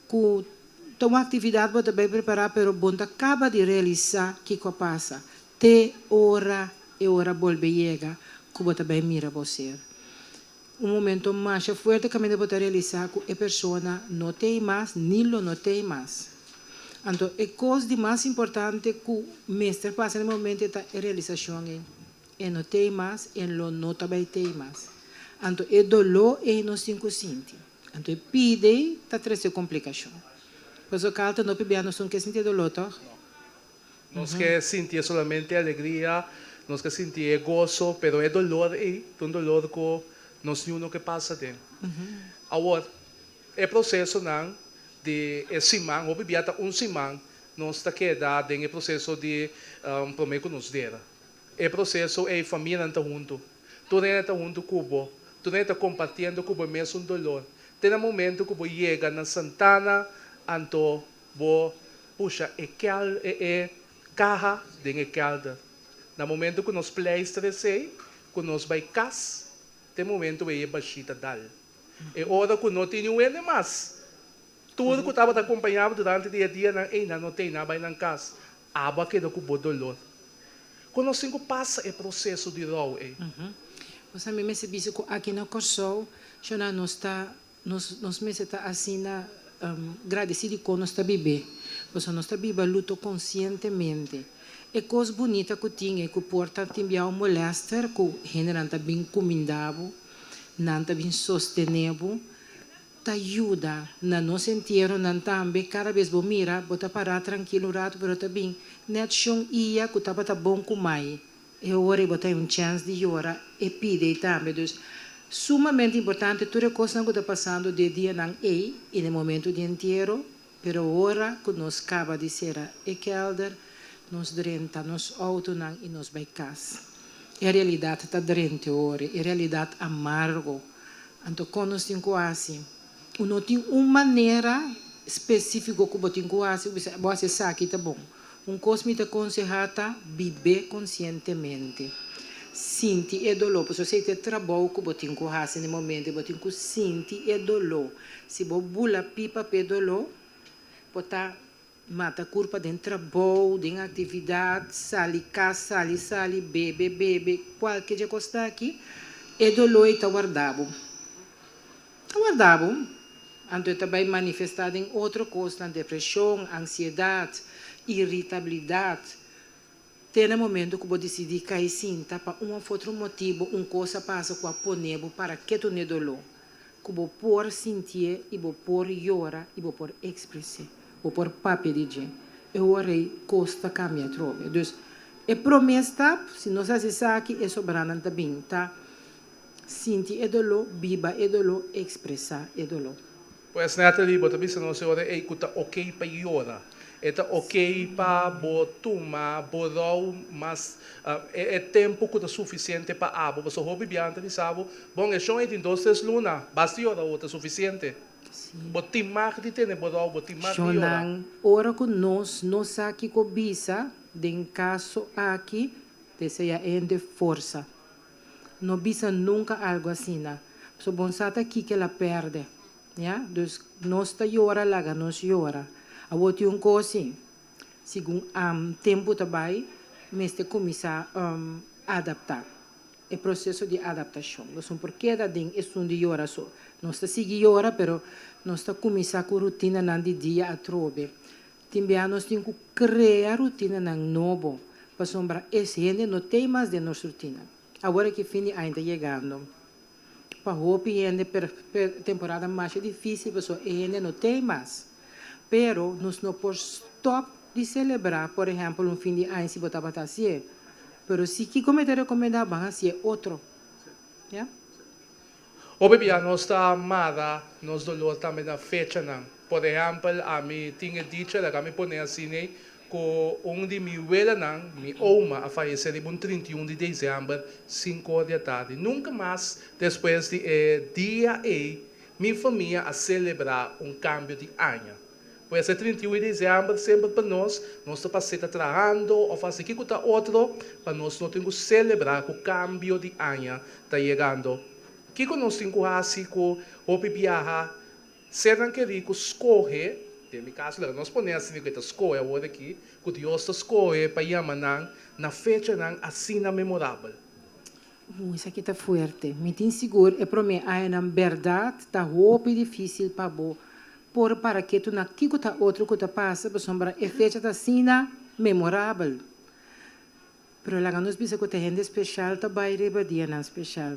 com uma atividade bota bem preparar, pero bom acaba de realizar que passa. Te ora e ora volve chega, que bota bem mira você. Momento mais forte que eu vou realizar que a pessoa não tem mais, nem não tem mais. Então, a coisa mais importante que o mestre passa no momento é a realização. E não tem mais, e não também tem mais. Então, o dolor é não se sente. Então, pede, está trazendo complicação. Pois o caso não pede, não que sentir dolor, tá? Nós que sentir somente alegria, nós que sentir gozo, pero é dolor aí, um dolor que nós não que passa dentro. Agora, o processo não de semana, ou bebia semana, nós está quedado em processo de prometo nos dera. O processo é família não junto, tudo está junto cubo, tudo está compartilhando com o mesmo dolor. Tem um momento que você chega na Santana, então você puxa carro de calda. No momento que nós playstation, que nós vai casa, tem momento que é baixita dal. É hora que não tem nenhum mais. Tudo que estava acompanhado durante o dia não tem nada na casa. Aba que do cubo dolor. Quando nós temos que passar o processo de dor. Você me percebe que aqui na Corsol, nós me está assim agradecido com nossa bebê. Você nossa bebê luta conscientemente. É coisa bonita que tinha, que porta tinha um molester, que generalmente está bem comendado, não está bem sostenível, te ajuda na não sentir, não também, cada vez que mira, bota parar tranquilo um rato, mas também, net chão ia, que estava bom com mais. E agora bota chance de chorar e pede também. Então, sumamente importante, toda a coisa que está passando de dia não é, e no momento de inteiro, mas agora que nós acaba de ser e kelder, nos drenta, nos auto e nos vai casa. é realidade tá durante ore, é realidade amargo. Então, quando nós temos assim, não tem uma maneira específica que você tem você sabe que tá bom. Coisa me aconselha viver conscientemente. Sinti e dolor, porque se você trabalha que você tem que fazer no momento, você tem que sentir e dolor. Se você bula pipa pe dolor, você mata culpa de trabalho, de atividade, sali casa, sali, bebe, qualquer coisa está aqui, e dolor está guardado. Está guardado. Então, também manifestado em outra coisa, depressão, ansiedade, irritabilidade. Tem um momento que você decide cair cinta para outro motivo, coisa passa com a ponebo para que tu não dolor. Que você pode sentir, e você pode chorar, e você pode expressar. Você pode papel de gente. Eu orei, costa caminha trove. Então, é promessa, se nós fazemos aqui, é soberano também, tá? Sentir é dolor, viva é dolor, expressar é dolor. Pues Natalie, bota bisa no se ora e kuta okay pa yora. Eta okay pa botuma, borou, mas é tempo que é suficiente para abo. Você hobby bianta de sabo. Bom, é só em 2-3 luna, basta hora outra suficiente. Botimar de ter borou, botimar de hora. Ora que nós aqui com bisa, em caso aqui, deseja de força. Não bisa nunca algo assim. So bom sata aqui que ela perde. Ja, dus nós está llora, laga nós llora. A outra coisa assim, segundo tempo também, mas te começa a adaptar. É processo de adaptação. Nós não porque da ding é um de llora só. Nós está seguindo llora, pero nós está começar com rotina nan de dia a trove. Também nós temos que criar rotina nan novo, para sombra esse gente não tem mais de nossa rotina. Agora que fim ainda chegando. Para roupa ainda per temporada mais difícil, pessoal, ainda não tem mais. Pero nós não podemos stop de celebrar, por exemplo, fim de ano se botar para assim. Pero se que cometer recomendar, van a ser outro. Yeah? O bebê, nós está amada, nós dolor também na fecha não. Por exemplo, a mim tinha dito, que me põe assim, que de minha abuela não, minha oma a falecer em 31 de dezembro, 5 horas da tarde. Nunca mais, depois de dia E, minha família a celebrar cambio de ano. Pois é 31 de dezembro, sempre para nós estamos trabalhando, ou fazer aquilo que outro, para nós não temos que celebrar o cambio de ano está chegando. O que nós temos que fazer com o viajar, será que rico escolhe. Em meu caso, nós podemos assim que escolhe agora aqui, que Deus escolhe para chamar na fecha assim memorável. Isso aqui está forte. Me tem seguro, é para mim, na verdade, está roupa difícil para você. Para que tu aqui que está outro que está passa, para sombra, é fecha está assim memorável. Pero lá nós pensamos que tem gente especial, está baile para dia não especial.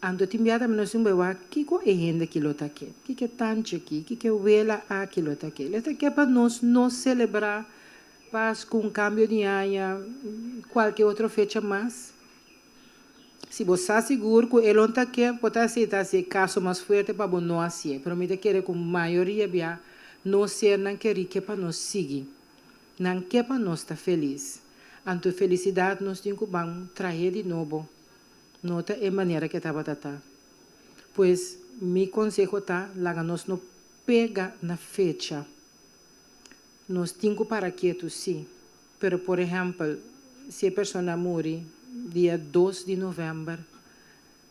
Ando timbiada menos um bewa kiko e gente que lota aqui, que tanto aqui, que vela aqui lota aqui. Leta que para nós não celebrar paz com cambio de ano, qualquer outra fecha mais. Se você está seguro que ele não está aqui, pode aceitar esse caso mais forte para você não assim. Pero me querer com maioria bia não ser não querer que para nós seguir, não que para nós estar feliz. Anto felicidade nós temos que trazer de novo. Nota é maneira que estava tata. Pois, meu conselho está, lá nós não pega na fecha. Nós temos para quieto, sim. Pero, por exemplo, se a pessoa morre dia 2 de novembro,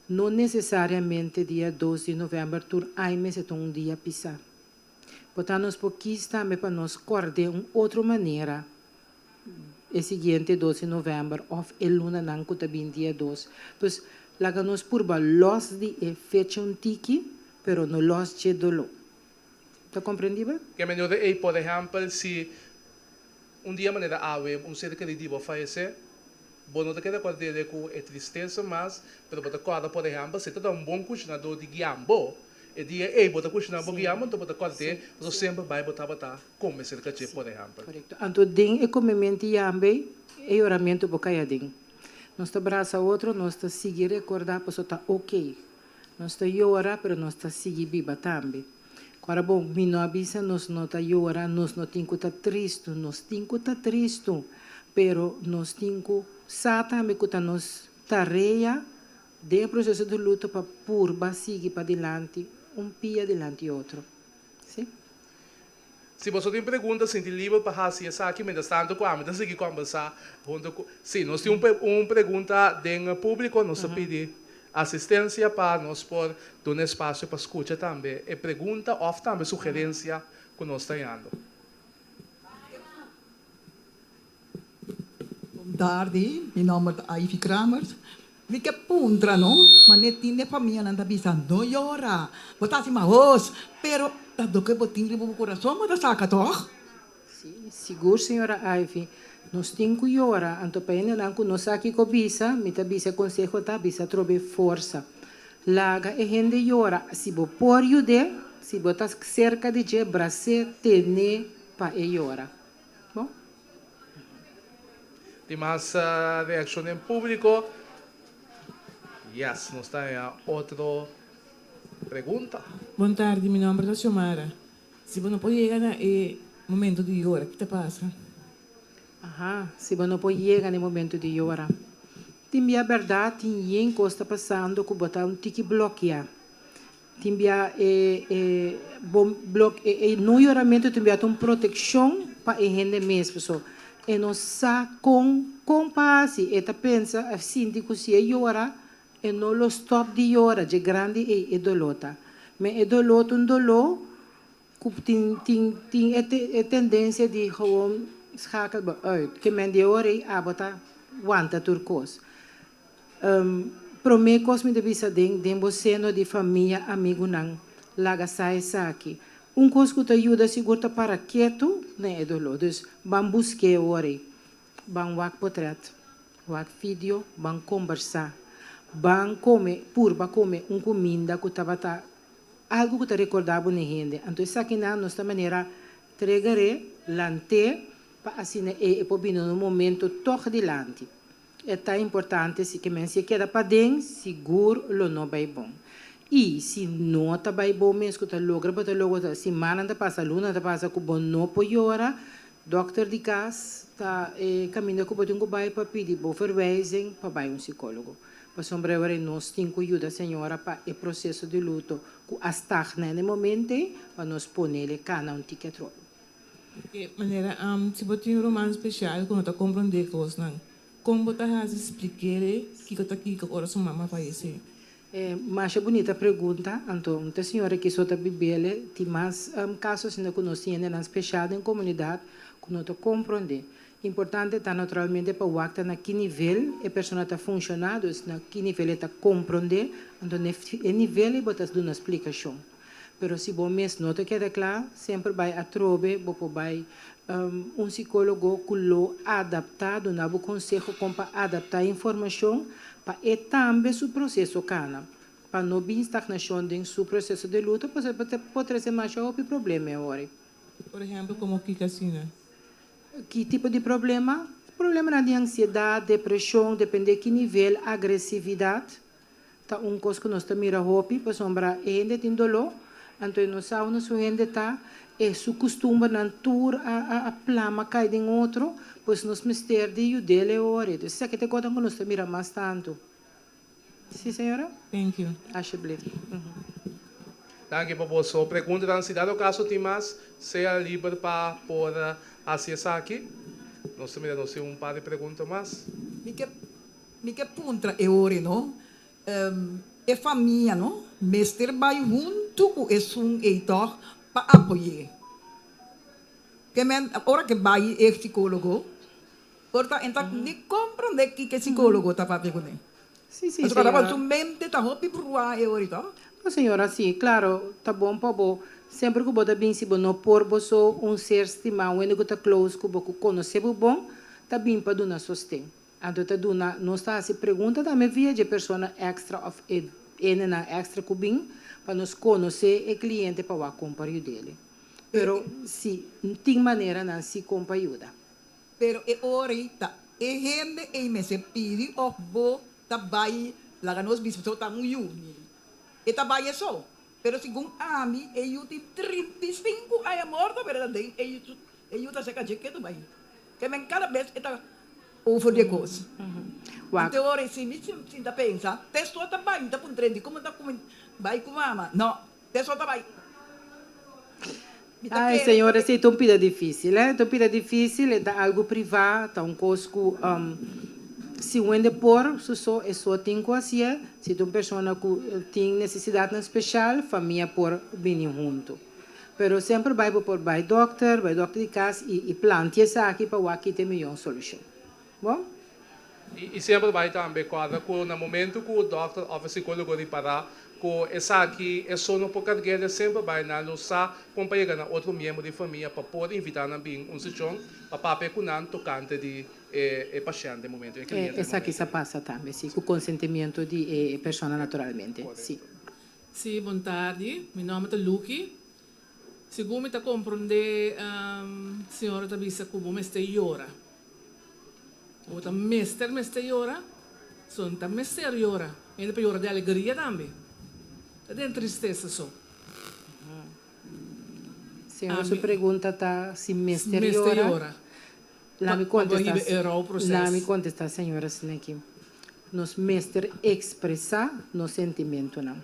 não necessariamente dia 2 de novembro, tur aime é um dia pisar. Portanto, nós pouquinhos também para nós acordar uma outra maneira. É seguinte 12 de novembro, ou é luna não que também dia 2. Então, lá nós purba los de fecha tiki, pero não los de dolor. Está compreendido? Que melhor é, por exemplo, se dia maneira ave, ser que divo falecer, bom, não te queda acordar com a tristeza, mas, pero você acorda, por exemplo, se está bom cozinhador de guiambo, e dia ei bota cozinhar bo guiambo, então bota acordar, você sempre vai botar como ser que por exemplo. Correto. Então, ding é comimento yambe, é oramento bocaia ding. Nós está braça outro, nós está seguir recordar, para está ok. Nós está llorar, pero nós está seguir viva também. Agora, bom, me não avisa, nós não está llorar, nós não temos que estar triste, nós temos que estar triste, pero nós temos que saber também que nós tarefa do processo de luto para purba seguir para adiante, pia adiante e outro. Sim? Se você tem perguntas, sente livre para fazer isso aqui, mas tanto como a seguir conversar junto com... Sim, nós temos uma pergunta do público, nós pedimos assistência para nós por dar um espaço para escutar também. E pergunta ou também sugerência que nós estamos dando. Tarde, meu nome é Ivy Kramer. Vi que puntra, não? Mas não tinha família, não está não llora. Botar assim, mas, pero, do que botin ribo coração, mas saca, toch? Sim, seguro, senhora Ivy. Nós temos que llorar. Então, para ele, nós aqui com a bisa, me tá bisa consejo, tá bisa trobe força. Laga e gente llora. Se você por ajudar, se você está cerca de je, braço, tene, para llorar. Bom? Tem mais reação em público? Yes, nós temos outra pergunta. Boa tarde, meu nome é Xiomara. Se você não pode chegar no momento de chorar, o que te passa? Se você não pode chegar no momento de chorar. Tem a verdade, tem alguém que está passando que botar tique bloquear. Tem no choramento tem uma proteção para a gente mesmo. E não sa com paz, e tá pensa assim de que se chora, e não lo stop de chorar, de grande e dolota. Mas é dolor dolor que tem tendência de gewoon schakelen uit. Que men de ore abota wanta turcos. Promekos me devisa den boceno de família amigo nang laga sai saki. Coisa que te ajuda segura para quieto, né, é dolor. Então, vamos buscar ore, vamos wak portret, wak vídeo, vamos conversar, vamos comer, purba comer comida que estava algo que te recordava na gente. Então, isso aqui na nossa maneira, tregare, lante, para assim, e pode no momento toque dilante. É tão importante se que men se queda para dentro, seguro, lo não vai bom. E se não está bem bom mesmo, que logra, bota logo, semana está passa, luna está passa, que bom não pode orar, doctor de casa, está caminhando com o vai para pedir boa verwijzing para um psicólogo. Para sombrear nós temos que ajudar a senhora para o processo de luto, que está no momento, para nós pôr ele cana um ticket roll. De maneira, se você tem romance especial, quando está compreendendo coisas, como você explicar que está aqui com a sua mamãe faleceu? Mas é bonita pergunta, então, a senhora que só está bebendo, tem mais casos que nós temos na especial em comunidade, que nós compreendemos. Importante está naturalmente para o acta na que nível a pessoa está funcionando, na que nível está compreender, então, é nível e botas de uma explicação. Mas se você mesmo não queda claro, sempre vai a trobe, vai psicólogo que lo adaptado, na o conselho para adaptar a informação, para também o processo cana. Para não vir estagnação em seu processo de luta, pode trazer mais problema agora. Por exemplo, como que assim, né? Que tipo de problema? Problema de ansiedade, depressão, depende de que nível, agressividade. Tá coisa que nós estamos mirando, para sombra, ainda tem dolor. Então, nós sabemos que a gente está, e se costuma na tour a plama cai em outro, pois nós mister de ajudar a hora. Então, isso aqui é coisa que nós estamos mirando mais tanto. Sim, senhora? Thank you. Acho bem. Danke por você. Pergunta da cidade, o caso tem mais, seja livre para por acessar aqui. Nós temos um par de perguntas mais. Me que puntra é hora, não? É família, não? Mestre vai junto com esse eitor para apoiar. Que men, ora que vai é psicólogo, porta então nem compreende que psicólogo está fazendo. Sim, mas agora sua mente está hopi por lá é hora, senhora, sim, claro, tá bom, para bom. Sempre que você bem se não por você ser estimado, quando está close, que você conhece bom, tá bem para dar sustento. Então, tá dando, não está se pergunta também via de pessoa extra of na extra cubim para nos conhecer o cliente para o acompanhar dele. Pero sim, tem maneira não se acompanhar. Pero é hora tá, é gente e me se pede o bo tá vai lá nos bispos tá juni. E tá vai só. Pero segundo a mim eu tenho 35 anos morto, verdade? Eu tá seca de que tu vai. Que me cada vez está over de coisa. Ante ore si mi sinta pensa, te sua tabai, ta pun trendi, como ta como vai com mama. No, te sua tabai. Ai, senhora, sei tão pida difícil, é? Tão pida difícil, é algo privado, um cosco, se onde por, só é só tem coisa, se uma pessoa que tem necessidade especial, família por vir junto. Pero sempre vai por vai doctor de casa e plante essa aqui para o aqui ter melhor solução. Bom? E sempre vai também quando no momento que o doctor ou psicólogo reparar que essa aqui é só no pouco de sempre vai na nossa companhia na outro membro de família para poder invitar na bem sessão para papel com não tocante de paciente no momento. Essa aqui se passa também, sim, com consentimento de pessoa naturalmente, sim. Sim, boa tarde. Meu nome é Lucky. Segundo me compreende, senhora Tabisa, como me está llora. O ta mester llora, son ta mester llora. Ele para llorar de alegria também. De tristeza só. Senhora, sua pergunta está se mester llora. Lá me contesta, senhora, aqui. Nos mester expressar no sentimento não.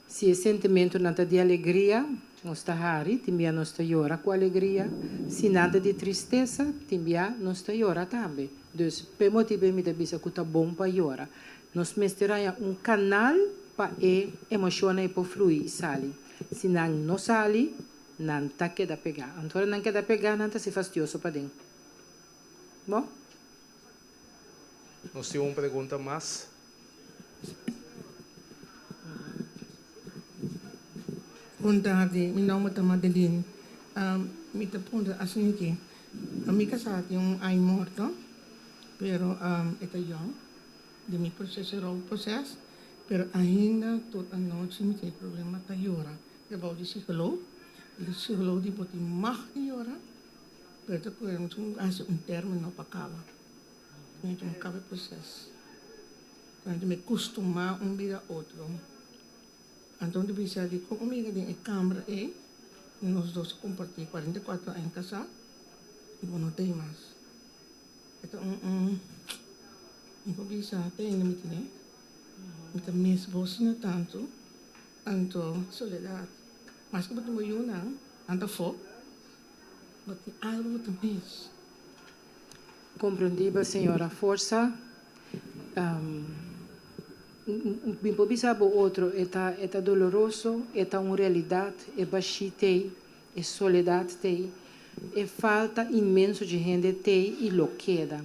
Se o sentimento não está de alegria, nós está hari, também nós está llora com alegria. Se nada de tristeza, também nós está llora também. Então, por motivo me debisa que está bom para llorar. Nós misturamos canal para a emoção e para fluir e sair. Se não sai, não está queda pegar. Então, não queda pegar, não está se fastidioso para dentro. Bom? Nós temos uma pergunta mais. Boa tarde, meu nome é Madeline. Me pergunta assim aqui. A minha casa tem ai morto, pero é young. De mi processo era o processo, pero ainda toda a noite me tem problema de llorar. Eu vou de psicólogo, o psicólogo diz que mais llorar, pero depois um término para acabar. Então acaba o processo. Quando me acostumar vida a outro. Então, eu pensei que como amiga de câmara nós dois compartilhamos 44 anos casados e não tem mais. Então, eu pensei que tem limite, né? Então, minhas vozes não tanto, soledade. Mas como eu não tenho tanto fogo, mas tem algo também. Compreendível, senhora, força. Bimbo bisabo outro é doloroso, é uma realidade, é baixitei, é soledade tei, é falta imenso de gente tei e lo queda.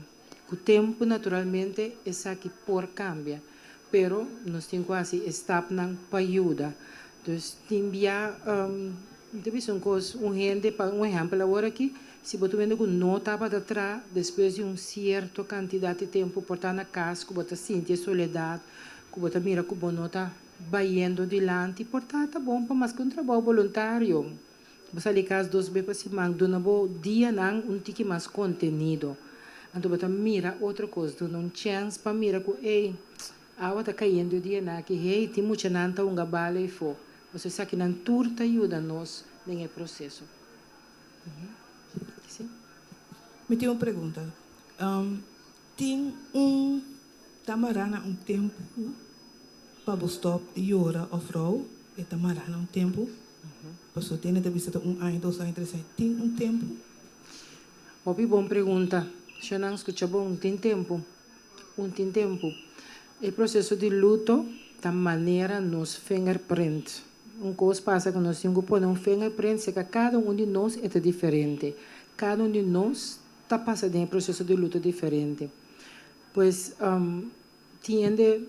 O tempo naturalmente é que por cambia, pero nós temos quase estapnan para ajuda. Então, timbia, deve ser gente para exemplo agora aqui, se você vendo que não estava atrás, depois de certa quantidade de tempo por estar na casa, que você sente soledade, que você mira que você não está indo adiante, portanto, é bom para mais que um trabalho voluntário. Você ali casa 2 vezes para semana, dona bo dia não tique mais contenido. Então você mira outra coisa, dona chance para mira que a está caindo o dia na que tem muita nanta bala e fo. Você sabe que não turta ajuda nós nesse processo. Sim. Me tem uma pergunta. Tem tamarana tempo para você llorar ou vrouw, e tamarana tempo. Você tem de visitar 1 ano, 2 anos, 3 anos. Tem tempo? Uma boa pergunta. Se não escuta bom, tem tempo. Tem tempo. O processo de luto, da maneira nos fingerprint. Coisa passa que nós temos que pôr fingerprint, que cada de nós é diferente. Cada de nós está passando em processo de luto diferente. Pois, tiende,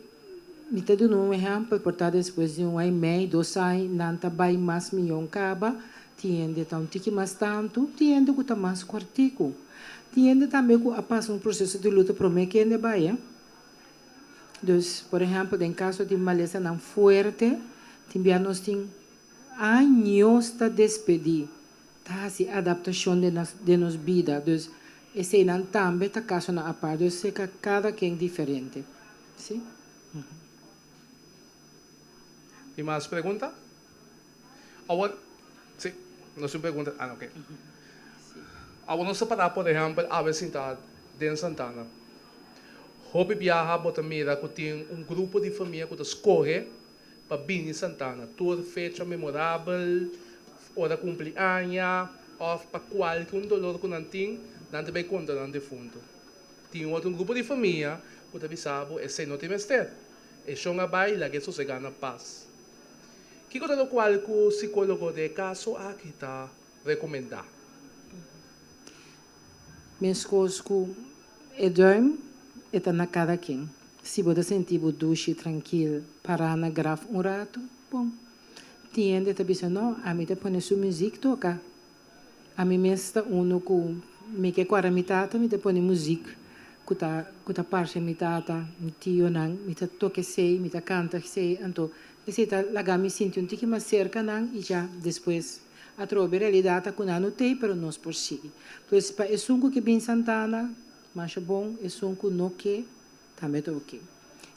me está dando exemplo, portanto, depois de 1 ano e meio, 2 anos, não está bem mais milhão caba, tiende está tique mais tanto, tiende que está mais quartico. Tiende também que passa processo de luta para mim que ainda vai. Então, por exemplo, em caso de maleza não forte, também nós temos anos para despedir, tá? Se adaptação de nossa vida. Então, esse não também está caso na parte, sei que cada quem é diferente. Sim? E mais pergunta? Agora, sim, não se pergunta. Ok. Agora, nós separar, por exemplo, a vez sentada em Santana. Hopi viaja bota mira que tem grupo de família que escorre para Bini Santana. Toda fecha memorável, hora cumpleaños, ou para qualquer dolor que não tem, não te vai contar no defunto. Tem outro grupo de família que te avisava, esse não tem mestre. E chão a baila que sossega na paz. Que coisa do qual o psicólogo de caso aqui está recomendar? Minhas coisas é dorme, é na cada quem. Se você sentir o duche tranquilo, parar na graf rato, bom. Tiende te bisa não, a mim te põe sua música toca. A mim mesmo uno com me que quara mitata, me te põe música. Kuta parte mitata, mi tio nang, mi te toque sei, mi te canta sei, então necessita lagar me sentir um tique mais cerca nang e já depois a trobe realidade com ano tem, pero nós por si. Então é sunco que bem Santana, mas bom, é sunco no que também tô ok.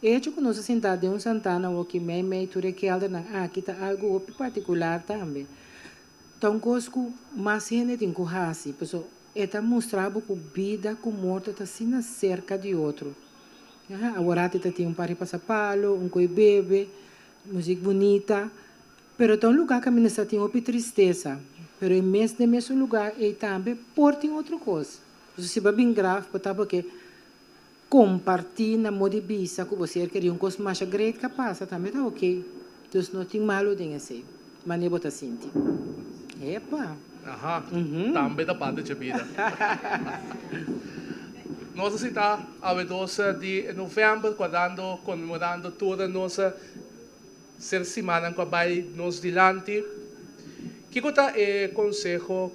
E que nós sentado de Santana o que me ture que alda nang aqui tá algo particular também. Então cosco mais gente tem corrasi, pessoal. Eta mostrava que vida com morte está assim cerca de outro. Agora tem pari passapalo, coi bebe, música bonita. Pero tem lugar que a menina tem uma tristeza. Pero em mesmo lugar, ele também porta em outra coisa. Se vai bem grave, porque compartilhar na moda de bisa, que você queria coisa mais grande que passa, também está ok. Então não tem malo de assim. Mas nem botar sentir. Epa! Aha, também da parte de vida. Nós estamos a 12 de novembro, comemorando toda a nossa semana que vai nos dilante. Que é consejo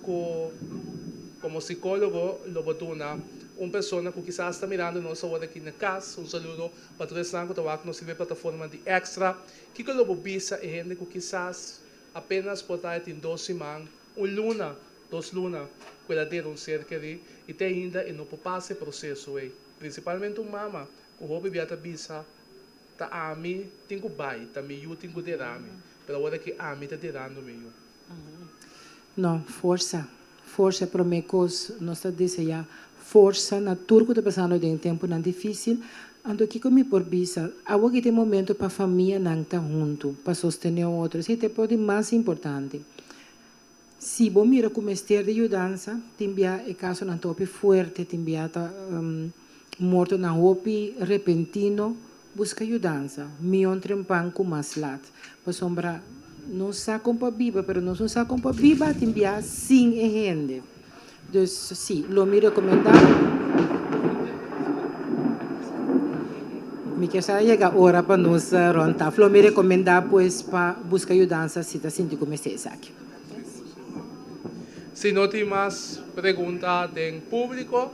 como psicólogo, lo botuna, uma pessoa que quizás está mirando nossa hora aqui na casa, saludo para todos os que nos vê plataforma de extra, que lo bobisa é gente que quizás apenas pode ter 2 semanas, 1 luna, 2 lunas, quella de ser querido, e tem ainda e não passa processo aí. Principalmente mama, o hobby viata bisa, tá a mim tenho bai, tá meio tenho derame, pela hora que a mim tá derando meio. Não, força para mim cos, nós está dizendo força na turco tá passando de um tempo não difícil. Ando aqui comigo por bisa, agora que tem momento para a família não tá junto, para sostener o outro, esse tempo é mais importante. Se você mira como ester de ajudança, timbia é caso na tope forte, timbia tá morto na hopi repentino, busca ajudança. Me entrempan com mais lat. Para sombra, não sacam para viva, pero não sacam para viva, timbia sim e gente. Então, sim, lo me recomendar. Me quer chegar a hora para nós rontar. Lo me recomendar, pois, para buscar ajudança, se está sentindo como esteja aqui. Se não tem mais perguntas em público,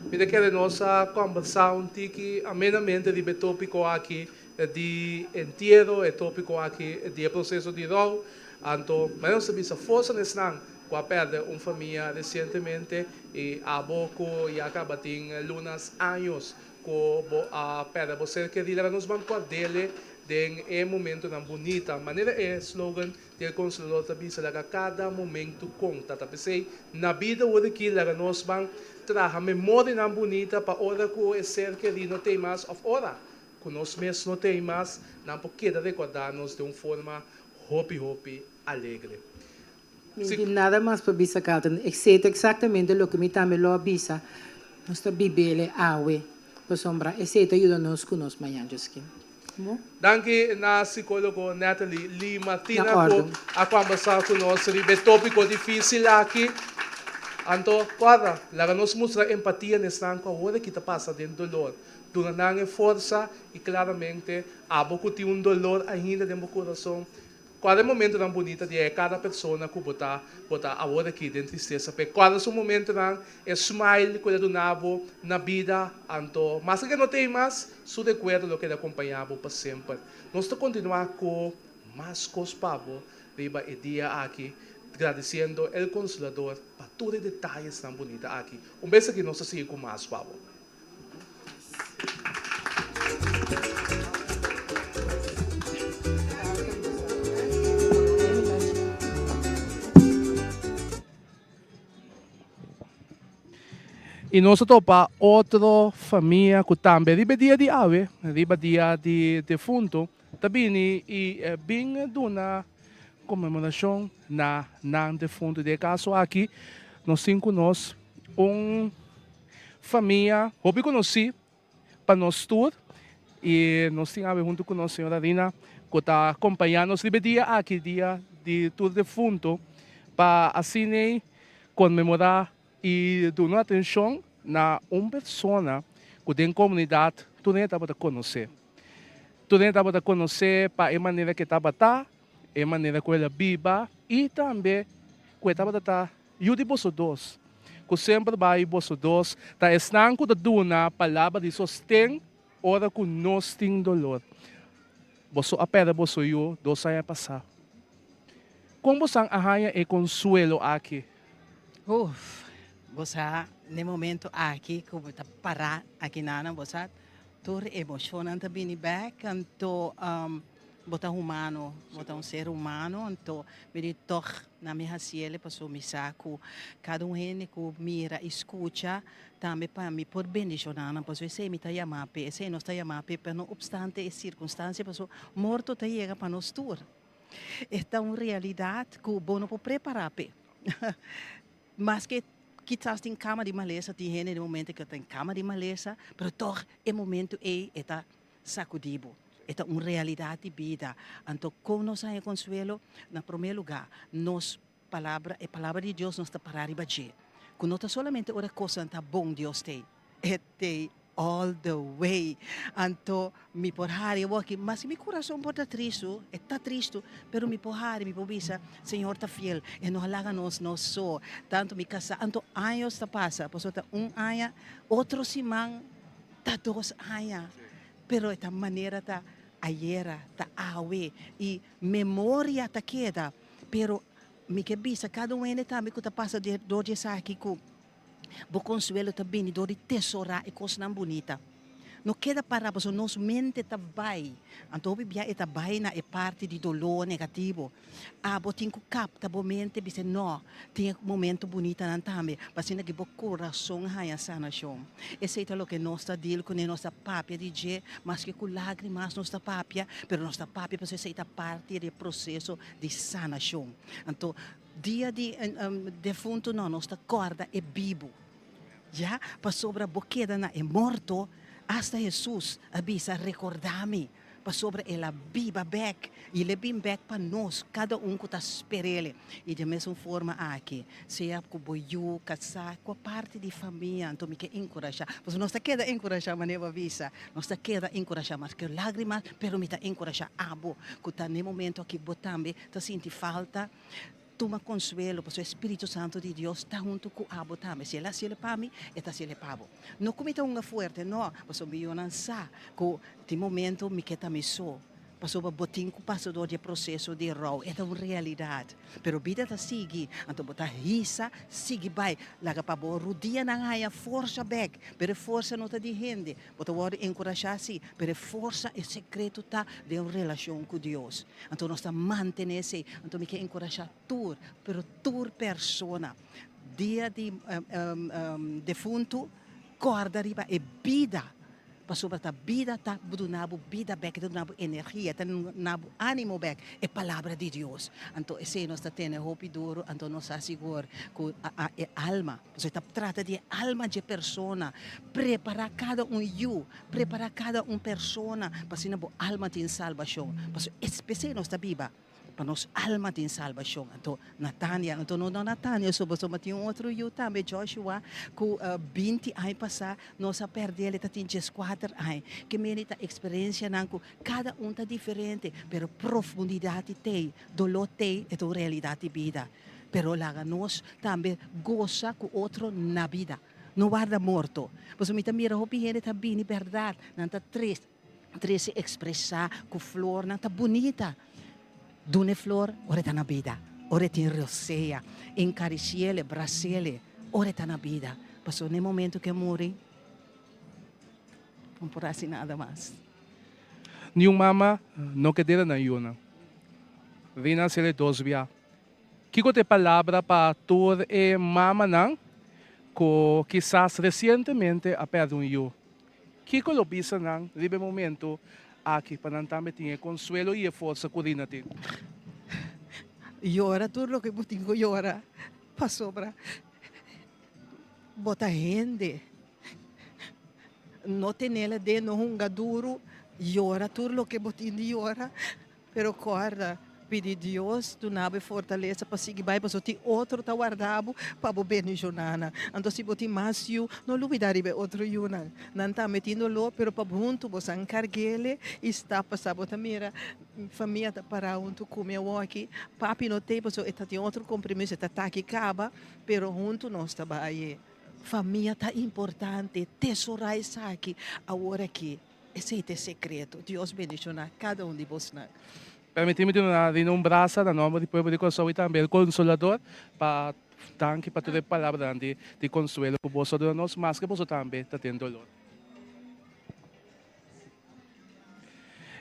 me quero nossa conversação que amenamente de tópico aqui de entierro, é tópico aqui de processo de dor. Então, mas não sabia se força nesse ano, com perde uma família recentemente e há pouco e acaba tem lunas anos com a perde você que dirá nos bancos dele em momento na bonita maneira é slogan do conselheiro Tabisa que cada momento conta tá pensei na vida hoje que lá nós vamos trazer memória na bonita para hora que é ser que não tem mais of hora que nós mesmos não tem mais não porque recordar-nos de uma forma hopi alegre. Sim. Nada mais para bisa Carlton, exatamente o que me também lo avisa, nós está bibele awe, para sombra, ajuda-nos com nós amanhã, Josquim. Danke na psicólogo Natalie Lee Martina por a conversar conosco sobre o tópico difícil aqui. Então, quadra, lá nos mostra empatia nesse tanto agora que está passando dentro do dolor. Durante a força e claramente há pouco de dolor ainda dentro do coração. Cada momento não bonita de cada pessoa que botar agora aqui dentro de tristeza. Porque cada momento não é smile que ele donava na vida. Então, mas que não tem mais, seu recuerdo do que ele acompanhava para sempre. Nós estamos continuar com mais coisas para riba e dia aqui, agradecendo o Consolador para todos os detalhes tão bonitos aqui. Beijo que nós seguimos com mais para E nós topa outra família que também riba dia de ave, riba dia de defunto, também e bem duna comemoração na defunto. De caso aqui, nós temos família, que conheci para nós tour e nós temos junto com a senhora Rina que está acompanhando nos dia aqui dia de tour defunto para assim comemorar e dar atenção na uma pessoa que tem comunidade tu nem estava a conhecer. Tu nem estava a conhecer para a maneira que estava a maneira que ela viva e também que estava a estar e de vocês dois. Que sempre vai vocês dois tá estanco da duna palavra de sostém ora que nós tem dolor. Você apela você eu dois anos passar. Como você arranha e consuelo aqui? Você no momento aqui como está parar aqui nana você tur emocionante também back então botar humano botar ser humano então me toque na minha cielo passou me saco cada que mira escuta também para me por bendicionar pois se me tá chamar pe se não está chamar pe não obstante as circunstâncias passou morto tá chega para nós tur esta uma realidade que bom não pode preparar pe mas que quizás tem cama de maleza, tem gente no momento que tem cama de maleza, mas toch é momento está sacudido. É uma realidade de vida. Então, como nós temos consuelo, na primeiro lugar, nos palavra, a palavra de Deus nos está para arriba de. Que não está solamente uma coisa que bom Deus tem, é all the way. Então, me porrar eu aqui, mas meu coração pode estar triste, está triste, pero me porrar, me pobisa, Senhor está fiel, e não halaga nos só, tanto me casa, então anos está passa, passou tá ano, outro semana, tá 2 anos, pero esta maneira tá ayer, tá awe, e memória tá queda, pero me que bisa, cada também que tá passa de 2 aqui com bo consuelo também do tesourar e coisa bonita. Não queda para a nossa mente também. Então, bibia é também na parte de dolor negativo. Bo tem que capta a mente, dizer não, tem momento bonito não também. Mas ainda que o coração há sanação. Esse é o que nós está deal com nossa papia de je, mas que com lágrimas nossa papia, pero nossa papia para ser parte do processo de sanação. Então, dia de defunto não, nossa corda é vivo. Já, para sobre a boqueda na é morto, hasta Jesus avisa recordar-me, para sobre ela viva back, e ele vem back para nós, cada que está esperando. E da mesma forma aqui, seja com boiú, casar, com a parte de família, então me quer encorajar. Mas nós está queda encorajar, mas não avisa, nós está queda encorajar, mas que lágrimas, pero me está encorajar, que está no momento aqui, botambe, está sentindo falta, toma consuelo, porque o Espírito Santo de Deus está junto com a também. Se ela se para mim, ela se para você. Não cometa uma forte, não. Porque eu não sei que tem momento me quer também só. Porque o botinho que passa do processo de raw, é uma realidade. Mas a vida está seguindo. Então, botar risa, sigue vai. Laga para o rodia não há força back. Mas força não está de gente. Botar o encorajar assim. Mas força é secreto tá de uma relação com Deus. Então, nós estamos mantendo esse. Então, me quer encorajar tudo. Mas tudo persona. Dia de defunto, corda riba é vida. Sobre a vida está donando vida back, donando energia, está donando ânimo back, é palavra de Deus. Então, esse nós está tendo hope duro, então nós assegura que a alma, você está trata de alma de pessoa, preparar cada preparar cada pessoa para que a alma tenha salvação. Porque especialmente nós está viva. Para nós alma tem salvação. Então, Natânia, então não Natânia, só tinha outro eu também, Joshua, que 20 anos passar, nós perdemos, ele tem 4 anos, que merita experiência, que cada está diferente, pero profundidade tem, dolor tem, é a realidade de vida. Pero lá nós também goza com outro na vida, não guarda morto. Porque me também mira, ele está bem, verdade, não está triste expressar com flor, não está bonita. Dune flor, ora está na vida. Ora tem roseia, encariciele, bracele, ora está na vida. Passou no momento que morre, não por assim nada mais. Nenhum mama não quer na yuna. Vina se le 2 via. Kiko te palavra para toda e mama não, que quizás recientemente a perdido. Que lo bisa nang ribe momento aqui para também ter consuelo e força curinati. Llora tudo lo que botingo llora. Pa sobra. Bota gente. No tenela de no hunga duro. Llora tudo lo que botingo llora. Pero guarda, pedi Deus, tu nabe fortaleza para seguir vai, para ti outro tá guardado para o bem jornada. Então se botin mais you, não duvidar de outro you não. Não tá metendo lo, pero para junto você encarguele está passando mira, família tá para junto comer aqui, papi no tempo so está tem outro compromisso, está aqui acaba, pero junto nós tá aí. Família tá importante, tesourar isso aqui, agora aqui. Esse é o segredo. Deus bendicionar cada de vocês. Permite-me de nombrar na nome do povo de Kosovo e também o Consolador para dar para toda a palavra de consuelo que você dá nós, mas que você também está tendo dolor.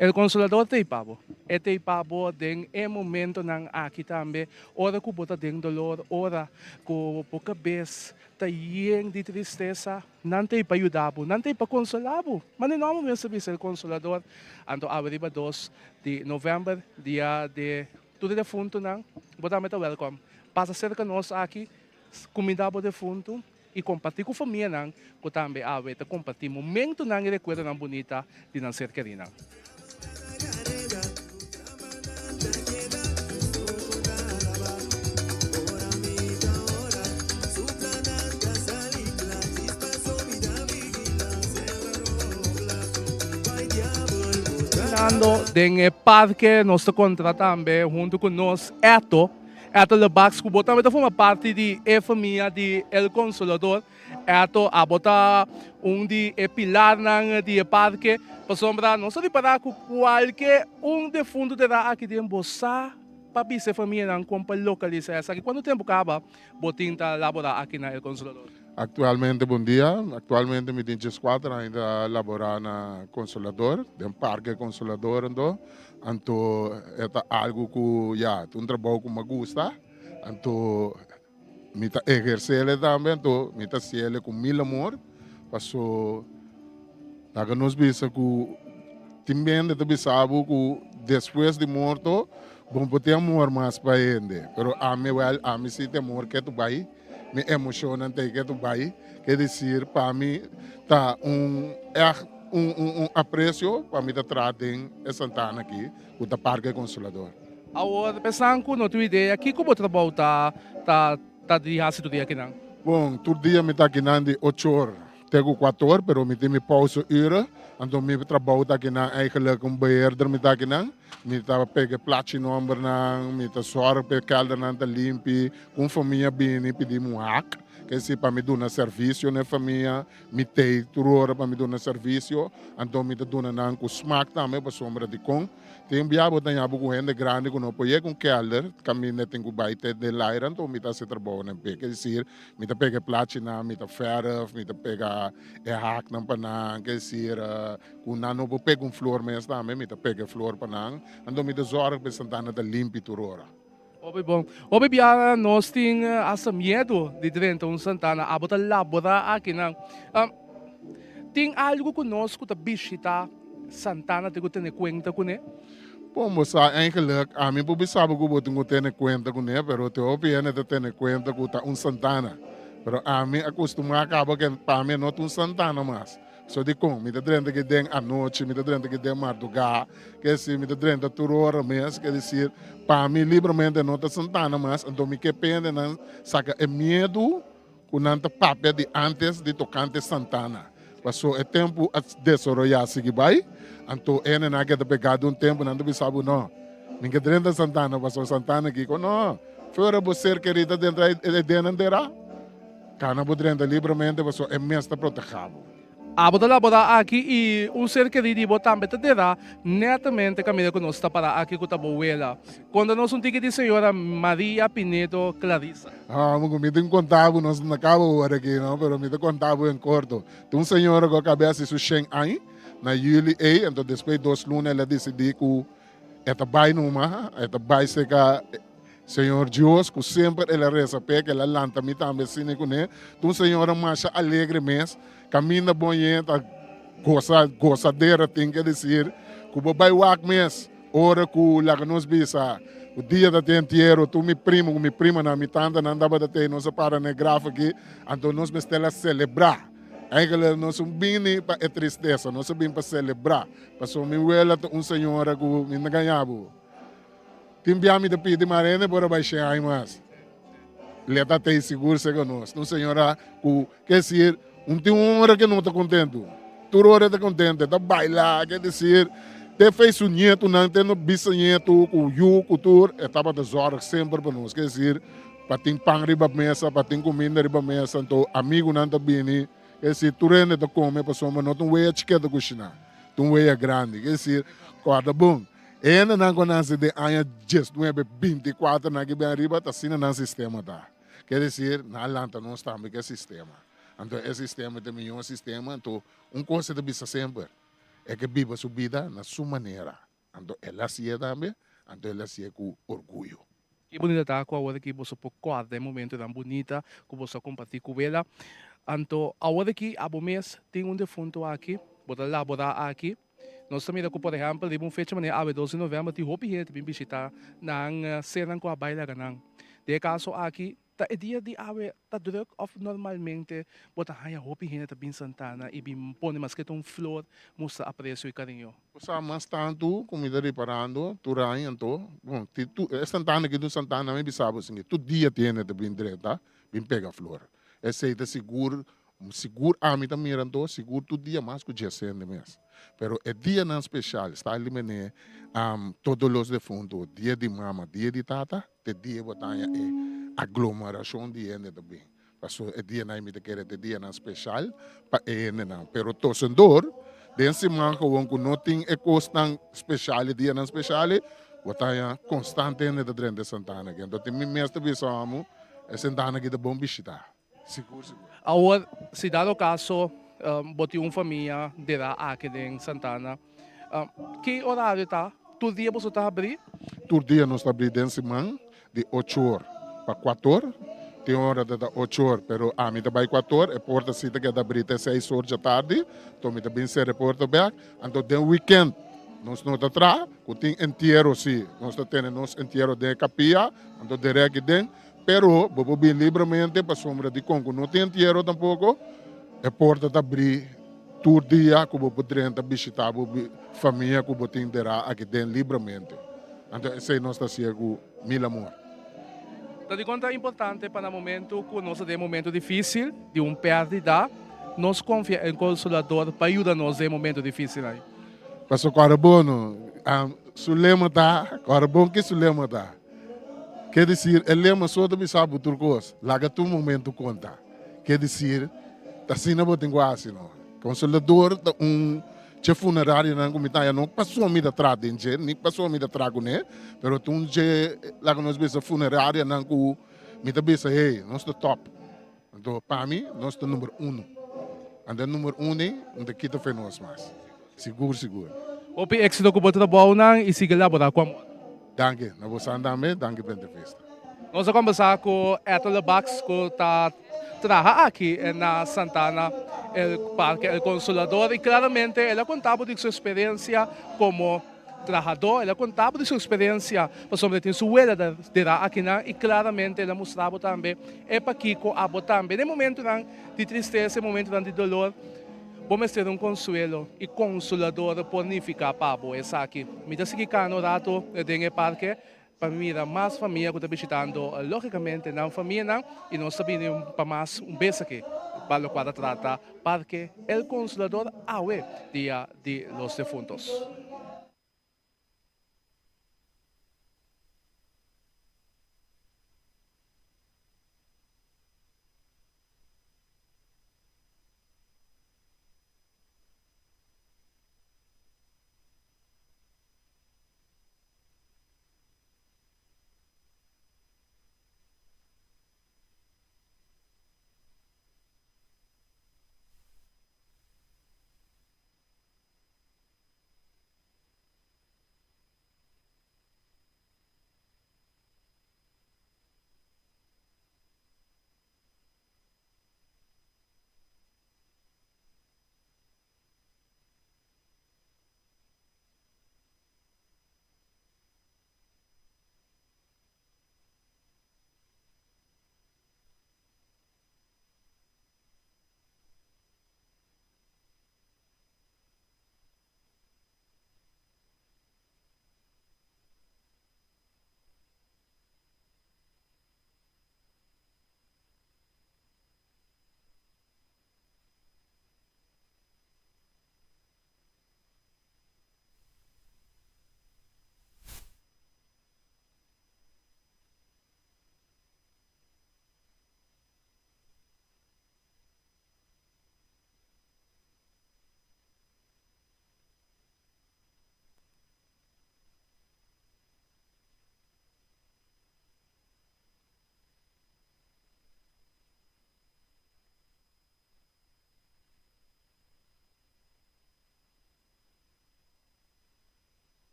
O Consolador te pabo. Te pabo em momento nang aqui também, ora que você tem dolor, ora que a cabeça está cheia de tristeza, não tem para ajudar, não tem para consolar. Mas não vamos saber se o Consolador, então arriba 2 de novembro, dia de tudo de fundo nang, você também está welcome. Passa cerca nós aqui, comida de fundo e compartilhar com a família nang, que também aveta compartilhar momento nang e recuerdo nang bonita de não ser querida. Den parque nós contratamos também junto com nós Eto Lebax que também forma parte da família de El Consolador. Eto a botar de pilar de parque para sombra não só de parar com qualquer de fundo de aqui de emboçar para a família não compra localizar essa que quando o tempo acaba botin tá laborar aqui na El Consolador. Actualmente, bom dia. Actualmente, me tenho 4 ainda laborar na Consolador, no Parque Consolador, então é algo que já um trabalho que me gusta, então me tá exercer também, então me tá ser com mil amor, passou, daí nós vimos que também de sabe que depois de morto, vamos ter amor mais para ele, pero a mim se tem amor que tu vai me emocionante que tu vai, quer dizer, para mim, tá apreço para mim tratem essa Santana aqui, o da Parque Consolador. Agora, pensando com outra ideia, que como o trabalho tá de ácido dia aqui não? Bom, todo dia me tá aqui de 8 horas, tenho 4 horas, pero me tem pausa hora, então me trabalho tá aqui na eigenlijk beheerder me tá aqui não. Me tá pega platinum nang, me tá sorte pe calda nang tá limpi, com família bem pedimos hack, que se para me dar serviço na família, me tem turora para me dar serviço, então me tá dando nang com smack também para sombra de com. Tem biabo tá yabu com gente grande com não pode com calda, caminho tem com baita de laira, então me tá se trabalho na pe, quer dizer, me tá pega platinum, me tá ferro, me tá pega hack nang panang, quer dizer, com não vou pegar flor mesmo também, me tá pega flor panang. Ando me zorg para Santana da limpi turora. Obi bom. Obi biara nós tem essa medo de dentro Santana a botar laborar aqui não. Tem algo conosco da visita Santana de ter conta com ele? Bom, moça, eigenlijk a mim posso saber que eu tenho ter conta com ele, pero te opinião de ter conta com tá Santana. Pero a mim acostumar acaba que para mim não Santana mais. So di kong, mi tadrenta que den a noite, mi tadrenta que den madrugada, que se mi tadrenta turora mes, quer dizer, para mim livremente não tá Santana mas, então me que pende não saca é medo com nanta papel de antes de tocante Santana. Passou é tempo a desarrollar seguir vai, então é na que tá pegado tempo não me sabe não. Ninguém tadrenta Santana, passou Santana aqui, não, fora você querida dentro de dentro, cana tadrenta livremente, passou é mesmo protegido. A botar laborar aqui e ser querido também terá netamente caminho que nós está para aqui com a boela. Quando nós tive de senhora Maria Pinedo Clarissa. Me tem contado nós não acabo aqui não, pero me tem contado em corto. Tem senhora que cabeça su Shen aí na Yuli A, então depois 2 lunes ela decidiu que esta vai numa, esta vai Senhor Deus, que sempre ele reza pé, que ela lanta me também assim com ele. Então, Senhor, marcha alegre mês, caminha bonita, gozadeira, tem que dizer, que o vai wak mês, ora que lá nos bisa, o dia da inteiro, tu me prima na mitanda, não andava da te, nós para na grafa aqui, então nós me estela celebrar. Eigenlijk, nós somos bem para a tristeza, nós somos bem para celebrar. Passou me vela Senhor que me ganhava. Timbiami de pidi marene bora baixar aí mas. Leta tem seguro chega nós. Então senhora, quer dizer, tem uma hora que não está contente. Toda hora está contente, está bailar, quer dizer, te fez o nieto, não tem no bisneto, o yuco, tudo, estava das horas sempre para nós. Quer dizer, para ter pão riba mesa, para ter comida riba mesa, então amigo não está bem. Quer dizer, tu rende de comer, para soma, não tem um weia chiqueta cozinhar, tem um weia grande. Quer dizer, corda bom. Ainda não conhece de anos just 24 na que bem arriba está sendo no sistema tá. Quer dizer, na lanta não está mais que sistema. Então esse sistema também é um sistema, então coisa de bisa sempre é que viva sua vida na sua maneira. Então ela se é também, então ela se é com orgulho. Que bonita tá com a hora que você pode guardar momento tão bonita que você compartilhar com ela. Então a hora que a mês tem defunto aqui, pode elaborar aqui. Nós também, por exemplo, de uma fecha maneira, a 12 de novembro, de roupa gente bem visitar na cena com a baila ganang. De caso aqui, é dia de ave, tá druk of normalmente, bota haya roupa gente bem Santana e bem põe mais que um flor, mostra apreço e carinho. Usa mais tanto, comida reparando, tu rain, então, bom, Santana que do Santana, me bisabo assim, tu dia tem de bem direita, bem pega flor. Esse é seguro a mim também então, seguro tu dia mais que o dia sendo mesmo. Pero é dia não especial, está ali mené, todos os defuntos, dia de mama, dia de tata, te dia botanha é aglomeração de ende também. Passou é dia não me te querer, dia não especial, para ende não. Pero tosendor, desse manco onco não tem é costan especial, dia não especial, botanha constante ende da drende Santana. Então tem me mestre bisamo, é Santana que de bom bichita. Seguro. Agora, se dá o caso, botei uma família de lá aqui em Santana, que horário está? Todo dia você está abrindo? Todo dia nós estamos abrindo semana, de 8 horas para 4 horas. Tem hora de 8 horas, mas a mim também 4 horas, a porta se tem que abrir até 6 horas da tarde, então eu também sei a porta aberta, então tem weekend. Nós não estamos atrás, tem inteiro sim, nós temos inteiro de capia, então direto dentro. Pero, vou bem livremente para sombra de Congo. Não tem dinheiro tampouco. A porta está abrir todo dia que vou poder visitar a família que vou ter aqui dentro livremente. Então, esse é nosso cego, mil amor. Então, de conta é importante para o momento que nós temos um momento difícil, de uma perda, nós confiamos em Consolador para ajudar-nos em momento difícil. Passou agora bom, Sulema está, agora bom que Sulema está. Quer dizer, ele lema só de sabe outra coisa. Laga tu momento conta. Quer dizer, assim não tem quase não. Consolador funerário não comitária não passou a vida atrás dentro, nem passou a vida atrás com ele, pero tu lá que nós vemos funerária não com me também hey, nós estamos top. Então para mim nós estamos número 1. Anda número 1 onde kita foi nós mais. Seguro. O PX do Kubo trabalho não e siga lá para com Danke, na você andame, danke pela festa. Nós vamos conversar com Ethel Bax, que está trabalhando aqui na Santana, o Parque El Consolador, e claramente ela contava de sua experiência como trabalhador, ela contava de sua experiência, sobre a sua vida aqui, e claramente ela mostrava também, para Kiko, também, no momento de tristeza, no momento de dolor, vamos ter consuelo e consolador ponificar para você aqui. Me dá seguir no rato de parque para mirar mais família que está visitando, logicamente não família não, e nós sabemos para mais beijo aqui para o quadro trata Parque El Consolador Aue, Dia de los Defuntos.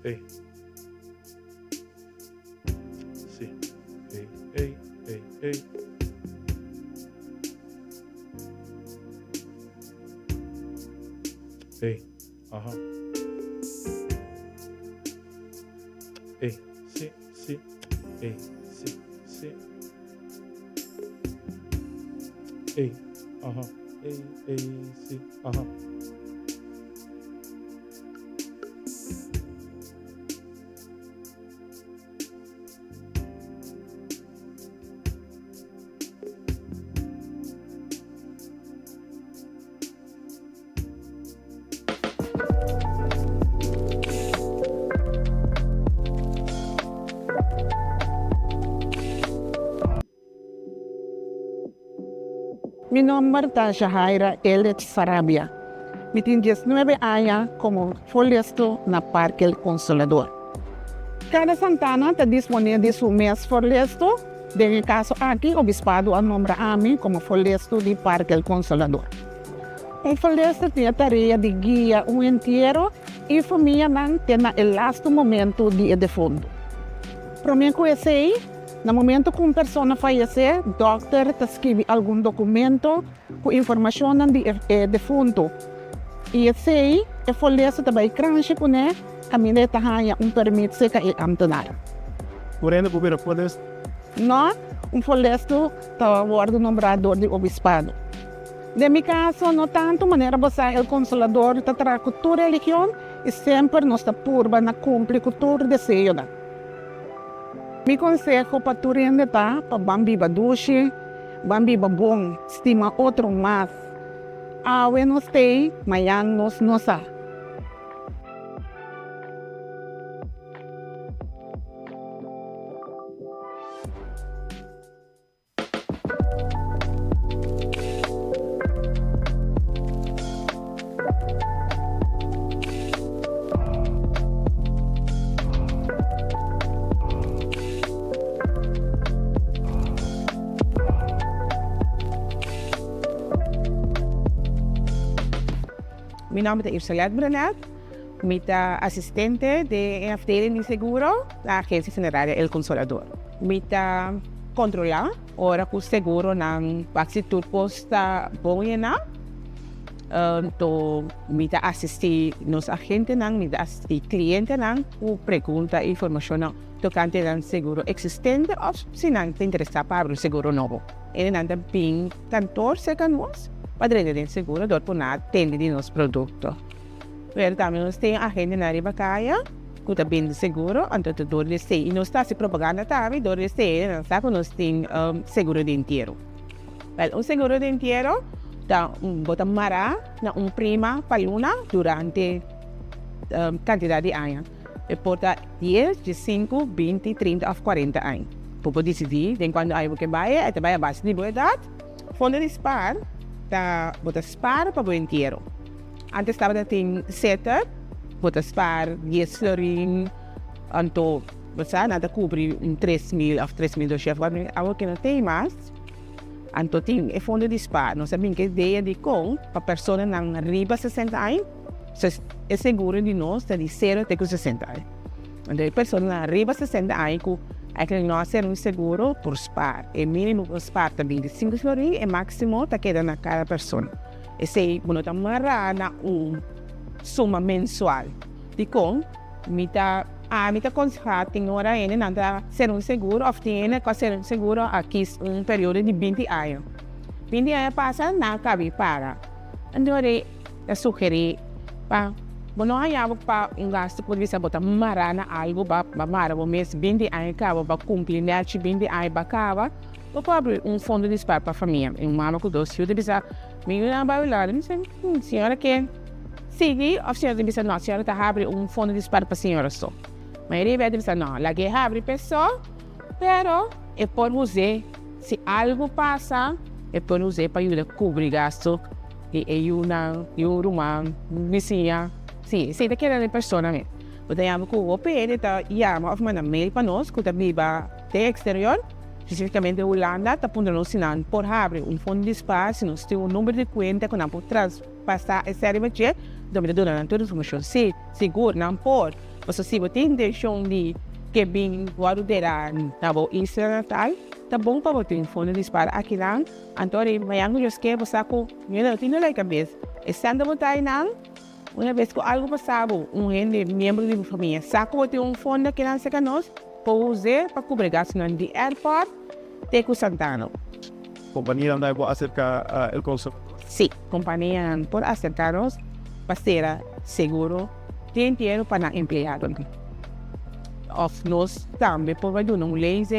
Ehi. Sì. Ehi, ehi, ehi, ehi. Ehi. Ah. Ehi, sì, sì. Ehi, sì, sì. Ehi. Ah. Ehi, ehi, sì. Ah. Mi nombre es Jaira Elet Sarabia. Me tengo 19 años como folhesto na Parque El Consolador. Cada Santana está disponible de su mes folhesto. En el caso aquí, o Obispado a nombra a mí como folhesto de Parque El Consolador. Un folhesto tiene tarea de guía un entero y familia tiene el lasto momento de defunto. Para mí, no momento que uma pessoa fallecer, o doctor escreve algum documento com informação de defunto. E esse é folheto também crânio com ele, a minha tahanha permite ser que amtenar. Porém, governo folheto? Não, folheto está o órgão nombrador de obispado. De mi caso, no tanto maneira você el consolador ta tra cultura e religião e sempre nos ta purba na cumprir cultura desejo da. Mi consejo para tu rende tá, para bambiba duche, bambiba bom, estima outro mais. Awe nos tem, mayan nos nosa. Mi nombre es Irselet Brenet, soy asistente de afdeling de seguro, la agencia funeraria El Consolador. Soy controla ora que o seguro não vai posta bom então me assistir nos agentes não me assistir cliente não o pergunta informação tocante ao seguro existente ou se não te interessa para o seguro novo. Ele não tem 14 segundos para o seguro do por nada atende de nosso produto. Pero também nós temos agente na Ribacaia que também de seguro, então dor de ser e nós está se propaganda também dor de ser, não sabe nós temos seguro de inteiro. O seguro de inteiro dá bota mará na prima paluna durante quantidade de anos. E porta 10, 5, 20, 30 ou 40 anos. Para decidir, de quando aí você vai, até vai a base de boa idade, fundo de spar, tá bota spar para o inteiro. Antes estava tem setup, bota spar 10 florin, então você nada cobre 3.000 ou 3.200, agora que não tem mais. Então tem é fundo de spar, nós sabemos que a ideia de com para pessoa não arriba 60 anos, é seguro de nós de 0 até 60 anos. Então a pessoa não arriba 60 anos, é que nós temos um seguro por spar. O mínimo por spar também de 5 florin e máximo está queda na cada pessoa. E se você está marrando suma mensual de com, me aconselhar tem hora ainda não ser um seguro ou tem que ser um seguro aqui período de 20 anos. 20 anos passa não cabe para. Então eu sugeri para não há para gasto por você botar marana algo para mara o mês 20 anos acaba para cumprir 20 anos acaba ou para abrir fundo de spar para a família. Mama com 2 filhos bisa me não vai lá, me senhora que seguir, a senhora disse não, a senhora está abrindo fundo de spar para a senhora só. Mas ele vai dizer não, lá que abre pessoa, pero é por você, se algo passa, é por você para ajudar a cobrir gasto e o rumano, vizinha, sim, se daquela pessoa mesmo. Então, eu com o OPN, chama ou manda mail para nós, que também vai ter exterior, especificamente da Holanda, está pondo nos sinal por abrir fundo de spar, se nós temos número de conta que não pode transpassar essa série de também dando toda a informação. Se seguro, não pode. Você se você tem intenção de que bem guardar, tá bom? Isso é Natal, tá bom para você fundo de spar aqui lá. Então, amanhã eu esqueci você com, eu tenho na cabeça. Estando você não, uma vez que algo passava, membro da família, saco você fundo que não se conosco, para usar para cobrir gasto no airport, Teco Santana. Companhia não vai acercar o consumo? Sim, companhia por acercarnos para ser seguro de inteiro para empregado. Nós também podemos leis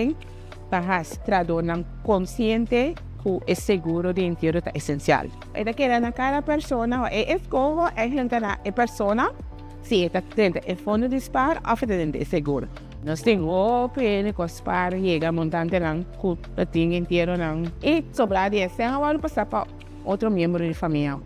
para o trabalhador consciente que o seguro de inteiro é essencial. É daquela na cada pessoa, é escola, é a pessoa, se é dentro do fundo de spar ou dentro do seguro. Nós temos o PN que spar chega montante que tem inteiro e sobrar de esse agora passar para outro membro da família.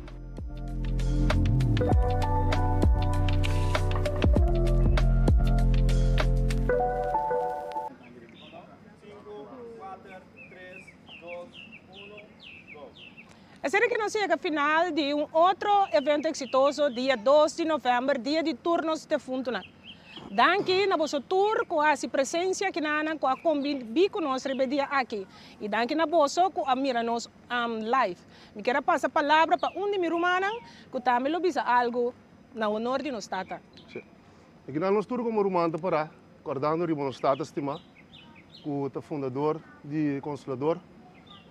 É sério que nós chegamos ao final de outro evento exitoso, dia 2 de novembro, dia de turnos de Funtuna. Danke na vosso tour com a presença aqui na com a combi com nós dia aqui. E danke na vosso com a mira nos live. Me quero passar a palavra para de mi rumana que também lo bisa algo na honor de nos tata. Sim. Aqui na nosso tour como rumana para acordando de nos tata estima com o fundador de Consolador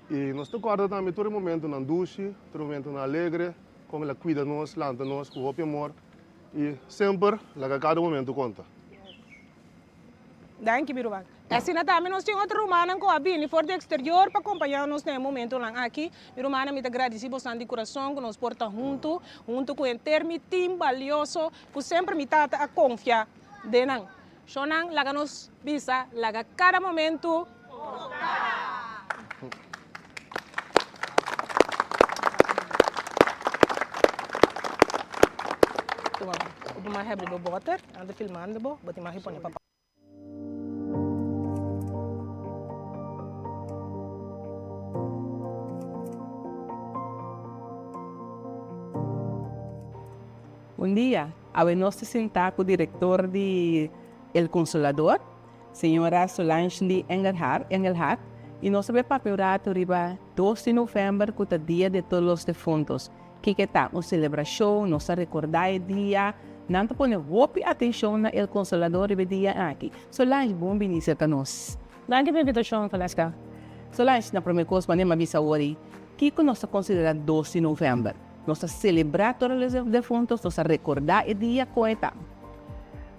E nós tocamos também todo momento na duche, todo momento na alegre, como ela cuida de nós, lanta nós, com hope e amor. E sempre, a cada momento conta. Danke, Biruban. Assim, também nós temos outro romano que a Bini for do exterior para acompanhar-nos nesse momento lá aqui. Birumana, me agradeci bastante de coração que nos porta junto com um termo tão valioso que sempre me trata a confiar de nós. Shonan, laga nos bisa, laga cada momento. Vou mais abrir o botter, ando filmando, vou te mais repor para. Bom dia, hoje nós estamos sentados com o diretor de El Consolador, senhora Solange de Engelhardt, e nós vamos papelar arriba 2 de novembro, que é o dia de todos os defuntos. Que está uma celebração, nós recordar o dia, não te põe muita atenção no El Consolador e o dia aqui. Solange, bom vinda para nós. Danke pela invitação, Falasca. Solange, na primeira coisa, mas nem me avisa hoje, que nós consideramos 2 de novembro? Nós celebrar todos os defuntos, nós recordar o dia que está.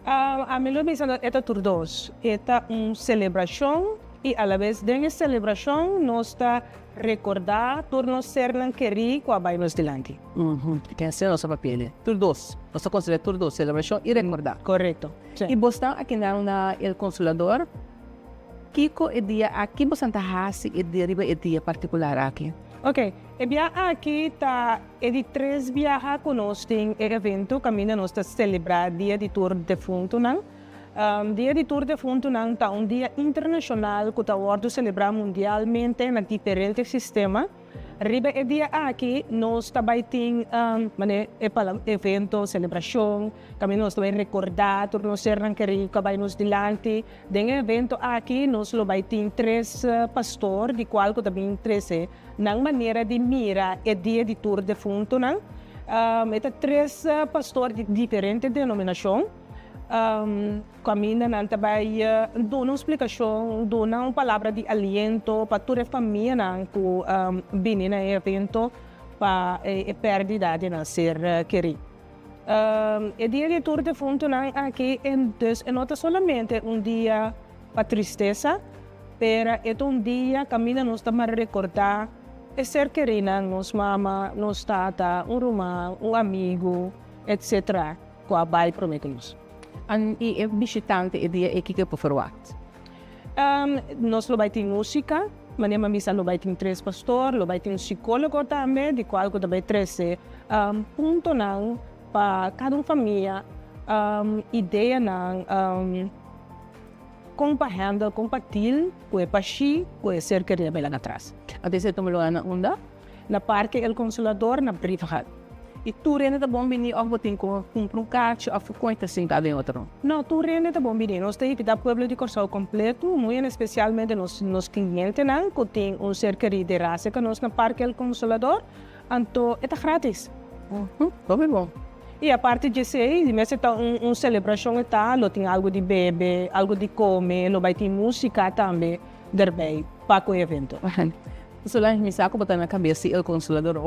A melhor visão é por dois. É uma celebração e, à vez, dentro da celebração, nós está recordar todos os seres queridos que vai nos diante. Tem que ser nosso papel. Por dois. Nós consideramos por dois, celebração e recordar. Correto. E você aqui na El Consolador, que é o dia aqui, você está fazendo o dia particular aqui? Ok, e bia aqui tá de 3 viajes que nós temos evento que nós está celebrar dia de Tour de Defunto não. Dia de Tour de Defunto não tá dia internacional que tá ordo celebrar mundialmente na diferentes sistemas. Riba e dia aqui nós também tem evento, celebração, que nós também recordar todos os seres queridos que vai nos dilante. Dentro evento aqui nós também tem 3 pastores, de qual que também 13 na maneira de mirar o dia de Tour de Defunto não. Tem 3 pastores de diferentes denominações. Caminha também dá uma explicação, dá uma palavra de aliento para toda a família que vem no evento para a perda de ser querido. O dia de Tour de Defunto aqui não é somente dia para tristeza, mas é dia que nós estamos a recordar o ser querido, nossa mama, nossa tata, irmão, amigo, etc. que vai prometer-nos. E é visitante e dia que por favor. Nós vai ter música, mas não vai ter 3 pastores, vai ter um psicólogo também, de qual também 13 ponto para cada família, ideia compartilhar com o paixão, com o ser querido bem lá atrás. Até se tomou na onda? Na Parque El Consolador, na Briefhat. E tu rende bom venir ou botem com um caixa ou conta assim cada outro? Não, tu rende bom venir. Nós temos o pueblo de Corsal completo, muito especialmente nos clientes que tem um ser querido de raça que nós na Parque El Consolador, então é grátis. Bom. E a parte de sei, mas é uma celebração tem algo de beber, algo de comer, vai ter música também, também para o evento. Solange me saco botar na cabeça El Consolador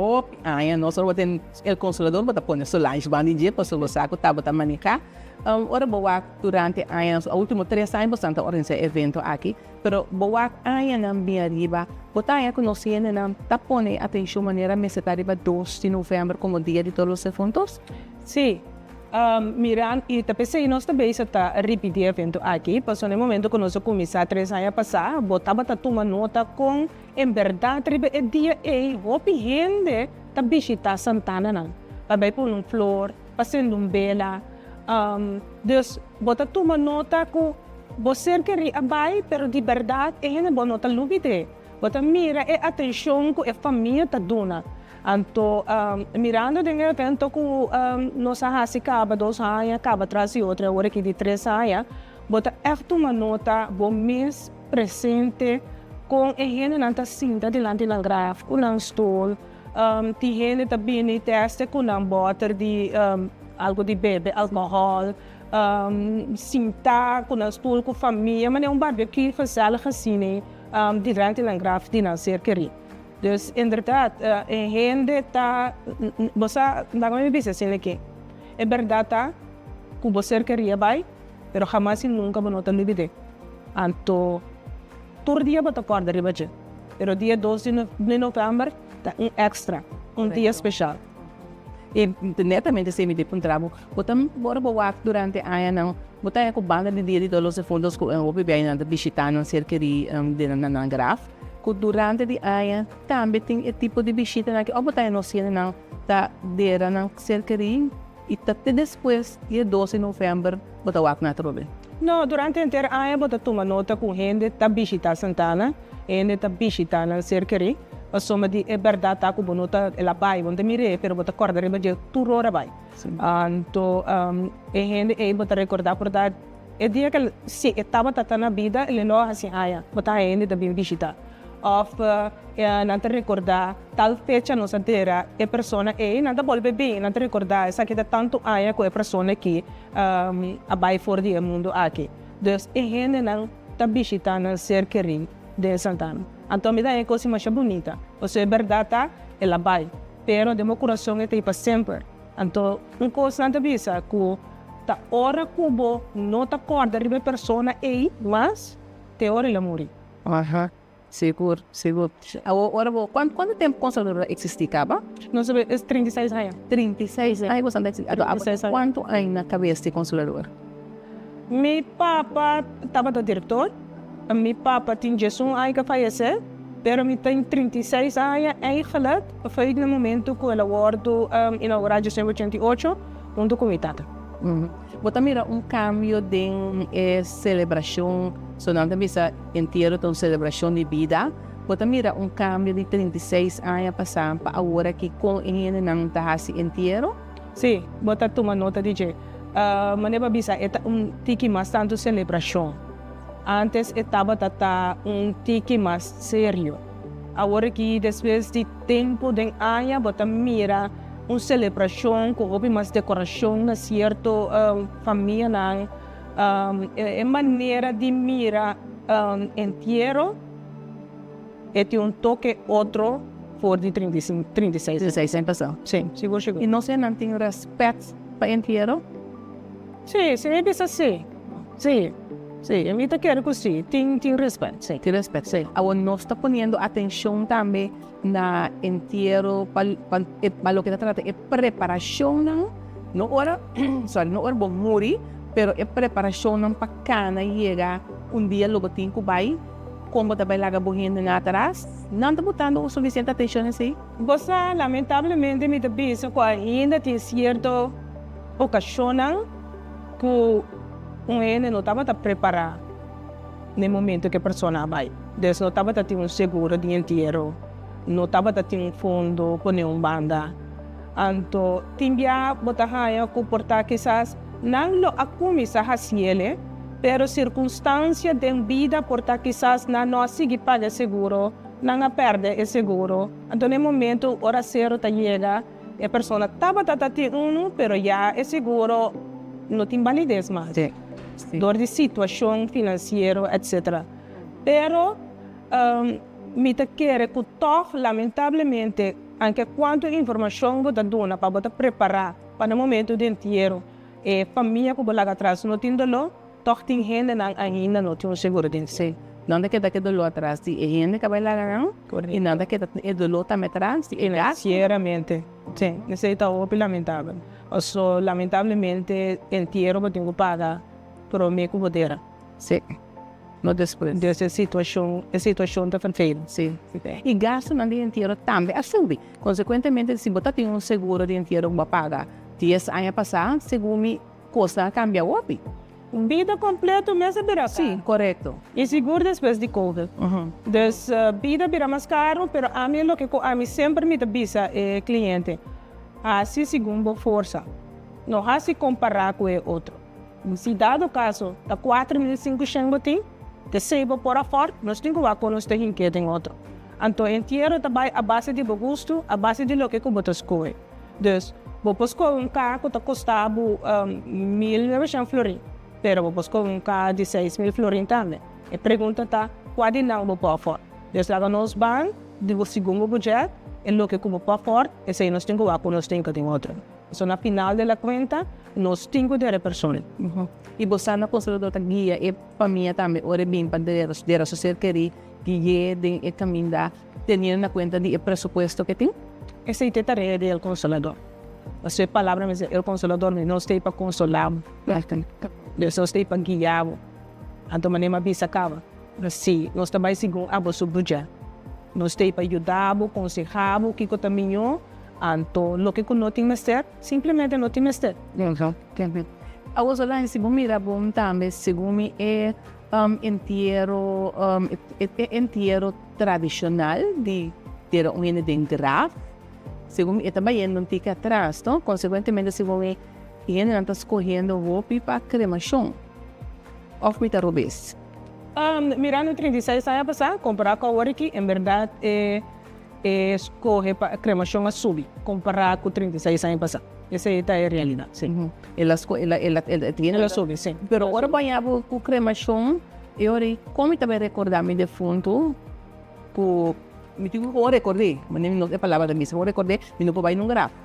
nós só botar El Consolador botar pôr Solange bandidia para o saco tá botar manica ora boa durante anos últimos 3 anos bastante organizar evento aqui pero boa na minha arriba botar conhecendo na tá pôr atenção maneira me se arriba 2 de novembro como dia de todos os defuntos. Sim. Miran, e também nós também está repetir evento aqui, passou no momento que nós começamos 3 anos passar, botava tomar nota com, em verdade, o dia hope gente tá visitar Santana não, para por um flor, passando bela, então tomar nota com você querer abai, pero de verdade é uma nota lúbide, bota mira atenção com a família tá dona. Então, mirando o evento que nós acaba 2 anos, acaba atrás de outra, agora aqui de 3 anos, bota uma nota, bom mês presente, com a gente não está cinta diante do gráfico, no stol, tem gente também teste com um botter de algo de bebê, alcohol, cinta com um stol com família, mas é barbecue fazer assim, diante do gráfico de não ser querido. Dus inderdaad, gente está, você não me diz assim que é verdade que você queria vai, pero jamás e nunca você não te libide. Anto, todo dia você acorda ribaje, pero dia 12 de novembro tá extra, dia especial. E netamente se me depuntravo, botam bora boa durante a ano, botam com banda de dia de todos os fundos que eu vou bem na visitar no cerqueria de na graf, que durante de ano também tem esse tipo de visita na que ou botam no cena na da dera na cerqueria e até depois dia 12 de novembro botam o na trobe. No, durante o inteiro ano botam toma nota com gente tá visitar Santana, gente tá visitar na cerqueria. Insomma, è verdade che bonota la bai, non mi re, però bota corda riba je tu rora bai. Anto e gente e bota ricordar por dar e dia que se estava tata na vida, ele não assim aya, bota gente da bem visita. Of não te recordar tal fecha não se terá e persona e não te volve bem, não te recordar essa que dá tanto aya com a persona que a bai fora do mundo aqui. Dus e gente não tá visita na cerqueria de Santana. Então me dá uma coisa mais bonita. Você é verdade, ela vai. Pero de meu coração é para sempre. Então, uma coisa não te avisa que a hora que você não te acorda de uma pessoa aí, mas te hora ela morre. Aham. Seguro. Agora, quanto tempo consolador existia? Não sei, é 36 anos. 36 anos. Aí você anda dizendo, quanto aí na cabeça de consolador? Meu papa estava do diretor. Meu papa tinha Jesus aí que faleceu, pero me tem 36 anos eigenlijk. Foi no momento que ela guardou inaugurado em 1988, junto com a tata. Você mira cambio de celebração, sonando misa inteiro de celebração de vida. Você mira cambio de 36 anos passando para agora que com ele não está assim inteiro? Sim, você toma nota de que maneira bisa é tiki mais tanto celebração. Antes estava tiki mais sério. Agora que depois de tempo de ano, você mira celebração com houve mais decoração na certa família não. É maneira de mirar inteiro e tem toque outro for de 36. 36 anos. Sim, seguro. E não se não tem respeito para inteiro? Sim, é assim. Sim. Sim, eu me quero que sim, tem respeito, sim. Tem respeito, sim. Agora, nós está ponendo atenção também na inteiro, para o que trata é preparação, não hora, não hora bom morrer, pero é preparação para cana chegar dia logo tem que vai, como também lá borrindo na atrás, não está botando o suficiente atenção assim. Você, lamentavelmente, me diz que ainda tem certa ocasião que ele não estava preparado no momento que a pessoa vai. Então, não estava tendo seguro de inteiro, não estava tendo fundo para nenhuma banda. Então, tinha que comportar quizás não lo acumisa a ele, pero circunstância de vida portar quizás não consegue pagar seguro, não perde o seguro. Então, no momento, hora zero chega, a pessoa estava tendo pero já é seguro, não tem validez mais. Sim. Dor de situação financeira, etc. Pero, me quer que toch, lamentavelmente, anche quanto informação você dá para você preparar para o momento de inteiro, e família que você atrás não tem dolo, toch tem gente ainda não tem seguro de si. Nada que daqui dolo atrás, e gente que vai lá não, e nada que é dolo também atrás, e sinceramente, sim, necessita o lamentável. Ou lamentavelmente, inteiro você tem que pagar. Pero me cuidera. Sim. No depois. Dessa situação está feita. Sim. E gasto no dia inteiro também assume. Consequentemente, se você tem seguro de inteiro para pagar, 10 anos passados, seguro me custa cambiar o OPI. Vida completa mesmo virá. Sim, correto. E seguro depois de Covid. Então, vida virá mais caro, pero a mim o que a mim sempre me avisa é cliente, assim segundo força, não há se comparar com o outro. Se dado o caso, da 4.500 tem, de 6 por fora, nós temos que com nós tem que tem outro. Então, inteiro também a base de gosto, a base de lo que você escolhe. Então, você escolhe carro que custava 1.900 florins, pero você escolhe carro de 6.000 florins também. E pergunta qual de não você pode fora. Então, lá nos bancos, do segundo budget, é o que como para fora, e se nós temos algo, nós temos que outro. So, na final da conta, nós temos de pessoas. E você na conselho da guia e para mim também ora bem para der a sociedade que de e caminho tendo na conta de presupuesto que tem. Essa é a tarefa do consolador. A sua palavra é o consolador, não está para consolar. Deus está para guiar. Então, maneira bisa acaba. Sim, nós também seguimos a vosso budget. Nós estamos para ajudar, aconselhar, o que também então, o que não tem mais ser, simplesmente não tem mais ser. A vossa lá em segundo mira bom também, segundo é inteiro tradicional de ter de graf. Segundo é também não fica atrás, então, consequentemente segundo é não está escolhendo roupa para cremação. Ou para robês. Mirando 36 anos passar, comparar com o aqui, em verdade escolhe para cremação a subir, comparar com 36 anos passar. Essa é a realidade, sim. Ela tem ela sobe, sim. Pero agora banhava com cremação, eu como também recordar-me de fundo, com me digo que eu recordei, mas não é palavra da missa, eu recordei, me não pode ir num grafo.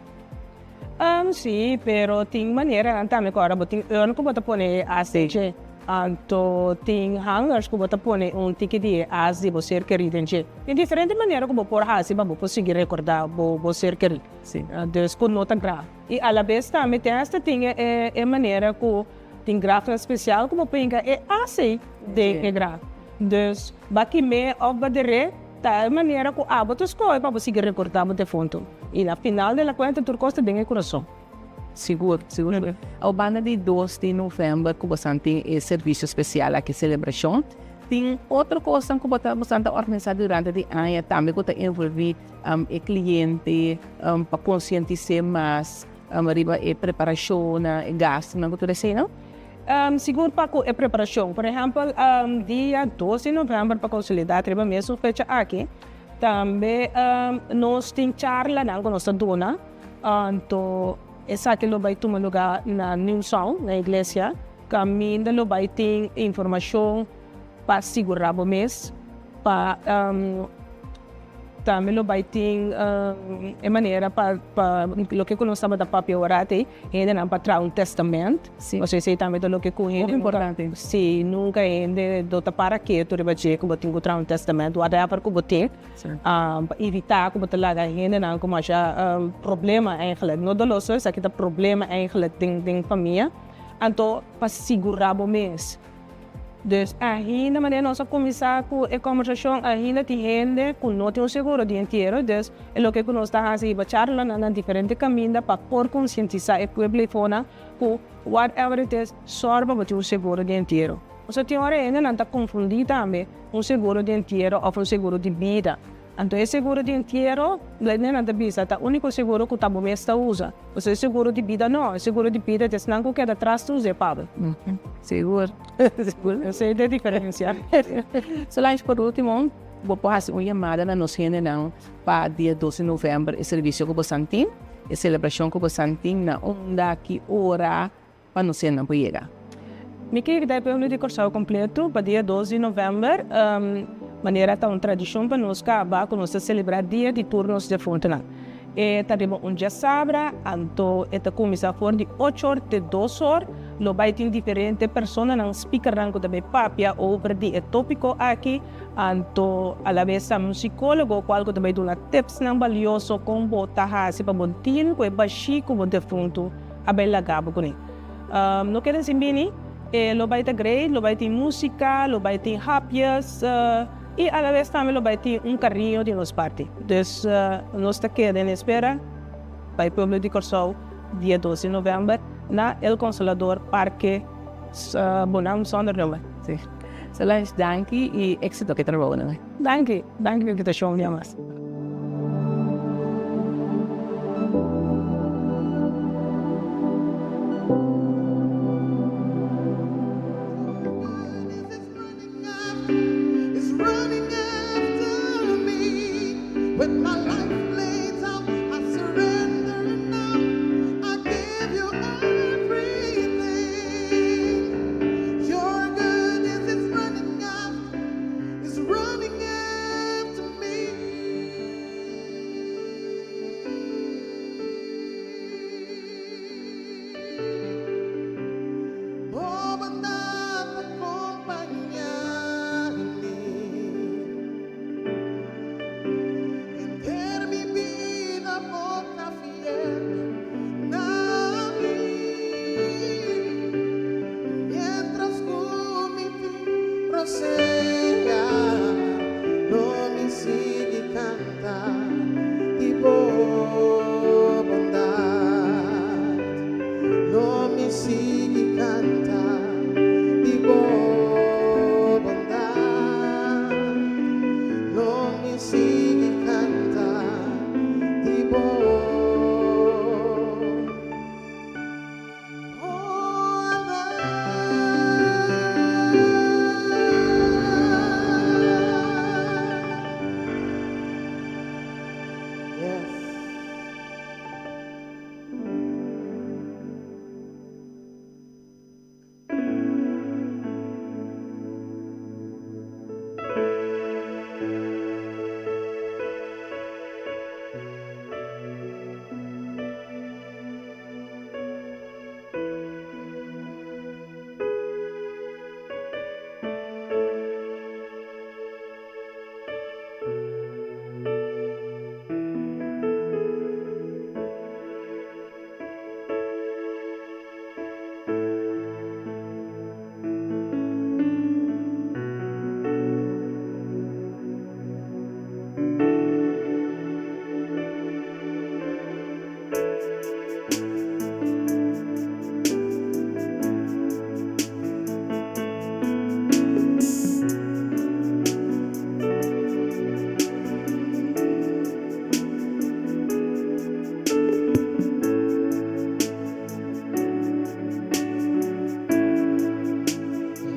Sim, pero tem maneira, também agora, eu não vou pôr aceite. Então, tem hangers que você põe ticket de as de você querer entender. De diferente maneira que você pôr assim para você conseguir recordar você querer. Sim. Então, com nota grave. E a la vez também tem esta maneira que tem gráfico especial que você pega assim de grave. Então, baqui me obedere da maneira que você escolhe para você conseguir recordar o fundo. E na final da conta, tu gosta de coração. Seguro. A banda de 2 de novembro, que você tem esse serviço especial aqui, celebração. Tem outra coisa que você está organizando durante o ano, também que está envolvido o cliente, para conscientizar mais, arriba a preparação, o gasto, não que você não? Seguro para a preparação. Por exemplo, dia 12 de novembro, para consolidar, arriba mesmo fecha aqui. Também nós temos charla com nossa dona. Então, essa que vai tomar lugar na New Song, na igreja, caminho vai ter informação para segurar o mês, para também vai ter maneira para o que nós estamos da papel orate, ainda para trazer testamento. Você sei também do que com ele importante. Sim, nunca ainda do para que tu vai dizer que você tem que trazer testamento, o até para que você para evitar que você laga ainda não como já problema eigenlijk, não doloso, isso aqui é problema eigenlijk tem família, então para segurar o mês. Dus ainda maneira nós começar com a conversação ainda tem gente que não tem seguro de inteiro, dus é o que nós está fazendo charla na diferente caminho para por conscientizar a população que whatever it is, sorba para ter seguro de inteiro. Você tem hora ainda não está confundindo também seguro de inteiro ou seguro de vida. Então, o seguro de inteiro, não é o único seguro que o tabuleiro está usando. O seguro de vida não, o seguro de vida é não que atrás tu usa, Pablo. Seguro. Eu sei da diferença. Solange, por último, vou fazer uma chamada na nossa reunião para dia 12 de novembro, o serviço que você tem, a celebração que você tem, na onda que hora para nós não chegar. Me queria dar para o curso completo para dia 12 de novembro. Maneira tão tradição para nós acabar com nós celebrar dia de turnos de fonte. E teremos dia sábado, então começa a for de 8 horas de 2 horas. Lo vai ter diferentes pessoas não speaker rango também papia ou de tópico aqui. Então a la vez um psicólogo qual que também dá tips não valioso como botar se para montar com baixi como de fundo a bela gabo com ele. Não quero dizer bem, lo vai ter great, lo vai ter música, lo vai ter happies. E a la vez também vai ter carrinho de nossa parte. Então, nós estamos em espera para o povo de Corsol, dia 12 de novembro, na El Consolador Parque Bonam Sondernummer. Solange, danke e éxito que trabalham. Danke für die Invitation, Jamas. With my life laid down, I surrender now. I give you everything. Your goodness is running after me. sea, no me sigue canta y bondad, no me sigue canta y bondad, no me sigue canta y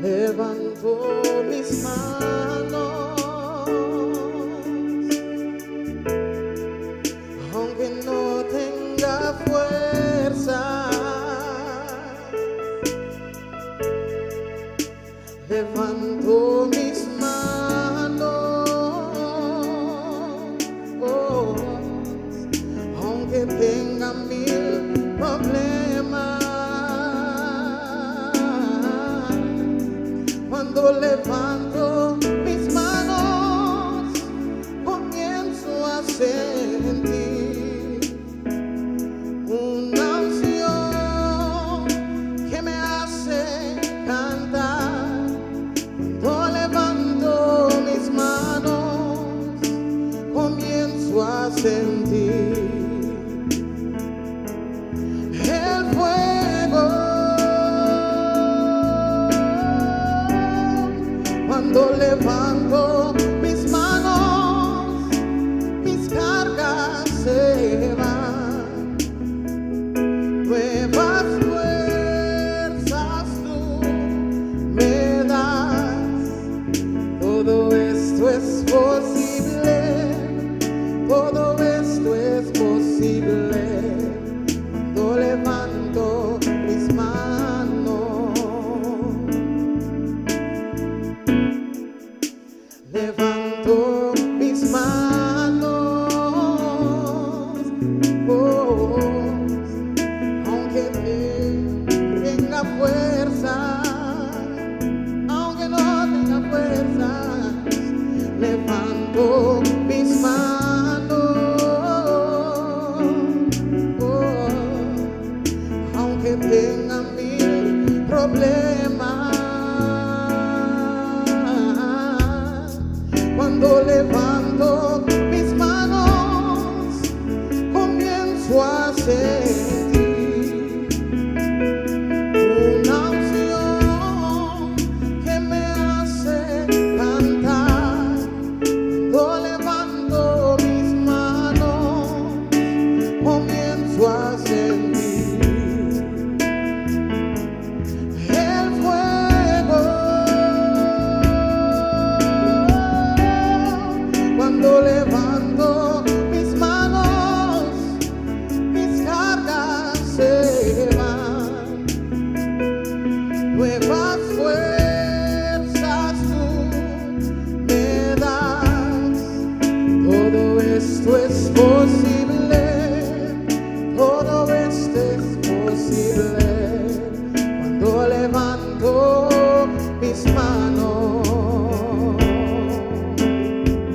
levanto mis manos, aunque no tenga fuerza, levanto mis manos, aunque tenga mil problemas. Cuando levanto mis manos, comienzo a sentir una unción que me hace cantar. Cuando levanto mis manos, comienzo a sentir el fuego. Cuando levanto